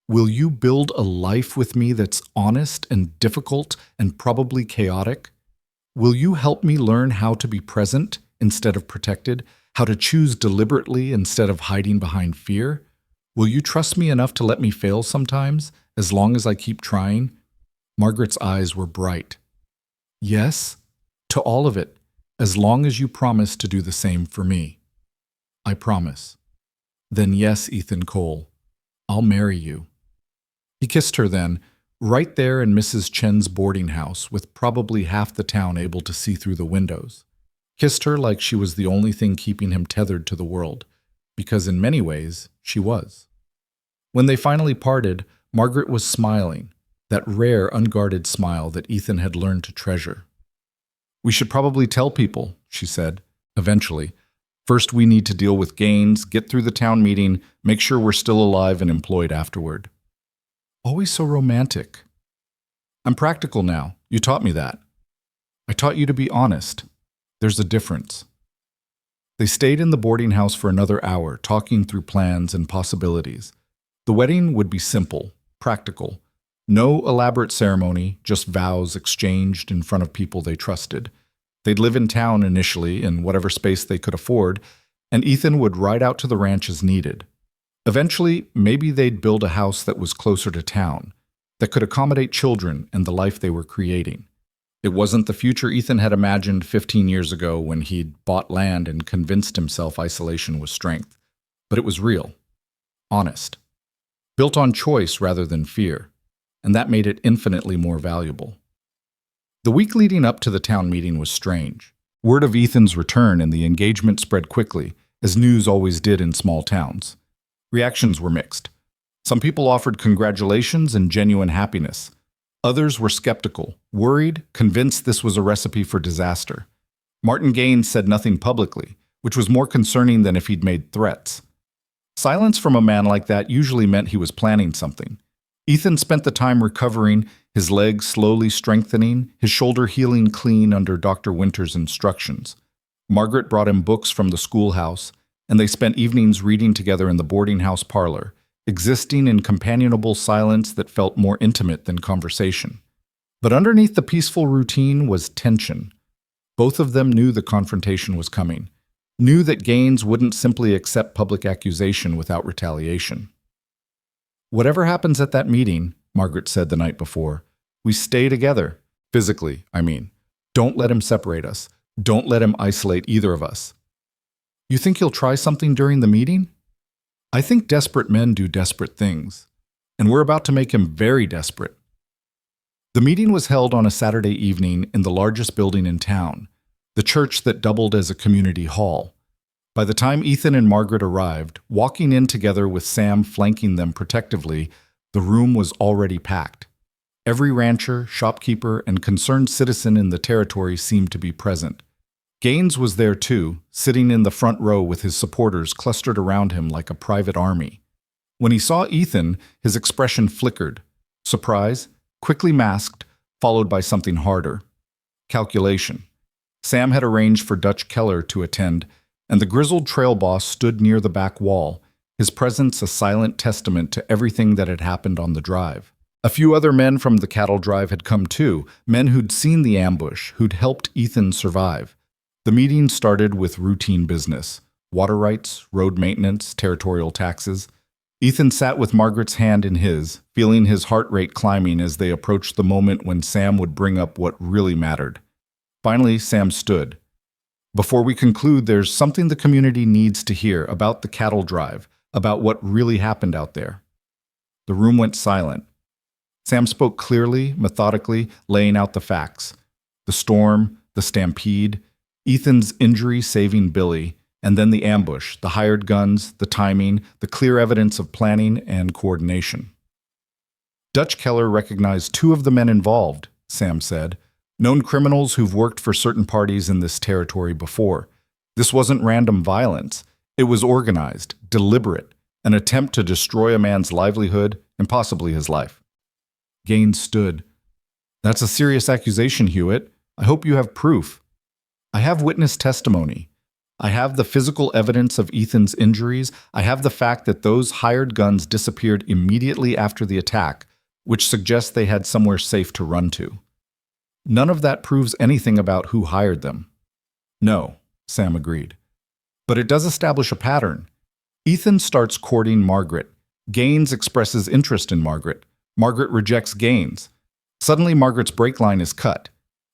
Will you build a life with me that's honest and difficult and probably chaotic? Will you help me learn how to be present instead of protected? How to choose deliberately instead of hiding behind fear? Will you trust me enough to let me fail sometimes, as long as I keep trying?" Margaret's eyes were bright. "Yes, to all of it, as long as you promise to do the same for me." "I promise." "Then yes, Ethan Cole, I'll marry you." He kissed her then, right there in Mrs. Chen's boarding house, with probably half the town able to see through the windows. Kissed her like she was the only thing keeping him tethered to the world, because in many ways, she was. When they finally parted, Margaret was smiling, that rare, unguarded smile that Ethan had learned to treasure. "We should probably tell people," she said, eventually. "First, we need to deal with Gaines, get through the town meeting, make sure we're still alive and employed afterward." "Always so romantic." "I'm practical now. You taught me that." "I taught you to be honest. There's a difference." They stayed in the boarding house for another hour, talking through plans and possibilities. The wedding would be simple, practical. No elaborate ceremony, just vows exchanged in front of people they trusted. They'd live in town initially, in whatever space they could afford, and Ethan would ride out to the ranch as needed. Eventually, maybe they'd build a house that was closer to town, that could accommodate children and the life they were creating. It wasn't the future Ethan had imagined 15 years ago when he'd bought land and convinced himself isolation was strength, but it was real, honest, built on choice rather than fear, and that made it infinitely more valuable. The week leading up to the town meeting was strange. Word of Ethan's return and the engagement spread quickly, as news always did in small towns. Reactions were mixed. Some people offered congratulations and genuine happiness. Others were skeptical, worried, convinced this was a recipe for disaster. Martin Gaines said nothing publicly, which was more concerning than if he'd made threats. Silence from a man like that usually meant he was planning something. Ethan spent the time recovering, his legs slowly strengthening, his shoulder healing clean under Dr. Winter's instructions. Margaret brought him books from the schoolhouse, and they spent evenings reading together in the boarding house parlor, existing in companionable silence that felt more intimate than conversation. But underneath the peaceful routine was tension. Both of them knew the confrontation was coming, knew that Gaines wouldn't simply accept public accusation without retaliation. "Whatever happens at that meeting," Margaret said the night before, "we stay together. Physically, I mean. Don't let him separate us. Don't let him isolate either of us." "You think he'll try something during the meeting?" "I think desperate men do desperate things, and we're about to make him very desperate." The meeting was held on a Saturday evening in the largest building in town, the church that doubled as a community hall. By the time Ethan and Margaret arrived, walking in together with Sam flanking them protectively, the room was already packed. Every rancher, shopkeeper, and concerned citizen in the territory seemed to be present. Gaines was there too, sitting in the front row with his supporters clustered around him like a private army. When he saw Ethan, his expression flickered. Surprise, quickly masked, followed by something harder. Calculation. Sam had arranged for Dutch Keller to attend, and the grizzled trail boss stood near the back wall, his presence a silent testament to everything that had happened on the drive. A few other men from the cattle drive had come too, men who'd seen the ambush, who'd helped Ethan survive. The meeting started with routine business: water rights, road maintenance, territorial taxes. Ethan sat with Margaret's hand in his, feeling his heart rate climbing as they approached the moment when Sam would bring up what really mattered. Finally, Sam stood. "Before we conclude, there's something the community needs to hear about the cattle drive, about what really happened out there." The room went silent. Sam spoke clearly, methodically, laying out the facts. The storm, the stampede, Ethan's injury saving Billy, and then the ambush, the hired guns, the timing, the clear evidence of planning and coordination. "Dutch Keller recognized two of the men involved," Sam said. "Known criminals who've worked for certain parties in this territory before. This wasn't random violence. It was organized, deliberate, an attempt to destroy a man's livelihood and possibly his life." Gaines stood. "That's a serious accusation, Hewitt. I hope you have proof." "I have witness testimony. I have the physical evidence of Ethan's injuries. I have the fact that those hired guns disappeared immediately after the attack, which suggests they had somewhere safe to run to. None of that proves anything about who hired them." "No," Sam agreed. "But it does establish a pattern. Ethan starts courting Margaret. Gaines expresses interest in Margaret. Margaret rejects Gaines. Suddenly, Margaret's brake line is cut.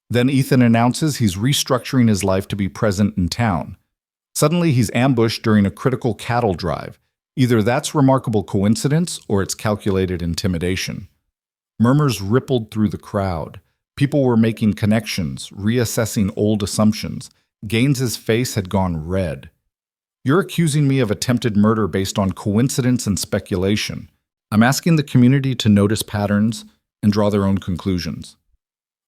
Then Ethan announces he's restructuring his life to be present in town. Suddenly, he's ambushed during a critical cattle drive. Either that's remarkable coincidence or it's calculated intimidation." Murmurs rippled through the crowd. People were making connections, reassessing old assumptions. Gaines's face had gone red. "You're accusing me of attempted murder based on coincidence and speculation. I'm asking the community to notice patterns and draw their own conclusions."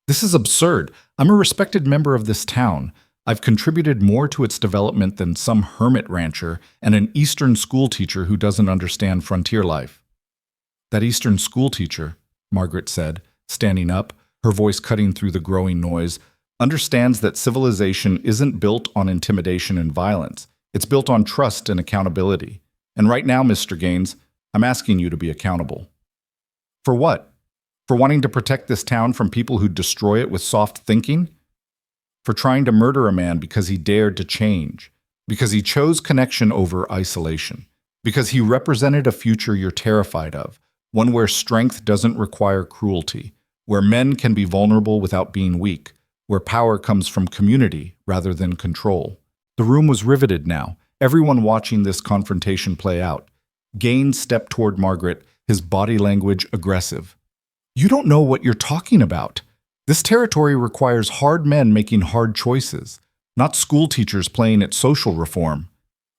"This is absurd. I'm a respected member of this town. I've contributed more to its development than some hermit rancher and an Eastern schoolteacher who doesn't understand frontier life." "That Eastern schoolteacher," Margaret said, standing up, her voice cutting through the growing noise, "understands that civilization isn't built on intimidation and violence. It's built on trust and accountability. And right now, Mr. Gaines, I'm asking you to be accountable." "For what? For wanting to protect this town from people who destroy it with soft thinking? For trying to murder a man because he dared to change, because he chose connection over isolation, because he represented a future you're terrified of, one where strength doesn't require cruelty, where men can be vulnerable without being weak, where power comes from community rather than control." The room was riveted now, everyone watching this confrontation play out. Gaines stepped toward Margaret, his body language aggressive. "You don't know what you're talking about. This territory requires hard men making hard choices, not school teachers playing at social reform."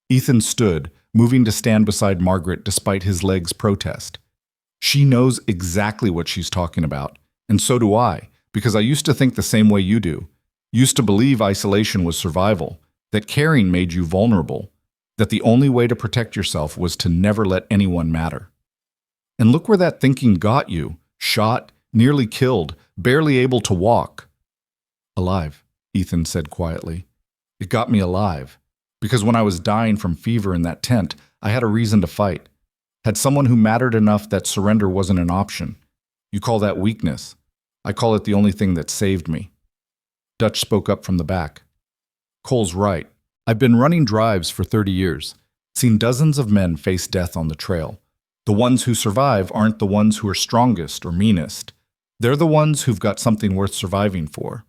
Ethan stood, moving to stand beside Margaret despite his legs' protest. "She knows exactly what she's talking about, and so do I, because I used to think the same way you do. Used to believe isolation was survival, that caring made you vulnerable, that the only way to protect yourself was to never let anyone matter." And look where that thinking got you. Shot, nearly killed, barely able to walk. Alive, Ethan said quietly. It got me alive. Because when I was dying from fever in that tent, I had a reason to fight. Had someone who mattered enough that surrender wasn't an option. You call that weakness. I call it the only thing that saved me. Dutch spoke up from the back. Cole's right. I've been running drives for 30 years. Seen dozens of men face death on the trail. The ones who survive aren't the ones who are strongest or meanest. They're the ones who've got something worth surviving for.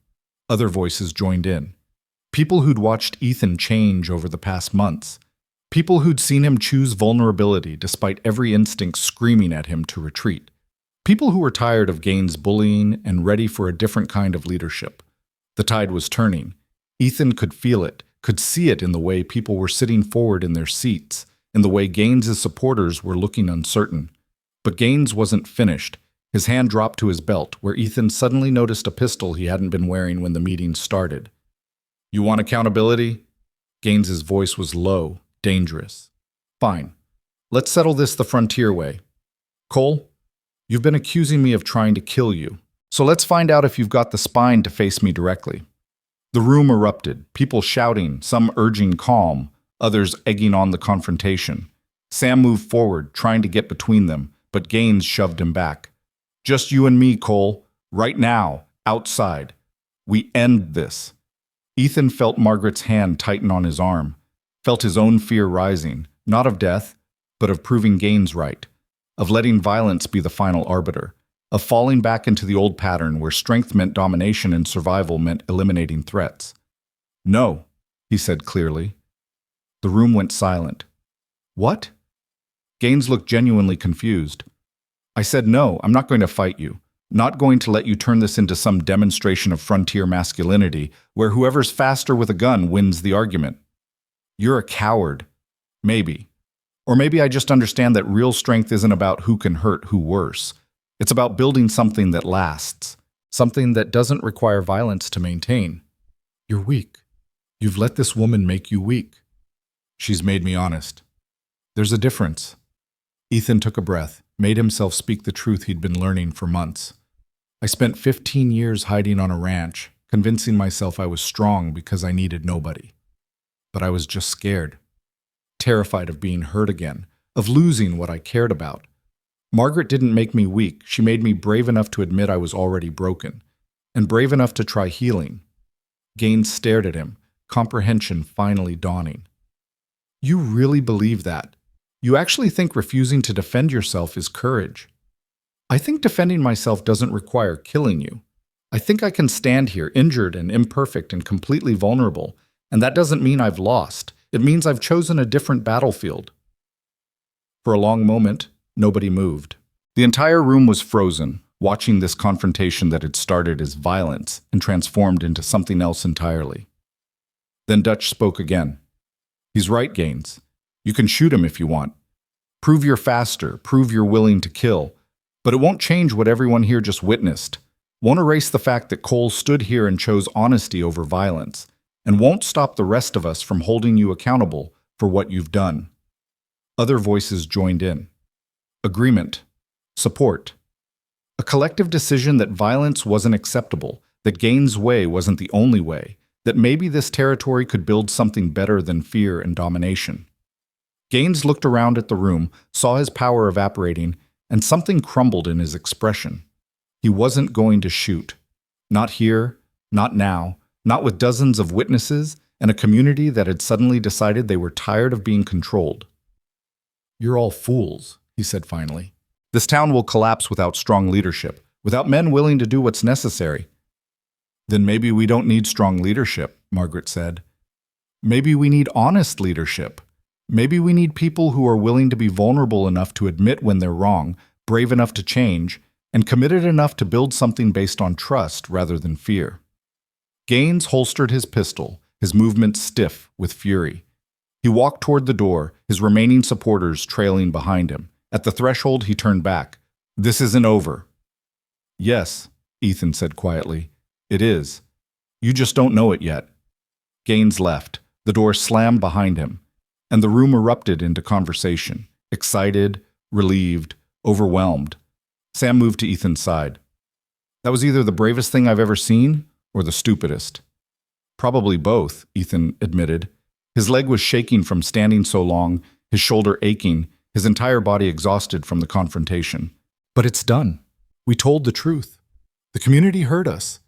Other voices joined in. People who'd watched Ethan change over the past months. People who'd seen him choose vulnerability despite every instinct screaming at him to retreat. People who were tired of Gaines' bullying and ready for a different kind of leadership. The tide was turning. Ethan could feel it, could see it in the way people were sitting forward in their seats, in the way Gaines' supporters were looking uncertain. But Gaines wasn't finished. His hand dropped to his belt, where Ethan suddenly noticed a pistol he hadn't been wearing when the meeting started. You want accountability? Gaines' voice was low, dangerous. Fine. Let's settle this the frontier way. Cole, you've been accusing me of trying to kill you. So let's find out if you've got the spine to face me directly. The room erupted, people shouting, some urging calm, others egging on the confrontation. Sam moved forward, trying to get between them, but Gaines shoved him back. Just you and me, Cole. Right now, outside. We end this. Ethan felt Margaret's hand tighten on his arm, felt his own fear rising, not of death, but of proving Gaines right, of letting violence be the final arbiter, of falling back into the old pattern where strength meant domination and survival meant eliminating threats. No, he said clearly. The room went silent. What? Gaines looked genuinely confused. I said no, I'm not going to fight you. Not going to let you turn this into some demonstration of frontier masculinity where whoever's faster with a gun wins the argument. You're a coward. Maybe. Or maybe I just understand that real strength isn't about who can hurt who worse. It's about building something that lasts, something that doesn't require violence to maintain. You're weak. You've let this woman make you weak. She's made me honest. There's a difference. Ethan took a breath, made himself speak the truth he'd been learning for months. I spent 15 years hiding on a ranch, convincing myself I was strong because I needed nobody. But I was just scared, terrified of being hurt again, of losing what I cared about. Margaret didn't make me weak. She made me brave enough to admit I was already broken, and brave enough to try healing. Gaines stared at him, comprehension finally dawning. You really believe that? You actually think refusing to defend yourself is courage? I think defending myself doesn't require killing you. I think I can stand here, injured and imperfect and completely vulnerable, and that doesn't mean I've lost. It means I've chosen a different battlefield. For a long moment, nobody moved. The entire room was frozen, watching this confrontation that had started as violence and transformed into something else entirely. Then Dutch spoke again. He's right, Gaines. You can shoot him if you want. Prove you're faster, prove you're willing to kill. But it won't change what everyone here just witnessed. Won't erase the fact that Cole stood here and chose honesty over violence, and won't stop the rest of us from holding you accountable for what you've done. Other voices joined in. Agreement. Support. A collective decision that violence wasn't acceptable, that Gaines' way wasn't the only way, that maybe this territory could build something better than fear and domination. Gaines looked around at the room, saw his power evaporating, and something crumbled in his expression. He wasn't going to shoot. Not here, not now, not with dozens of witnesses and a community that had suddenly decided they were tired of being controlled. You're all fools, he said finally. This town will collapse without strong leadership, without men willing to do what's necessary. Then maybe we don't need strong leadership, Margaret said. Maybe we need honest leadership. Maybe we need people who are willing to be vulnerable enough to admit when they're wrong, brave enough to change, and committed enough to build something based on trust rather than fear. Gaines holstered his pistol, his movements stiff with fury. He walked toward the door, his remaining supporters trailing behind him. At the threshold, he turned back. This isn't over. Yes, Ethan said quietly. It is. You just don't know it yet. Gaines left. The door slammed behind him, and the room erupted into conversation, excited, relieved, overwhelmed. Sam moved to Ethan's side. That was either the bravest thing I've ever seen or the stupidest. Probably both, Ethan admitted. His leg was shaking from standing so long, his shoulder aching, his entire body exhausted from the confrontation. But it's done. We told the truth. The community heard us.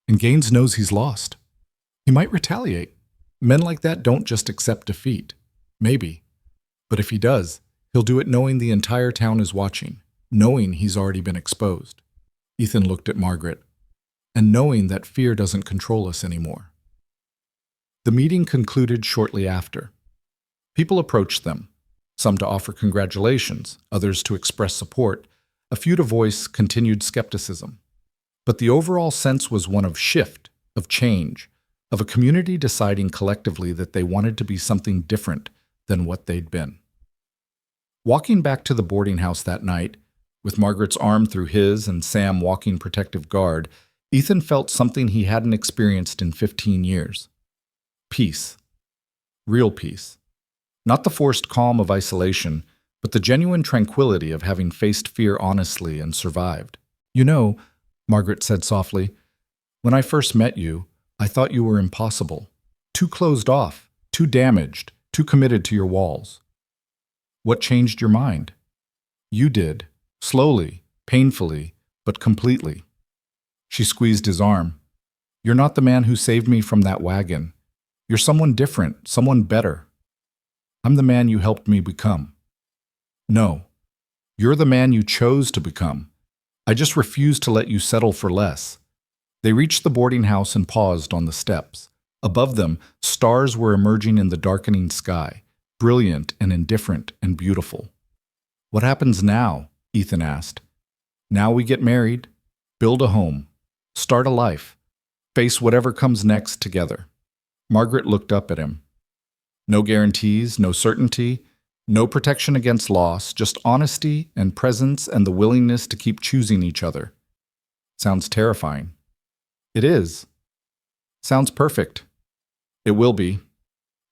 And Gaines knows he's lost. He might retaliate. Men like that don't just accept defeat. Maybe. But if he does, he'll do it knowing the entire town is watching, knowing he's already been exposed. Ethan looked at Margaret, and knowing that fear doesn't control us anymore. The meeting concluded shortly after. People approached them, some to offer congratulations, others to express support, a few to voice continued skepticism. But the overall sense was one of shift, of change, of a community deciding collectively that they wanted to be something different than what they'd been. Walking back to the boarding house that night, with Margaret's arm through his and Sam walking protective guard, Ethan felt something he hadn't experienced in 15 years. Peace. Real peace. Not the forced calm of isolation, but the genuine tranquility of having faced fear honestly and survived. You know, Margaret said softly, when I first met you, I thought you were impossible. Too closed off, too damaged, too committed to your walls. What changed your mind? You did. Slowly, painfully, but completely. She squeezed his arm. You're not the man who saved me from that wagon. You're someone different, someone better. I'm the man you helped me become. No, you're the man you chose to become. I just refused to let you settle for less. They reached the boarding house and paused on the steps. Above them, stars were emerging in the darkening sky, brilliant and indifferent and beautiful. What happens now? Ethan asked. Now we get married, build a home, start a life, face whatever comes next together. Margaret looked up at him. No guarantees, no certainty, no protection against loss, just honesty and presence and the willingness to keep choosing each other. Sounds terrifying. It is. Sounds perfect. It will be.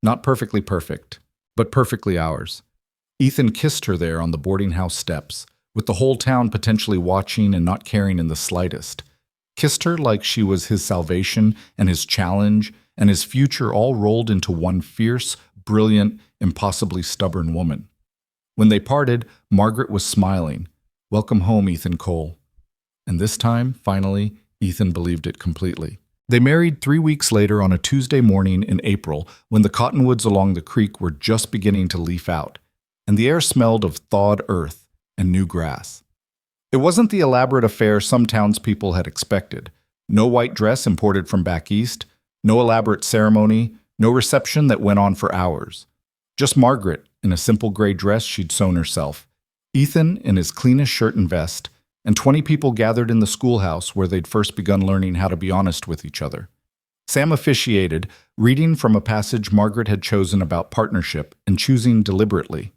Not perfectly perfect, but perfectly ours. Ethan kissed her there on the boarding house steps, with the whole town potentially watching and not caring in the slightest. Kissed her like she was his salvation and his challenge and his future all rolled into one fierce, brilliant, impossibly stubborn woman. When they parted, Margaret was smiling. Welcome home, Ethan Cole. And this time, finally, Ethan believed it completely. They married 3 weeks later on a Tuesday morning in April when the cottonwoods along the creek were just beginning to leaf out, and the air smelled of thawed earth and new grass. It wasn't the elaborate affair some townspeople had expected. No white dress imported from back east, no elaborate ceremony, no reception that went on for hours. Just Margaret in a simple gray dress she'd sewn herself, Ethan in his cleanest shirt and vest, and 20 people gathered in the schoolhouse where they'd first begun learning how to be honest with each other. Sam officiated, reading from a passage Margaret had chosen about partnership and choosing deliberately.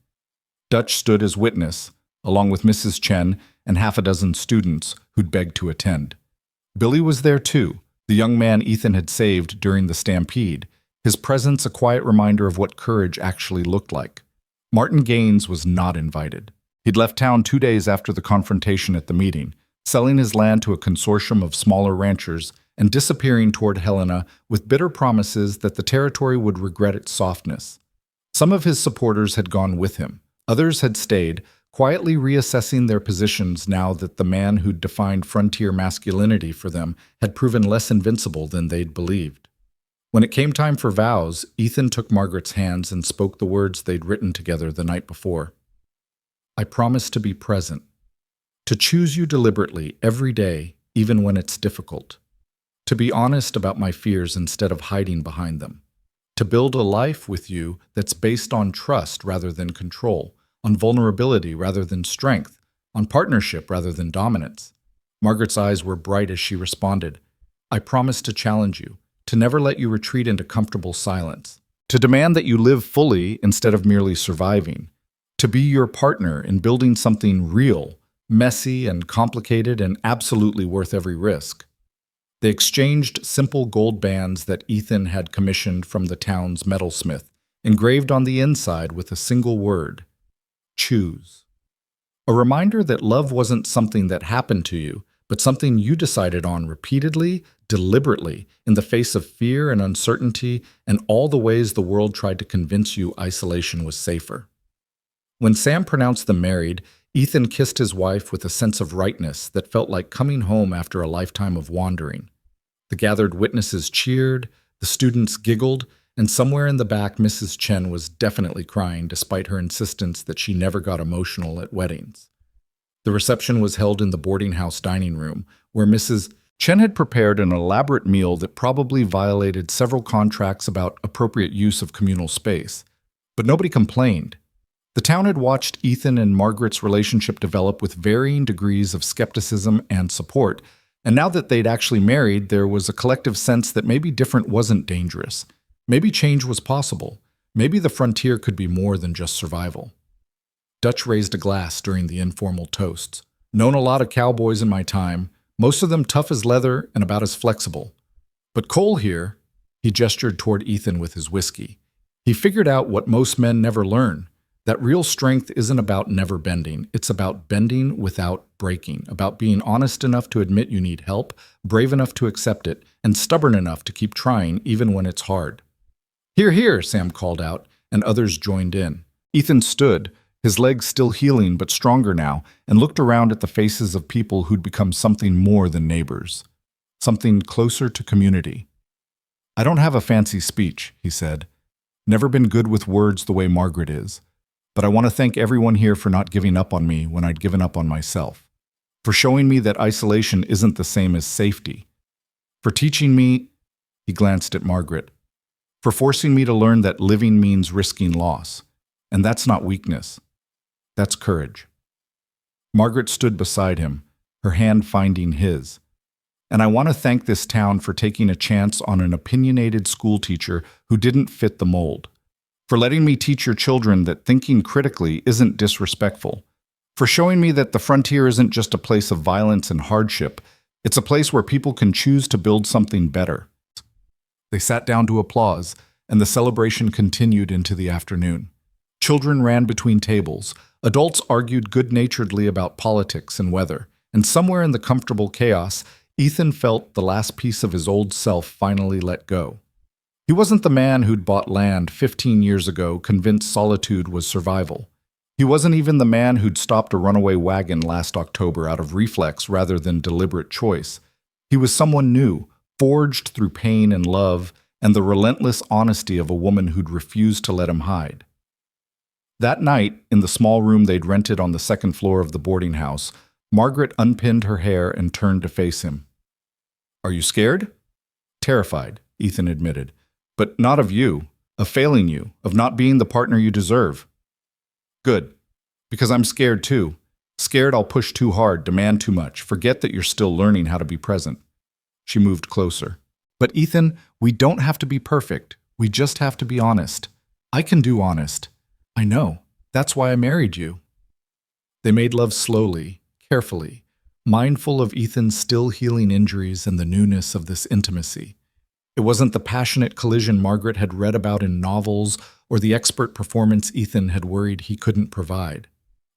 Dutch stood as witness, along with Mrs. Chen and half a dozen students who'd begged to attend. Billy was there too, the young man Ethan had saved during the stampede, his presence a quiet reminder of what courage actually looked like. Martin Gaines was not invited. He'd left town 2 days after the confrontation at the meeting, selling his land to a consortium of smaller ranchers and disappearing toward Helena with bitter promises that the territory would regret its softness. Some of his supporters had gone with him. Others had stayed, quietly reassessing their positions now that the man who'd defined frontier masculinity for them had proven less invincible than they'd believed. When it came time for vows, Ethan took Margaret's hands and spoke the words they'd written together the night before. I promise to be present, to choose you deliberately every day, even when it's difficult, to be honest about my fears instead of hiding behind them, to build a life with you that's based on trust rather than control, on vulnerability rather than strength, on partnership rather than dominance. Margaret's eyes were bright as she responded, I promise to challenge you, to never let you retreat into comfortable silence, to demand that you live fully instead of merely surviving, to be your partner in building something real, messy and complicated and absolutely worth every risk. They exchanged simple gold bands that Ethan had commissioned from the town's metalsmith, engraved on the inside with a single word, choose. A reminder that love wasn't something that happened to you, but something you decided on repeatedly, deliberately, in the face of fear and uncertainty and all the ways the world tried to convince you isolation was safer. When Sam pronounced them married, Ethan kissed his wife with a sense of rightness that felt like coming home after a lifetime of wandering. The gathered witnesses cheered, the students giggled, and somewhere in the back Mrs. Chen was definitely crying despite her insistence that she never got emotional at weddings. The reception was held in the boarding house dining room, where Mrs. Chen had prepared an elaborate meal that probably violated several contracts about appropriate use of communal space. But nobody complained. The town had watched Ethan and Margaret's relationship develop with varying degrees of skepticism and support, and now that they'd actually married, there was a collective sense that maybe different wasn't dangerous. Maybe change was possible. Maybe the frontier could be more than just survival. Dutch raised a glass during the informal toasts. Known a lot of cowboys in my time, most of them tough as leather and about as flexible. But Cole here, he gestured toward Ethan with his whiskey. He figured out what most men never learn, that real strength isn't about never bending. It's about bending without breaking, about being honest enough to admit you need help, brave enough to accept it, and stubborn enough to keep trying even when it's hard. "Hear, hear," Sam called out, and others joined in. Ethan stood, his legs still healing but stronger now, and looked around at the faces of people who'd become something more than neighbors, something closer to community. "I don't have a fancy speech," he said. "Never been good with words the way Margaret is. But I want to thank everyone here for not giving up on me when I'd given up on myself, for showing me that isolation isn't the same as safety, for teaching me," he glanced at Margaret, "for forcing me to learn that living means risking loss. And that's not weakness. That's courage." Margaret stood beside him, her hand finding his. "And I want to thank this town for taking a chance on an opinionated schoolteacher who didn't fit the mold. For letting me teach your children that thinking critically isn't disrespectful. For showing me that the frontier isn't just a place of violence and hardship. It's a place where people can choose to build something better." They sat down to applause, and the celebration continued into the afternoon. Children ran between tables. Adults argued good-naturedly about politics and weather. And somewhere in the comfortable chaos, Ethan felt the last piece of his old self finally let go. He wasn't the man who'd bought land 15 years ago, convinced solitude was survival. He wasn't even the man who'd stopped a runaway wagon last October out of reflex rather than deliberate choice. He was someone new, forged through pain and love, and the relentless honesty of a woman who'd refused to let him hide. That night, in the small room they'd rented on the second floor of the boarding house, Margaret unpinned her hair and turned to face him. "Are you scared?" "Terrified," Ethan admitted. "But not of you, of failing you, of not being the partner you deserve." "Good. Because I'm scared too. Scared I'll push too hard, demand too much, forget that you're still learning how to be present." She moved closer. "But Ethan, we don't have to be perfect. We just have to be honest. I can do honest. I know. That's why I married you." They made love slowly, carefully, mindful of Ethan's still healing injuries and the newness of this intimacy. It wasn't the passionate collision Margaret had read about in novels or the expert performance Ethan had worried he couldn't provide.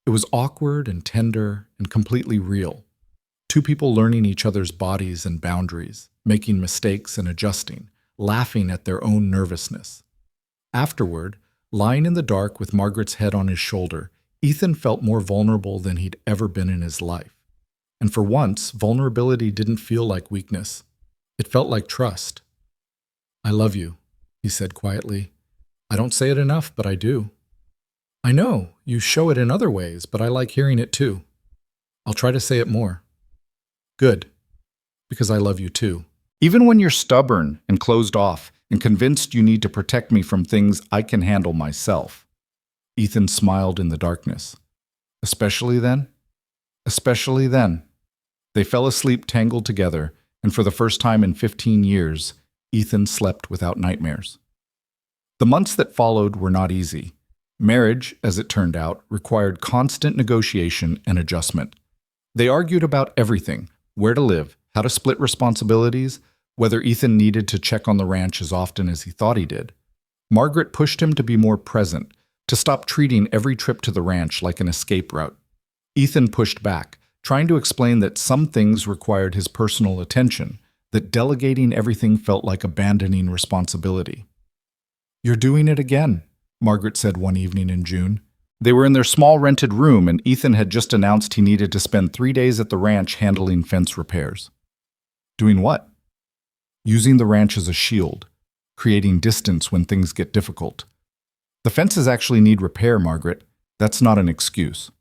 It was awkward and tender and completely real. Two people learning each other's bodies and boundaries, making mistakes and adjusting, laughing at their own nervousness. Afterward, lying in the dark with Margaret's head on his shoulder, Ethan felt more vulnerable than he'd ever been in his life. And for once, vulnerability didn't feel like weakness. It felt like trust. "I love you," he said quietly. "I don't say it enough, but I do." "I know, you show it in other ways, but I like hearing it too. I'll try to say it more." "Good, because I love you too. Even when you're stubborn and closed off and convinced you need to protect me from things I can handle myself." Ethan smiled in the darkness. "Especially then?" "Especially then." They fell asleep tangled together, and for the first time in 15 years, Ethan slept without nightmares. The months that followed were not easy. Marriage, as it turned out, required constant negotiation and adjustment. They argued about everything: where to live, how to split responsibilities, whether Ethan needed to check on the ranch as often as he thought he did. Margaret pushed him to be more present, to stop treating every trip to the ranch like an escape route. Ethan pushed back, trying to explain that some things required his personal attention, that delegating everything felt like abandoning responsibility. "You're doing it again," Margaret said one evening in June. They were in their small rented room, and Ethan had just announced he needed to spend 3 days at the ranch handling fence repairs. Doing what? Using the ranch as a shield, creating distance when things get difficult. The fences actually need repair, Margaret. That's not an excuse.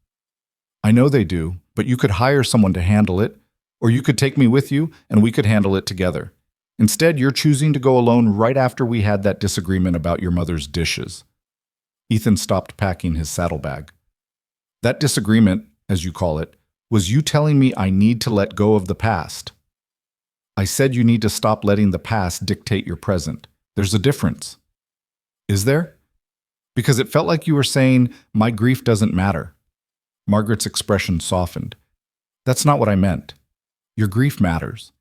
I know they do, but you could hire someone to handle it, or you could take me with you and we could handle it together. Instead, you're choosing to go alone right after we had that disagreement about your mother's dishes. Ethan stopped packing his saddlebag. That disagreement, as you call it, was you telling me I need to let go of the past. I said you need to stop letting the past dictate your present. There's a difference. Is there? Because it felt like you were saying, my grief doesn't matter. Margaret's expression softened. That's not what I meant. Your grief matters.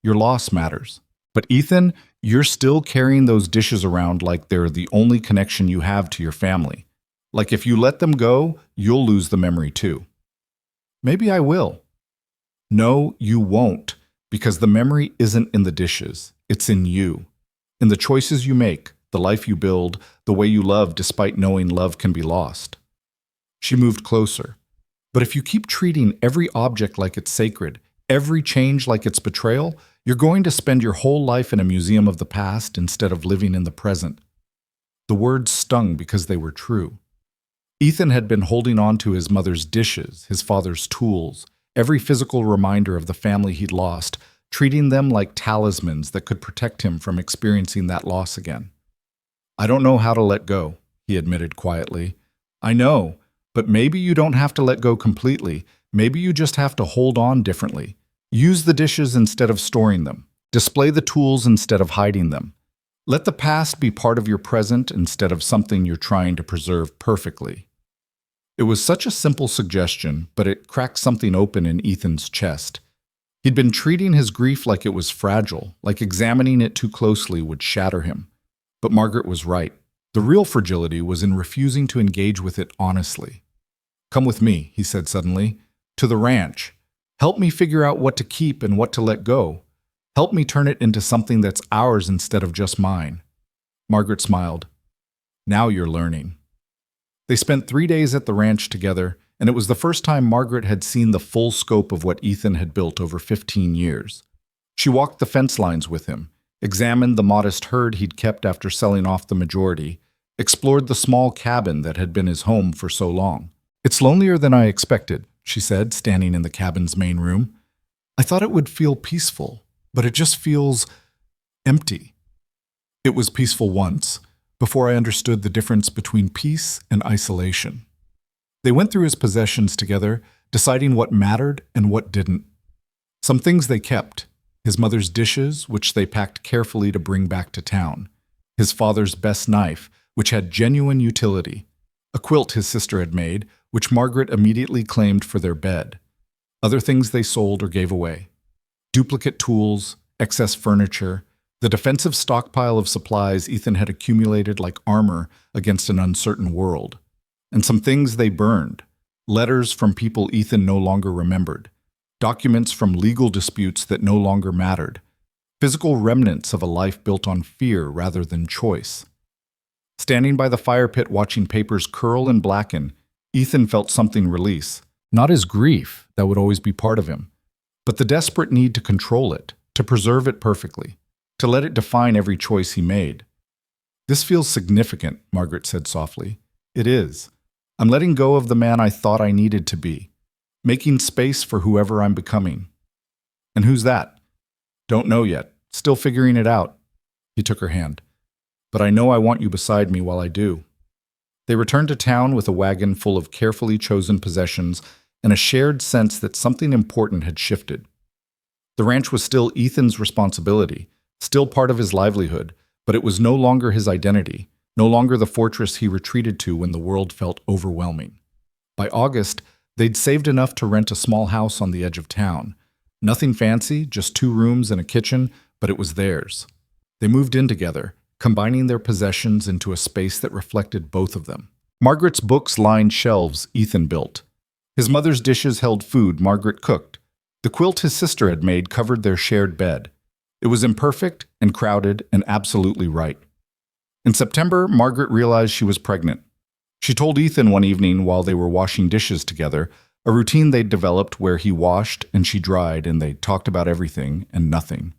Your loss matters. But Ethan, you're still carrying those dishes around like they're the only connection you have to your family. Like if you let them go, you'll lose the memory too. Maybe I will. No, you won't, because the memory isn't in the dishes. It's in you. In the choices you make, the life you build, the way you love despite knowing love can be lost. She moved closer. But if you keep treating every object like it's sacred, every change like it's betrayal, you're going to spend your whole life in a museum of the past instead of living in the present. The words stung because they were true. Ethan had been holding on to his mother's dishes, his father's tools, every physical reminder of the family he'd lost, treating them like talismans that could protect him from experiencing that loss again. I don't know how to let go, he admitted quietly. I know, but maybe you don't have to let go completely. Maybe you just have to hold on differently. Use the dishes instead of storing them. Display the tools instead of hiding them. Let the past be part of your present instead of something you're trying to preserve perfectly. It was such a simple suggestion, but it cracked something open in Ethan's chest. He'd been treating his grief like it was fragile, like examining it too closely would shatter him. But Margaret was right. The real fragility was in refusing to engage with it honestly. Come with me, he said suddenly, to the ranch. Help me figure out what to keep and what to let go. Help me turn it into something that's ours instead of just mine. Margaret smiled. Now you're learning. They spent 3 days at the ranch together, and it was the first time Margaret had seen the full scope of what Ethan had built over 15 years. She walked the fence lines with him, examined the modest herd he'd kept after selling off the majority, explored the small cabin that had been his home for so long. It's lonelier than I expected, she said, standing in the cabin's main room. I thought it would feel peaceful, but it just feels empty. It was peaceful once, before I understood the difference between peace and isolation. They went through his possessions together, deciding what mattered and what didn't. Some things they kept. His mother's dishes, which they packed carefully to bring back to town. His father's best knife, which had genuine utility. A quilt his sister had made, which Margaret immediately claimed for their bed. Other things they sold or gave away. Duplicate tools, excess furniture, the defensive stockpile of supplies Ethan had accumulated like armor against an uncertain world. And some things they burned. Letters from people Ethan no longer remembered. Documents from legal disputes that no longer mattered. Physical remnants of a life built on fear rather than choice. Standing by the fire pit watching papers curl and blacken, Ethan felt something release. Not his grief, that would always be part of him, but the desperate need to control it, to preserve it perfectly, to let it define every choice he made. This feels significant, Margaret said softly. It is. I'm letting go of the man I thought I needed to be, making space for whoever I'm becoming. And who's that? Don't know yet. Still figuring it out. He took her hand. But I know I want you beside me while I do. They returned to town with a wagon full of carefully chosen possessions and a shared sense that something important had shifted. The ranch was still Ethan's responsibility, still part of his livelihood, but it was no longer his identity, no longer the fortress he retreated to when the world felt overwhelming. By August, they'd saved enough to rent a small house on the edge of town. Nothing fancy, just 2 rooms and a kitchen, but it was theirs. They moved in together, combining their possessions into a space that reflected both of them. Margaret's books lined shelves Ethan built. His mother's dishes held food Margaret cooked. The quilt his sister had made covered their shared bed. It was imperfect and crowded and absolutely right. In September, Margaret realized she was pregnant. She told Ethan one evening while they were washing dishes together, a routine they'd developed where he washed and she dried and they talked about everything and nothing.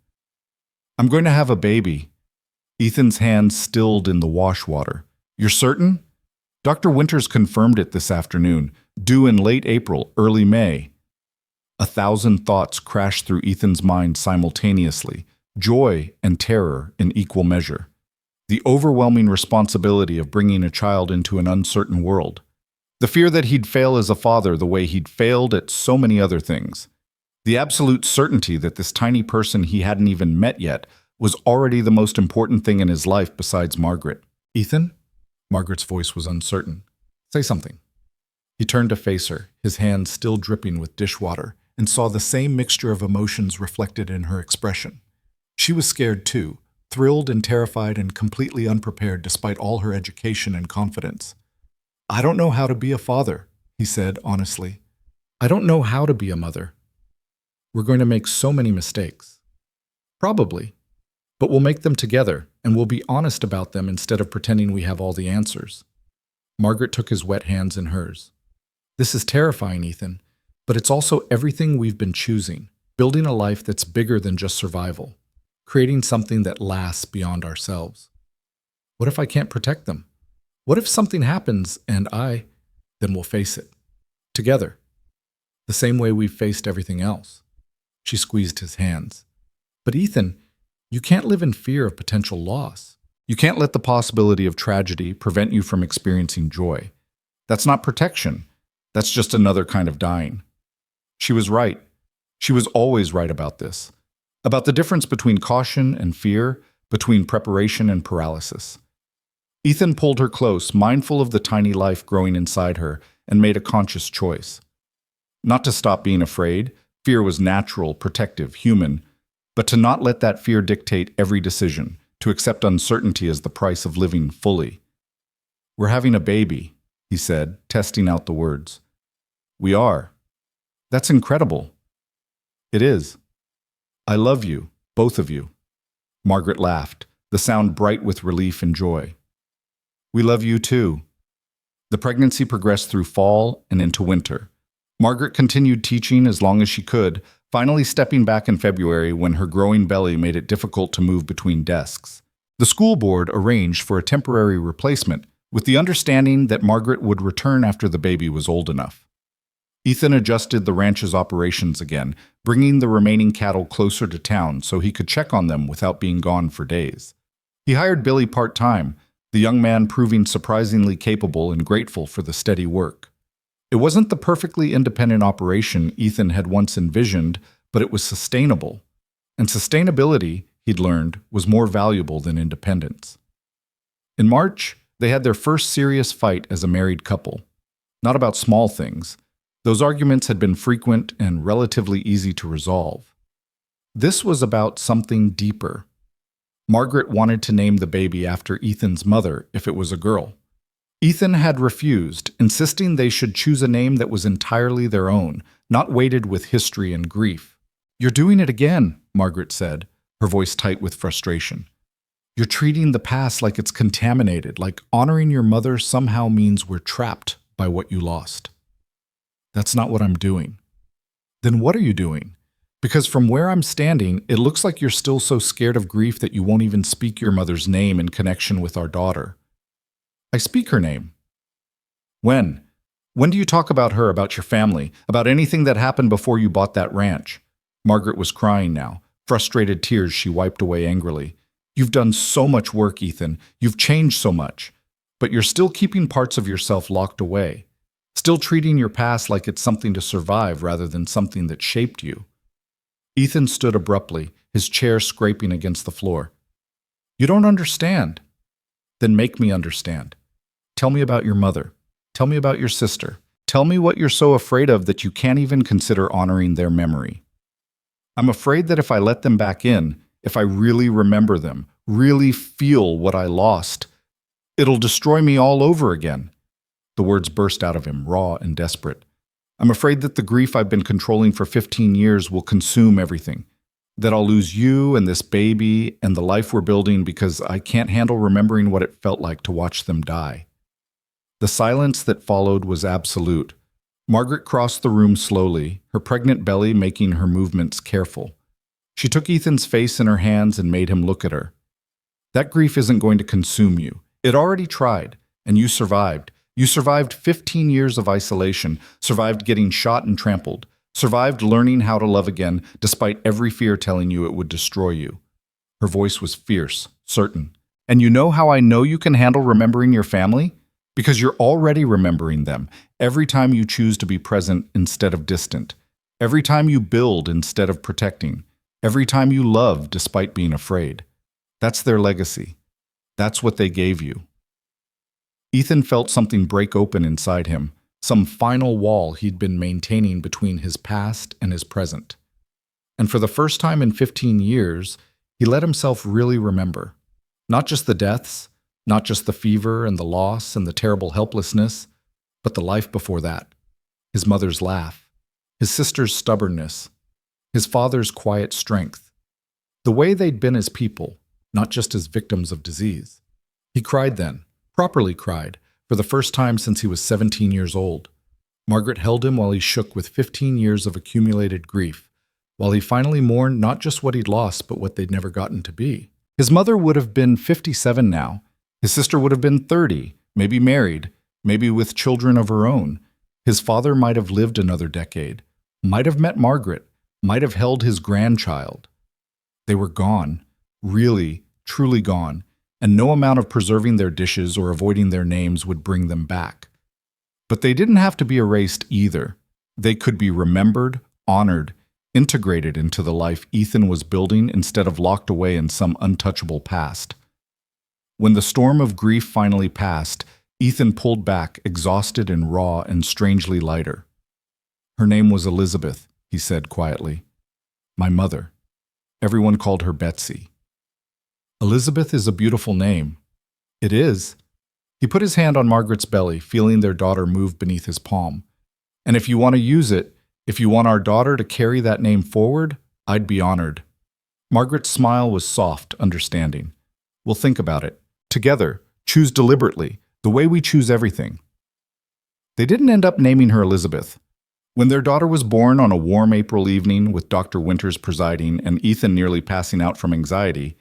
"I'm going to have a baby." Ethan's hands stilled in the wash water. "You're certain?" "Dr. Winters confirmed it this afternoon, due in late April, early May." 1,000 thoughts crashed through Ethan's mind simultaneously, joy and terror in equal measure. The overwhelming responsibility of bringing a child into an uncertain world. The fear that he'd fail as a father the way he'd failed at so many other things. The absolute certainty that this tiny person he hadn't even met yet was already the most important thing in his life besides Margaret. "Ethan?" Margaret's voice was uncertain. "Say something." He turned to face her, his hands still dripping with dishwater, and saw the same mixture of emotions reflected in her expression. She was scared too, thrilled and terrified and completely unprepared despite all her education and confidence. "I don't know how to be a father," he said honestly. "I don't know how to be a mother. We're going to make so many mistakes." "Probably. But we'll make them together, and we'll be honest about them instead of pretending we have all the answers." Margaret took his wet hands in hers. "This is terrifying, Ethan, but it's also everything we've been choosing, building a life that's bigger than just survival, creating something that lasts beyond ourselves. What if I can't protect them? What if something happens and then we'll face it. Together. The same way we've faced everything else." She squeezed his hands. "But Ethan, you can't live in fear of potential loss. You can't let the possibility of tragedy prevent you from experiencing joy. That's not protection. That's just another kind of dying." She was right. She was always right about this. About the difference between caution and fear, between preparation and paralysis. Ethan pulled her close, mindful of the tiny life growing inside her, and made a conscious choice. Not to stop being afraid, fear was natural, protective, human, but to not let that fear dictate every decision, to accept uncertainty as the price of living fully. "We're having a baby," he said, testing out the words. "We are. That's incredible." "It is. I love you, both of you." Margaret laughed, the sound bright with relief and joy. "We love you too." The pregnancy progressed through fall and into winter. Margaret continued teaching as long as she could, finally stepping back in February when her growing belly made it difficult to move between desks. The school board arranged for a temporary replacement, with the understanding that Margaret would return after the baby was old enough. Ethan adjusted the ranch's operations again, bringing the remaining cattle closer to town so he could check on them without being gone for days. He hired Billy part-time, the young man proving surprisingly capable and grateful for the steady work. It wasn't the perfectly independent operation Ethan had once envisioned, but it was sustainable. And sustainability, he'd learned, was more valuable than independence. In March, they had their first serious fight as a married couple. Not about small things. Those arguments had been frequent and relatively easy to resolve. This was about something deeper. Margaret wanted to name the baby after Ethan's mother if it was a girl. Ethan had refused, insisting they should choose a name that was entirely their own, not weighted with history and grief. "You're doing it again," Margaret said, her voice tight with frustration. "You're treating the past like it's contaminated, like honoring your mother somehow means we're trapped by what you lost." "That's not what I'm doing." "Then what are you doing? Because from where I'm standing, it looks like you're still so scared of grief that you won't even speak your mother's name in connection with our daughter." "I speak her name." "When? When do you talk about her, about your family, about anything that happened before you bought that ranch?" Margaret was crying now, frustrated tears she wiped away angrily. "You've done so much work, Ethan. You've changed so much. But you're still keeping parts of yourself locked away. Still treating your past like it's something to survive rather than something that shaped you." Ethan stood abruptly, his chair scraping against the floor. "You don't understand." "Then make me understand. Tell me about your mother. Tell me about your sister. Tell me what you're so afraid of that you can't even consider honoring their memory." "I'm afraid that if I let them back in, if I really remember them, really feel what I lost, it'll destroy me all over again." The words burst out of him, raw and desperate. I'm afraid that the grief I've been controlling for 15 years will consume everything. That I'll lose you and this baby and the life we're building because I can't handle remembering what it felt like to watch them die." The silence that followed was absolute. Margaret crossed the room slowly, her pregnant belly making her movements careful. She took Ethan's face in her hands and made him look at her. "That grief isn't going to consume you. It already tried, and you survived. You survived 15 years of isolation, survived getting shot and trampled, survived learning how to love again despite every fear telling you it would destroy you." Her voice was fierce, certain. "And you know how I know you can handle remembering your family? Because you're already remembering them, every time you choose to be present instead of distant, every time you build instead of protecting, every time you love despite being afraid. That's their legacy. That's what they gave you." Ethan felt something break open inside him, some final wall he'd been maintaining between his past and his present. And for the first time in 15 years, he let himself really remember. Not just the deaths, not just the fever and the loss and the terrible helplessness, but the life before that. His mother's laugh, his sister's stubbornness, his father's quiet strength. The way they'd been as people, not just as victims of disease. He cried then, properly cried, for the first time since he was 17 years old. Margaret held him while he shook with 15 years of accumulated grief, while he finally mourned not just what he'd lost, but what they'd never gotten to be. His mother would have been 57 now. His sister would have been 30, maybe married, maybe with children of her own. His father might have lived another decade, might have met Margaret, might have held his grandchild. They were gone, really, truly gone, and no amount of preserving their dishes or avoiding their names would bring them back. But they didn't have to be erased either. They could be remembered, honored, integrated into the life Ethan was building instead of locked away in some untouchable past. When the storm of grief finally passed, Ethan pulled back, exhausted and raw and strangely lighter. "Her name was Elizabeth," he said quietly. "My mother. Everyone called her Betsy." "Elizabeth is a beautiful name." "It is." He put his hand on Margaret's belly, feeling their daughter move beneath his palm. "And if you want to use it, if you want our daughter to carry that name forward, I'd be honored." Margaret's smile was soft, understanding. "We'll think about it. Together, choose deliberately, the way we choose everything." They didn't end up naming her Elizabeth. When their daughter was born on a warm April evening with Dr. Winters presiding and Ethan nearly passing out from anxiety,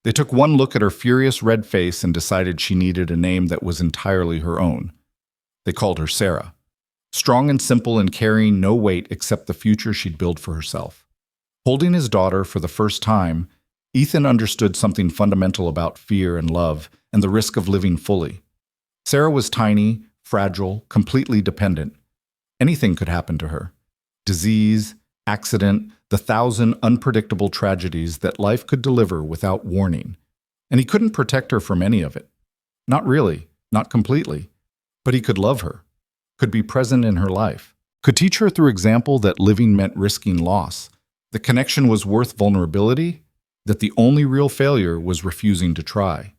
they took one look at her furious red face and decided she needed a name that was entirely her own. They called her Sarah. Strong and simple and carrying no weight except the future she'd build for herself. Holding his daughter for the first time, Ethan understood something fundamental about fear and love and the risk of living fully. Sarah was tiny, fragile, completely dependent. Anything could happen to her. Disease, accident, the 1,000 unpredictable tragedies that life could deliver without warning. And he couldn't protect her from any of it. Not really, not completely. But he could love her, could be present in her life, could teach her through example that living meant risking loss. The connection was worth vulnerability, that the only real failure was refusing to try.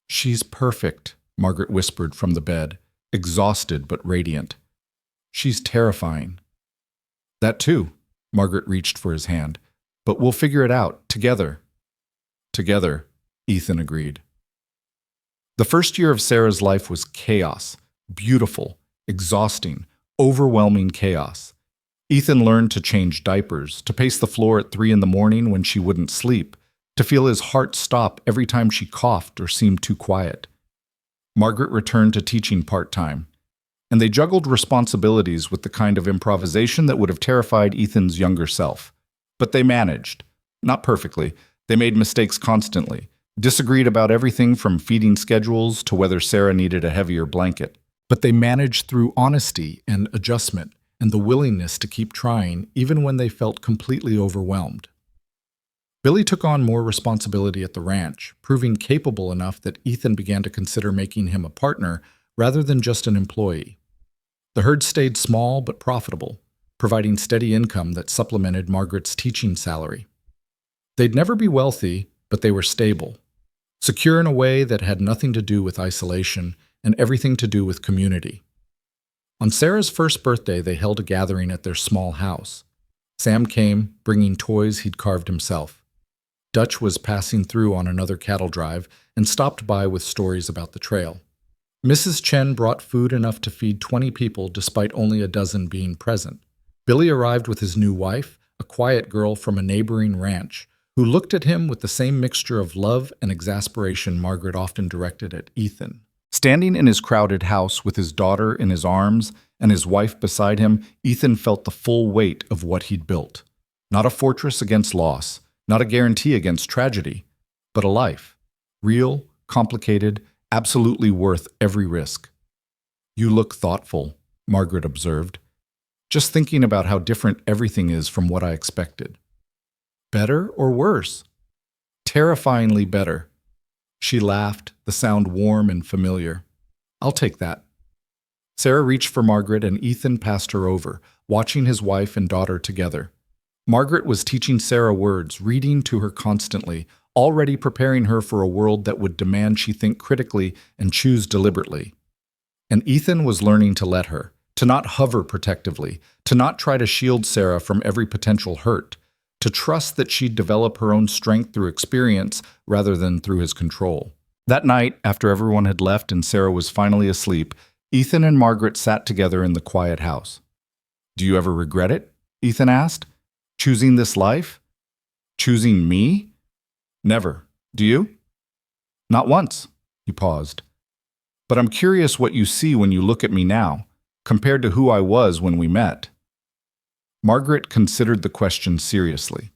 "She's perfect," Margaret whispered from the bed, exhausted but radiant. "She's terrifying." "That too," Margaret reached for his hand. "But we'll figure it out, together." "Together," Ethan agreed. The first year of Sarah's life was chaos, beautiful, exhausting, overwhelming chaos. Ethan learned to change diapers, to pace the floor at 3 a.m. when she wouldn't sleep, to feel his heart stop every time she coughed or seemed too quiet. Margaret returned to teaching part-time, and they juggled responsibilities with the kind of improvisation that would have terrified Ethan's younger self. But they managed. Not perfectly. They made mistakes constantly, disagreed about everything from feeding schedules to whether Sarah needed a heavier blanket. But they managed through honesty and adjustment, and the willingness to keep trying even when they felt completely overwhelmed. Billy took on more responsibility at the ranch, proving capable enough that Ethan began to consider making him a partner rather than just an employee. The herd stayed small but profitable, providing steady income that supplemented Margaret's teaching salary. They'd never be wealthy, but they were stable, secure in a way that had nothing to do with isolation and everything to do with community. On Sarah's first birthday, they held a gathering at their small house. Sam came, bringing toys he'd carved himself. Dutch was passing through on another cattle drive and stopped by with stories about the trail. Mrs. Chen brought food enough to feed 20 people despite only a dozen being present. Billy arrived with his new wife, a quiet girl from a neighboring ranch, who looked at him with the same mixture of love and exasperation Margaret often directed at Ethan. Standing in his crowded house with his daughter in his arms and his wife beside him, Ethan felt the full weight of what he'd built. Not a fortress against loss, not a guarantee against tragedy, but a life. Real, complicated, absolutely worth every risk. "You look thoughtful," Margaret observed. "Just thinking about how different everything is from what I expected." "Better or worse?" "Terrifyingly better." She laughed, the sound warm and familiar. "I'll take that." Sarah reached for Margaret and Ethan passed her over, watching his wife and daughter together. Margaret was teaching Sarah words, reading to her constantly, already preparing her for a world that would demand she think critically and choose deliberately. And Ethan was learning to let her, to not hover protectively, to not try to shield Sarah from every potential hurt, to trust that she'd develop her own strength through experience rather than through his control. That night, after everyone had left and Sarah was finally asleep, Ethan and Margaret sat together in the quiet house. "Do you ever regret it?" Ethan asked. "Choosing this life? Choosing me?" "Never. Do you?" "Not once." He paused. "But I'm curious what you see when you look at me now, compared to who I was when we met." Margaret considered the question seriously.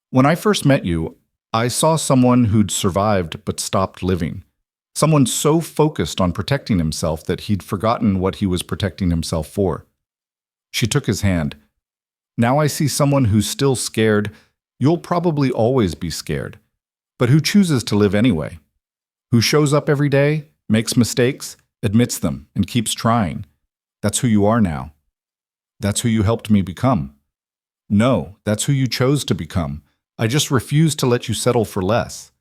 "When I first met you, I saw someone who'd survived but stopped living. Someone so focused on protecting himself that he'd forgotten what he was protecting himself for." She took his hand. "Now I see someone who's still scared. You'll probably always be scared, but who chooses to live anyway. Who shows up every day, makes mistakes, admits them, and keeps trying. That's who you are now. That's who you helped me become. No, that's who you chose to become. I just refuse to let you settle for less."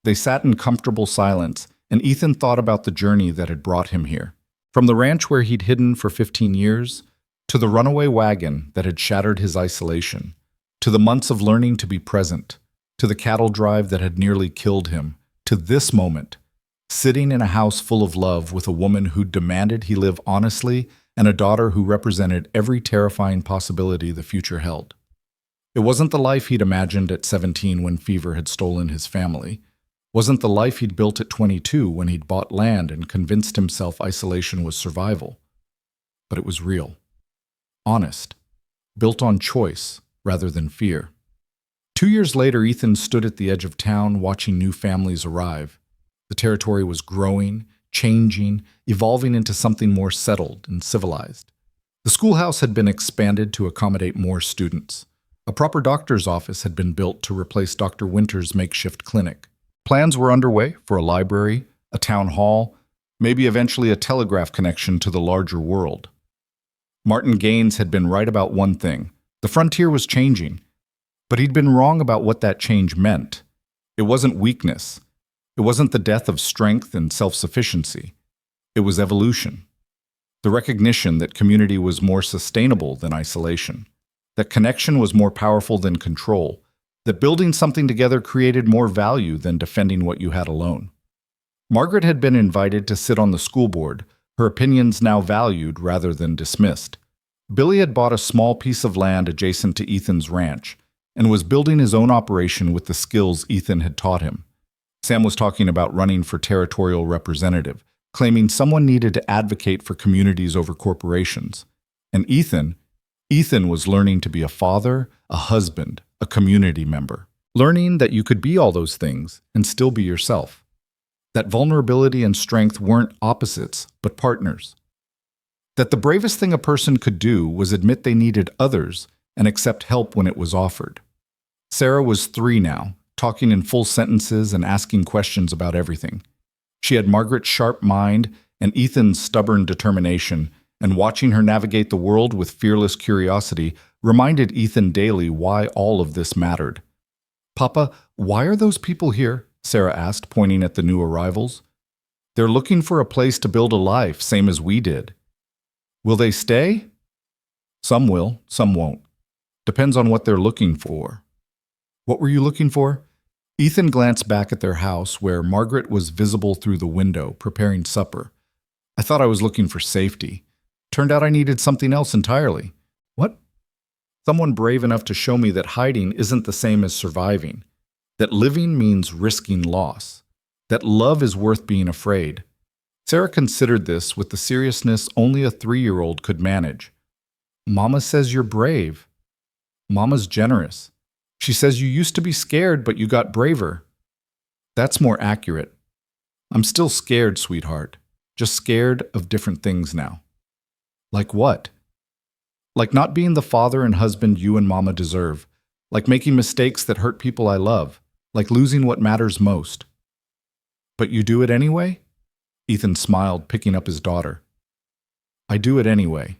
They sat in comfortable silence, and Ethan thought about the journey that had brought him here. From the ranch where he'd hidden for 15 years, to the runaway wagon that had shattered his isolation, to the months of learning to be present, to the cattle drive that had nearly killed him, to this moment, sitting in a house full of love with a woman who demanded he live honestly and a daughter who represented every terrifying possibility the future held. It wasn't the life he'd imagined at 17 when fever had stolen his family. Wasn't the life he'd built at 22 when he'd bought land and convinced himself isolation was survival. But it was real. Honest. Built on choice rather than fear. 2 years later, Ethan stood at the edge of town watching new families arrive. The territory was growing, changing, evolving into something more settled and civilized. The schoolhouse had been expanded to accommodate more students. A proper doctor's office had been built to replace Dr. Winter's makeshift clinic. Plans were underway for a library, a town hall, maybe eventually a telegraph connection to the larger world. Martin Gaines had been right about one thing. The frontier was changing. But he'd been wrong about what that change meant. It wasn't weakness. It wasn't the death of strength and self-sufficiency. It was evolution. The recognition that community was more sustainable than isolation. That connection was more powerful than control. That building something together created more value than defending what you had alone. Margaret had been invited to sit on the school board, her opinions now valued rather than dismissed. Billy had bought a small piece of land adjacent to Ethan's ranch and was building his own operation with the skills Ethan had taught him. Sam was talking about running for territorial representative, claiming someone needed to advocate for communities over corporations. And Ethan was learning to be a father, a husband, a community member. Learning that you could be all those things and still be yourself. That vulnerability and strength weren't opposites, but partners. That the bravest thing a person could do was admit they needed others and accept help when it was offered. Sarah was 3 now, talking in full sentences and asking questions about everything. She had Margaret's sharp mind and Ethan's stubborn determination, and watching her navigate the world with fearless curiosity reminded Ethan daily why all of this mattered. "Papa, why are those people here?" Sarah asked, pointing at the new arrivals. "They're looking for a place to build a life, same as we did." Will they stay? Some will, some won't. Depends on what they're looking for. What were you looking for? Ethan glanced back at their house where Margaret was visible through the window, preparing supper. I thought I was looking for safety. Turned out I needed something else entirely. What? Someone brave enough to show me that hiding isn't the same as surviving. That living means risking loss. That love is worth being afraid. Sarah considered this with the seriousness only a 3-year-old could manage. Mama says you're brave. Mama's generous. She says you used to be scared, but you got braver. That's more accurate. I'm still scared, sweetheart. Just scared of different things now. Like what? Like not being the father and husband you and Mama deserve. Like making mistakes that hurt people I love. Like losing what matters most. But you do it anyway? Ethan smiled, picking up his daughter. I do it anyway.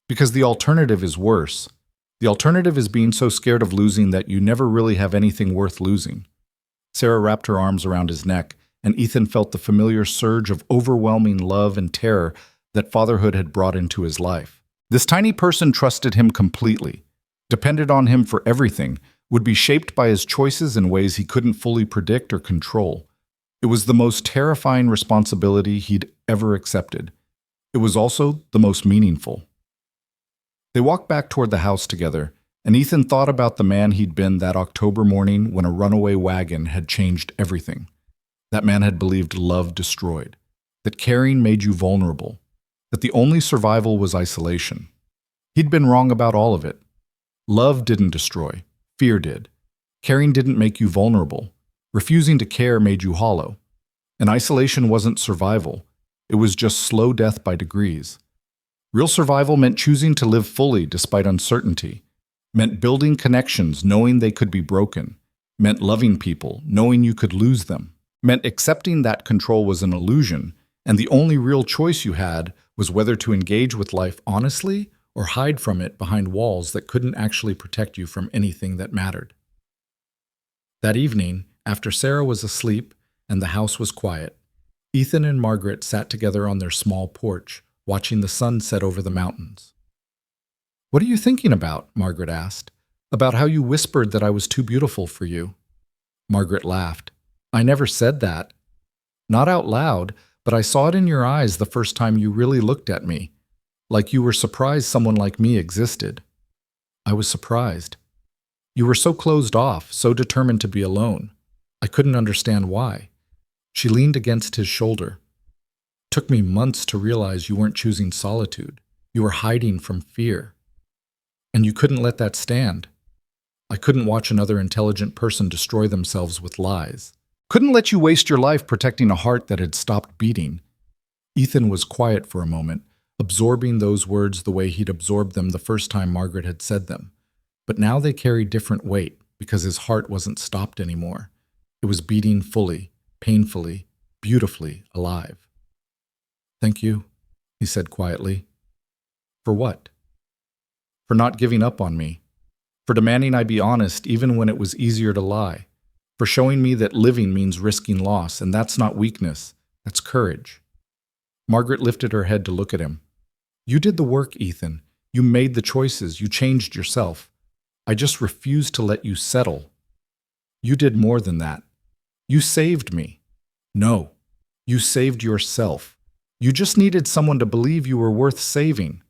Because the alternative is worse. The alternative is being so scared of losing that you never really have anything worth losing. Sarah wrapped her arms around his neck, and Ethan felt the familiar surge of overwhelming love and terror that fatherhood had brought into his life. This tiny person trusted him completely, depended on him for everything, would be shaped by his choices in ways he couldn't fully predict or control. It was the most terrifying responsibility he'd ever accepted. It was also the most meaningful. They walked back toward the house together, and Ethan thought about the man he'd been that October morning when a runaway wagon had changed everything. That man had believed love destroyed, that caring made you vulnerable, that the only survival was isolation. He'd been wrong about all of it. Love didn't destroy, fear did. Caring didn't make you vulnerable. Refusing to care made you hollow. And isolation wasn't survival. It was just slow death by degrees. Real survival meant choosing to live fully despite uncertainty, meant building connections knowing they could be broken, meant loving people knowing you could lose them, meant accepting that control was an illusion and the only real choice you had was whether to engage with life honestly or hide from it behind walls that couldn't actually protect you from anything that mattered. That evening, after Sarah was asleep and the house was quiet, Ethan and Margaret sat together on their small porch, watching the sun set over the mountains. "What are you thinking about?" Margaret asked. "About how you whispered that I was too beautiful for you." Margaret laughed. "I never said that. Not out loud, but I saw it in your eyes the first time you really looked at me, like you were surprised someone like me existed." I was surprised. You were so closed off, so determined to be alone. I couldn't understand why. She leaned against his shoulder. Took me months to realize you weren't choosing solitude. You were hiding from fear. And you couldn't let that stand. I couldn't watch another intelligent person destroy themselves with lies. Couldn't let you waste your life protecting a heart that had stopped beating. Ethan was quiet for a moment, absorbing those words the way he'd absorbed them the first time Margaret had said them. But now they carried different weight because his heart wasn't stopped anymore. It was beating fully, painfully, beautifully alive. "Thank you," he said quietly. "For what?" "For not giving up on me. For demanding I be honest even when it was easier to lie. For showing me that living means risking loss, and that's not weakness, that's courage." Margaret lifted her head to look at him. "You did the work, Ethan. You made the choices. You changed yourself. I just refused to let you settle. You did more than that. You saved me. No, you saved yourself. You just needed someone to believe you were worth saving."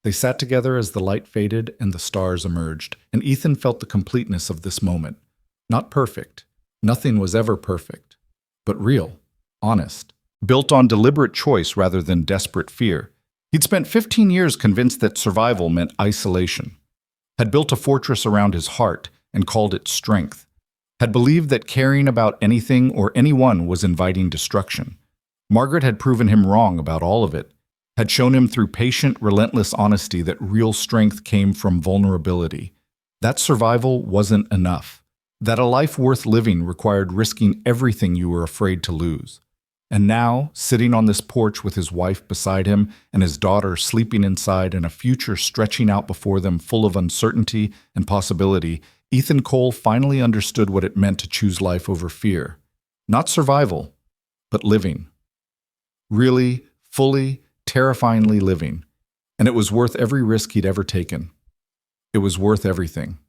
They sat together as the light faded and the stars emerged, and Ethan felt the completeness of this moment. Not perfect. Nothing was ever perfect. But real, honest, built on deliberate choice rather than desperate fear. He'd spent 15 years convinced that survival meant isolation. Had built a fortress around his heart and called it strength. Had believed that caring about anything or anyone was inviting destruction. Margaret had proven him wrong about all of it, had shown him through patient, relentless honesty that real strength came from vulnerability. That survival wasn't enough. That a life worth living required risking everything you were afraid to lose. And now, sitting on this porch with his wife beside him and his daughter sleeping inside and a future stretching out before them full of uncertainty and possibility, Ethan Cole finally understood what it meant to choose life over fear. Not survival, but living. Really, fully, terrifyingly living. And it was worth every risk he'd ever taken. It was worth everything.